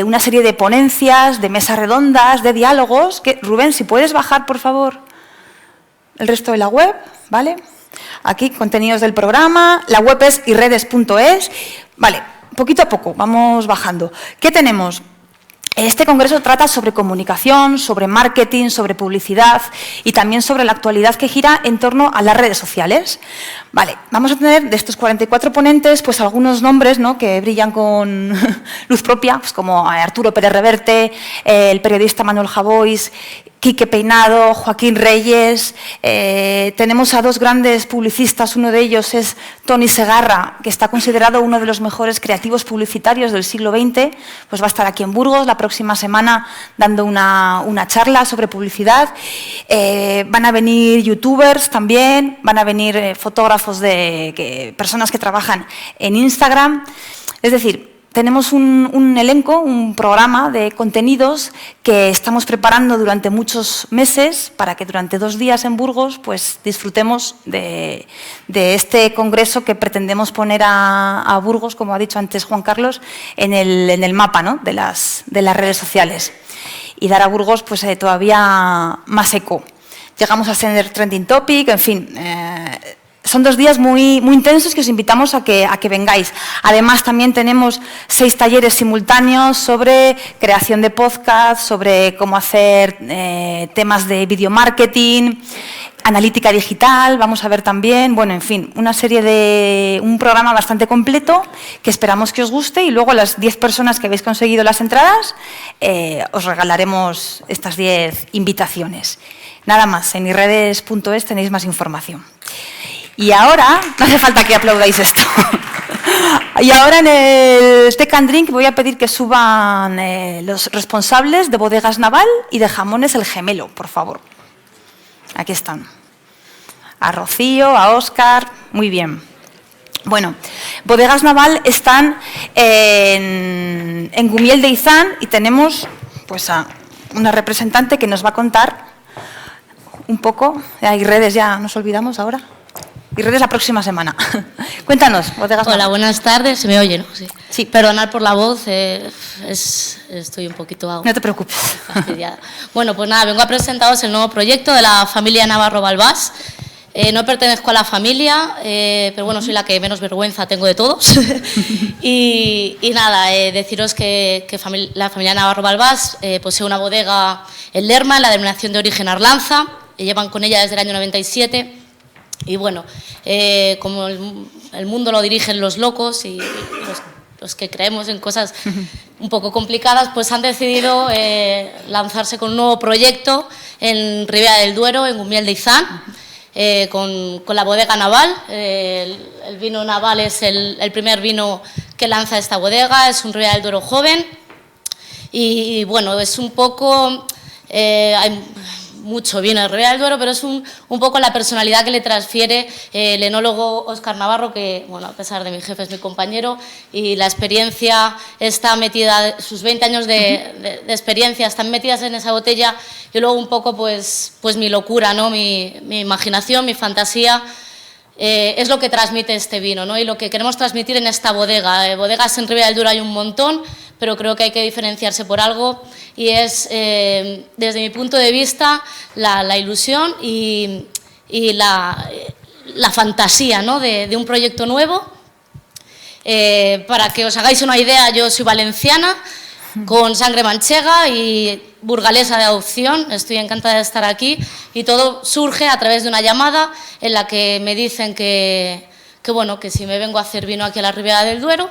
una serie de ponencias, de mesas redondas, de diálogos. Rubén, si puedes bajar, por favor, el resto de la web, ¿vale? Aquí, contenidos del programa. La web es irredes.es. Vale, poquito a poco, vamos bajando. ¿Qué tenemos? Este congreso trata sobre comunicación, sobre marketing, sobre publicidad y también sobre la actualidad que gira en torno a las redes sociales. Vale, vamos a tener de estos 44 ponentes pues algunos nombres, ¿no?, que brillan con luz propia, pues como Arturo Pérez Reverte, el periodista Manuel Javois, Quique Peinado, Joaquín Reyes. Tenemos a 2 grandes publicistas, uno de ellos es Toni Segarra, que está considerado uno de los mejores creativos publicitarios del siglo XX, pues va a estar aquí en Burgos la próxima semana dando una charla sobre publicidad. Van a venir youtubers también, van a venir fotógrafos personas que trabajan en Instagram. Es decir, tenemos un elenco, un programa de contenidos que estamos preparando durante muchos meses para que durante 2 días en Burgos pues, disfrutemos de este congreso que pretendemos poner a Burgos, como ha dicho antes Juan Carlos, en el mapa, ¿no?, de las redes sociales y dar a Burgos pues, todavía más eco. Llegamos a tener trending topic, en fin. Son 2 días muy intensos que os invitamos a que vengáis. Además, también tenemos 6 talleres simultáneos sobre creación de podcast, sobre cómo hacer temas de video marketing, analítica digital, vamos a ver también, bueno, en fin, un programa bastante completo que esperamos que os guste y luego a las 10 personas que habéis conseguido las entradas os regalaremos estas 10 invitaciones. Nada más, en irredes.es tenéis más información. Y ahora, no hace falta que aplaudáis esto, y ahora en el Tech and Drink voy a pedir que suban los responsables de Bodegas Naval y de Jamones El Gemelo, por favor. Aquí están. a Rocío, a Óscar, muy bien. Bueno, Bodegas Naval están en Gumiel de Izán y tenemos pues a una representante que nos va a contar un poco. Y redes ya nos olvidamos ahora. Y redes la próxima semana. Cuéntanos, Bodegas Naval. Hola, buenas tardes. ¿Se me oye, no? Sí. Sí. Perdonad por la voz, estoy un poquito... No te preocupes. Fastidiada. Bueno, pues nada, vengo a presentaros el nuevo proyecto de la familia Navarro Balbás. No pertenezco a la familia, pero bueno, soy la que menos vergüenza tengo de todos. y nada, deciros que la familia Navarro Balbás posee una bodega en Lerma, en la denominación de origen Arlanza. Llevan con ella desde el año 97. Y bueno, como el mundo lo dirigen los locos y los que creemos en cosas un poco complicadas, pues han decidido lanzarse con un nuevo proyecto en Ribera del Duero, en Gumiel de Izán, con la bodega Naval. El vino Naval es el primer vino que lanza esta bodega, es un Ribera del Duero joven y bueno, es un poco... hay mucho vino de Ribera del Duero, pero es un poco la personalidad que le transfiere el enólogo Óscar Navarro, que, bueno, a pesar de mi jefe es mi compañero, y la experiencia está metida, sus 20 años de experiencia están metidas en esa botella, y luego un poco pues mi locura, ¿no? Mi imaginación, mi fantasía, es lo que transmite este vino, ¿no? Y lo que queremos transmitir en esta bodega. Bodegas en Ribera del Duero hay un montón, pero creo que hay que diferenciarse por algo y es, desde mi punto de vista, la ilusión y la fantasía, ¿no? de un proyecto nuevo. Para que os hagáis una idea, yo soy valenciana, con sangre manchega y burgalesa de adopción, estoy encantada de estar aquí y todo surge a través de una llamada en la que me dicen que bueno, que si me vengo a hacer vino aquí a la Ribera del Duero,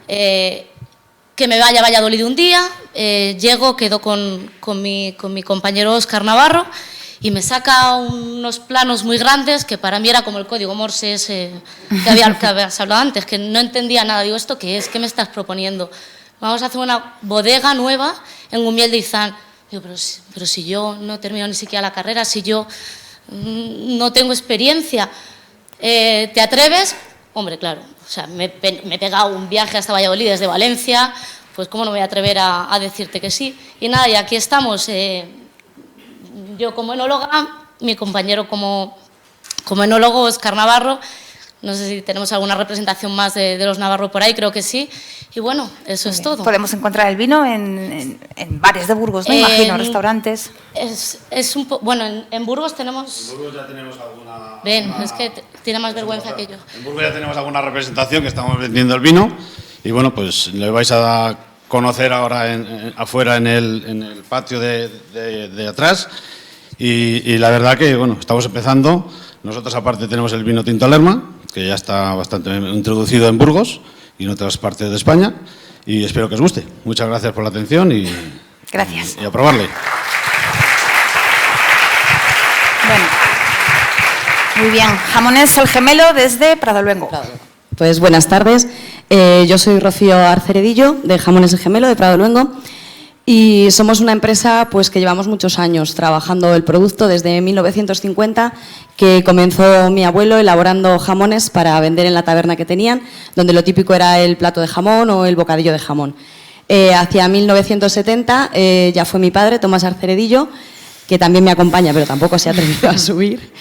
que me vaya a Valladolid un día, llego, quedo con mi compañero Óscar Navarro y me saca unos planos muy grandes que para mí era como el código Morse ese que habías hablado antes, que no entendía nada. Digo, ¿esto qué es? ¿Qué me estás proponiendo? Vamos a hacer una bodega nueva en Gumiel de Izán. Digo, pero si yo no termino ni siquiera la carrera, si yo no tengo experiencia, ¿te atreves? Hombre, claro, o sea, me he pegado un viaje hasta Valladolid desde Valencia, pues cómo no me voy a atrever a decirte que sí. Y nada, y aquí estamos, yo como enóloga, mi compañero como enólogo, Óscar Navarro. No sé si tenemos alguna representación más de los Navarro por ahí, creo que sí. Y bueno, eso es todo. Podemos encontrar el vino en bares de Burgos, ¿no? Imagino, restaurantes. Bueno, en Burgos tenemos... En Burgos ya tenemos alguna... Ven, es que tiene más vergüenza que yo. En Burgos ya tenemos alguna representación que estamos vendiendo el vino y bueno, pues le vais a conocer ahora afuera en el patio de atrás y la verdad que, bueno, estamos empezando. Nosotros aparte tenemos el vino tinto Lerma, que ya está bastante introducido en Burgos y en otras partes de España, y espero que os guste. Muchas gracias por la atención y, gracias. Y a probarle. Bueno, muy bien. Jamones El Gemelo desde Pradoluengo. Pues buenas tardes. Yo soy Rocío Arceredillo, de Jamones El Gemelo, de Pradoluengo. Y somos una empresa pues, que llevamos muchos años trabajando el producto desde 1950, que comenzó mi abuelo elaborando jamones para vender en la taberna que tenían, donde lo típico era el plato de jamón o el bocadillo de jamón. Hacia 1970 ya fue mi padre, Tomás Arceredillo, que también me acompaña, pero tampoco se ha atrevido a subir,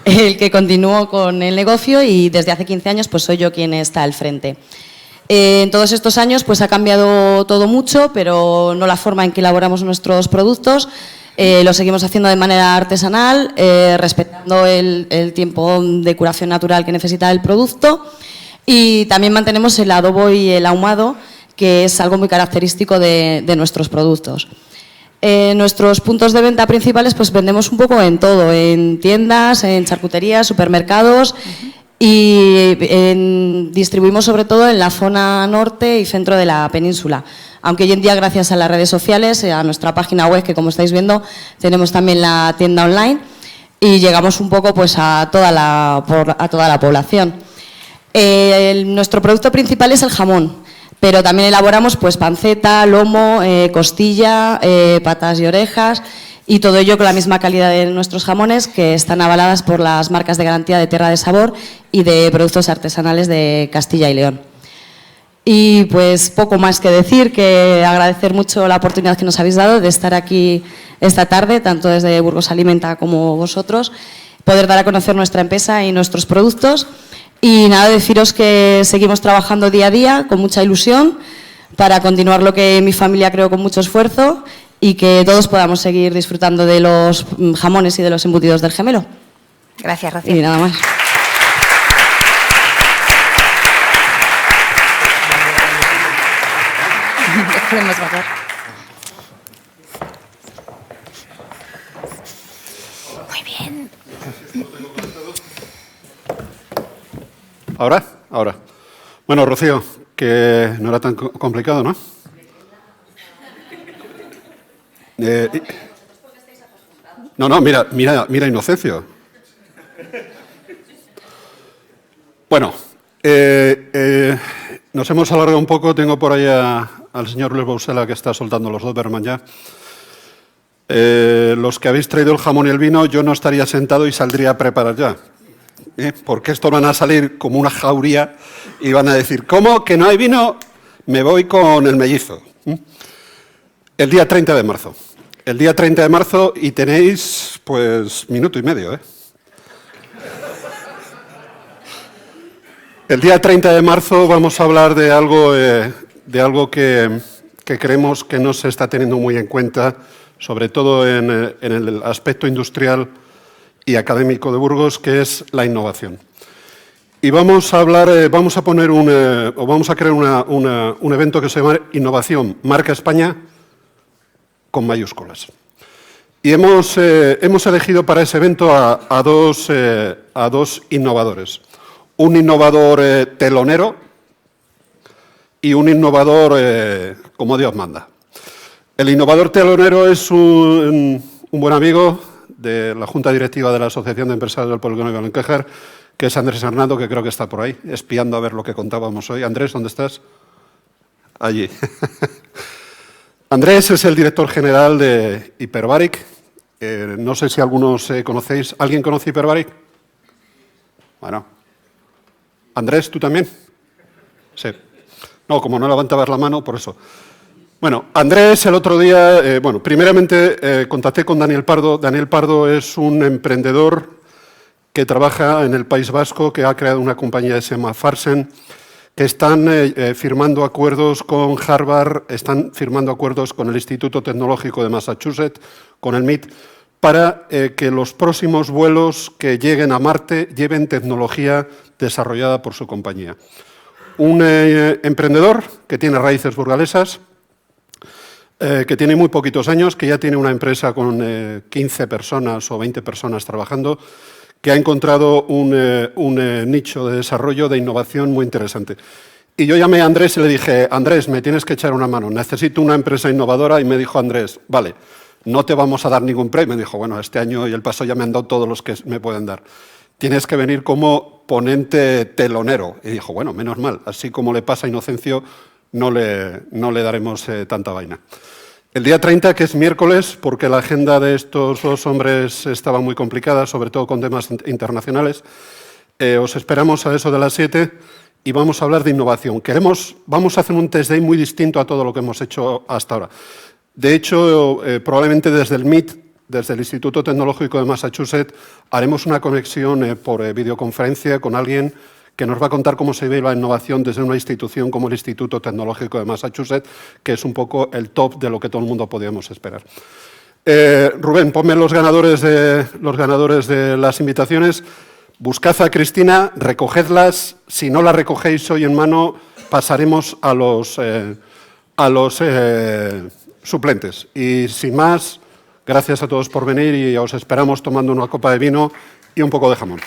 el que continuó con el negocio y desde hace 15 años pues, soy yo quien está al frente. En todos estos años pues, ha cambiado todo mucho, pero no la forma en que elaboramos nuestros productos. Lo seguimos haciendo de manera artesanal, respetando el tiempo de curación natural que necesita el producto. Y también mantenemos el adobo y el ahumado, que es algo muy característico de nuestros productos. Nuestros puntos de venta principales pues, vendemos un poco en todo, en tiendas, en charcuterías, supermercados. Y distribuimos sobre todo en la zona norte y centro de la península. Aunque hoy en día, gracias a las redes sociales, a nuestra página web, que como estáis viendo, tenemos también la tienda online y llegamos un poco pues, a toda la población. Nuestro producto principal es el jamón, pero también elaboramos pues, panceta, lomo, costilla, patas y orejas. y todo ello con la misma calidad de nuestros jamones, que están avaladas por las marcas de garantía de Tierra de Sabor y de productos artesanales de Castilla y León. Y pues poco más que decir, que agradecer mucho la oportunidad que nos habéis dado de estar aquí esta tarde, tanto desde Burgos Alimenta como vosotros, poder dar a conocer nuestra empresa y nuestros productos. Y nada, deciros que seguimos trabajando día a día con mucha ilusión para continuar lo que mi familia creó con mucho esfuerzo y que todos podamos seguir disfrutando de los jamones y de los embutidos del Gemelo. Gracias, Rocío. Y nada más. Podemos bajar. Muy bien. ¿Ahora? Ahora. Bueno, Rocío, que no era tan complicado, ¿no? No, mira Inocencio. Bueno, nos hemos alargado un poco. Tengo por ahí al señor Luis Bousela, que está soltando los Doberman ya. Los que habéis traído el jamón y el vino, yo no estaría sentado y saldría a preparar ya. Porque estos van a salir como una jauría y van a decir, ¿cómo que no hay vino? Me voy con el mellizo. El día 30 de marzo. El día 30 de marzo y tenéis, pues, minuto y medio, El día 30 de marzo vamos a hablar de algo que creemos que no se está teniendo muy en cuenta, sobre todo en el aspecto industrial y académico de Burgos, que es la innovación. Y vamos a hablar, vamos a crear un evento que se llama Innovación Marca España con mayúsculas. Y hemos elegido para ese evento a dos innovadores. Un innovador telonero y un innovador como Dios manda. El innovador telonero es un buen amigo de la Junta Directiva de la Asociación de Empresarios del Polígono de Belenquéjar, que es Andrés Hernando, que creo que está por ahí, espiando a ver lo que contábamos hoy. Andrés, ¿dónde estás? Allí. Andrés es el director general de Hyperbaric. No sé si algunos conocéis. ¿Alguien conoce Hyperbaric? Bueno. Andrés, ¿tú también? Sí. No, como no levantabas la mano, por eso. Bueno, Andrés, el otro día, primeramente contacté con Daniel Pardo. Daniel Pardo es un emprendedor que trabaja en el País Vasco, que ha creado una compañía que se llama Farsen, que están firmando acuerdos con Harvard, están firmando acuerdos con el Instituto Tecnológico de Massachusetts, con el MIT, para que los próximos vuelos que lleguen a Marte lleven tecnología desarrollada por su compañía. Un emprendedor que tiene raíces burgalesas, que tiene muy poquitos años, que ya tiene una empresa con 15 personas o 20 personas trabajando, que ha encontrado un nicho de desarrollo, de innovación muy interesante. Y yo llamé a Andrés y le dije, Andrés, me tienes que echar una mano, necesito una empresa innovadora. Y me dijo Andrés, vale, no te vamos a dar ningún premio. Me dijo, bueno, este año y el paso ya me han dado todos los que me pueden dar. Tienes que venir como ponente telonero. Y dijo, bueno, menos mal, así como le pasa a Inocencio, no le daremos tanta vaina. El día 30, que es miércoles, porque la agenda de estos dos hombres estaba muy complicada, sobre todo con temas internacionales, os esperamos a eso de las 7 y vamos a hablar de innovación. Vamos a hacer un test day muy distinto a todo lo que hemos hecho hasta ahora. De hecho, probablemente desde el MIT, desde el Instituto Tecnológico de Massachusetts, haremos una conexión por videoconferencia con alguien que nos va a contar cómo se ve la innovación desde una institución como el Instituto Tecnológico de Massachusetts, que es un poco el top de lo que todo el mundo podíamos esperar. Rubén, ponme los ganadores de las invitaciones. Buscad a Cristina, recogedlas. Si no las recogéis hoy en mano, pasaremos a los suplentes. Y sin más, gracias a todos por venir y os esperamos tomando una copa de vino y un poco de jamón.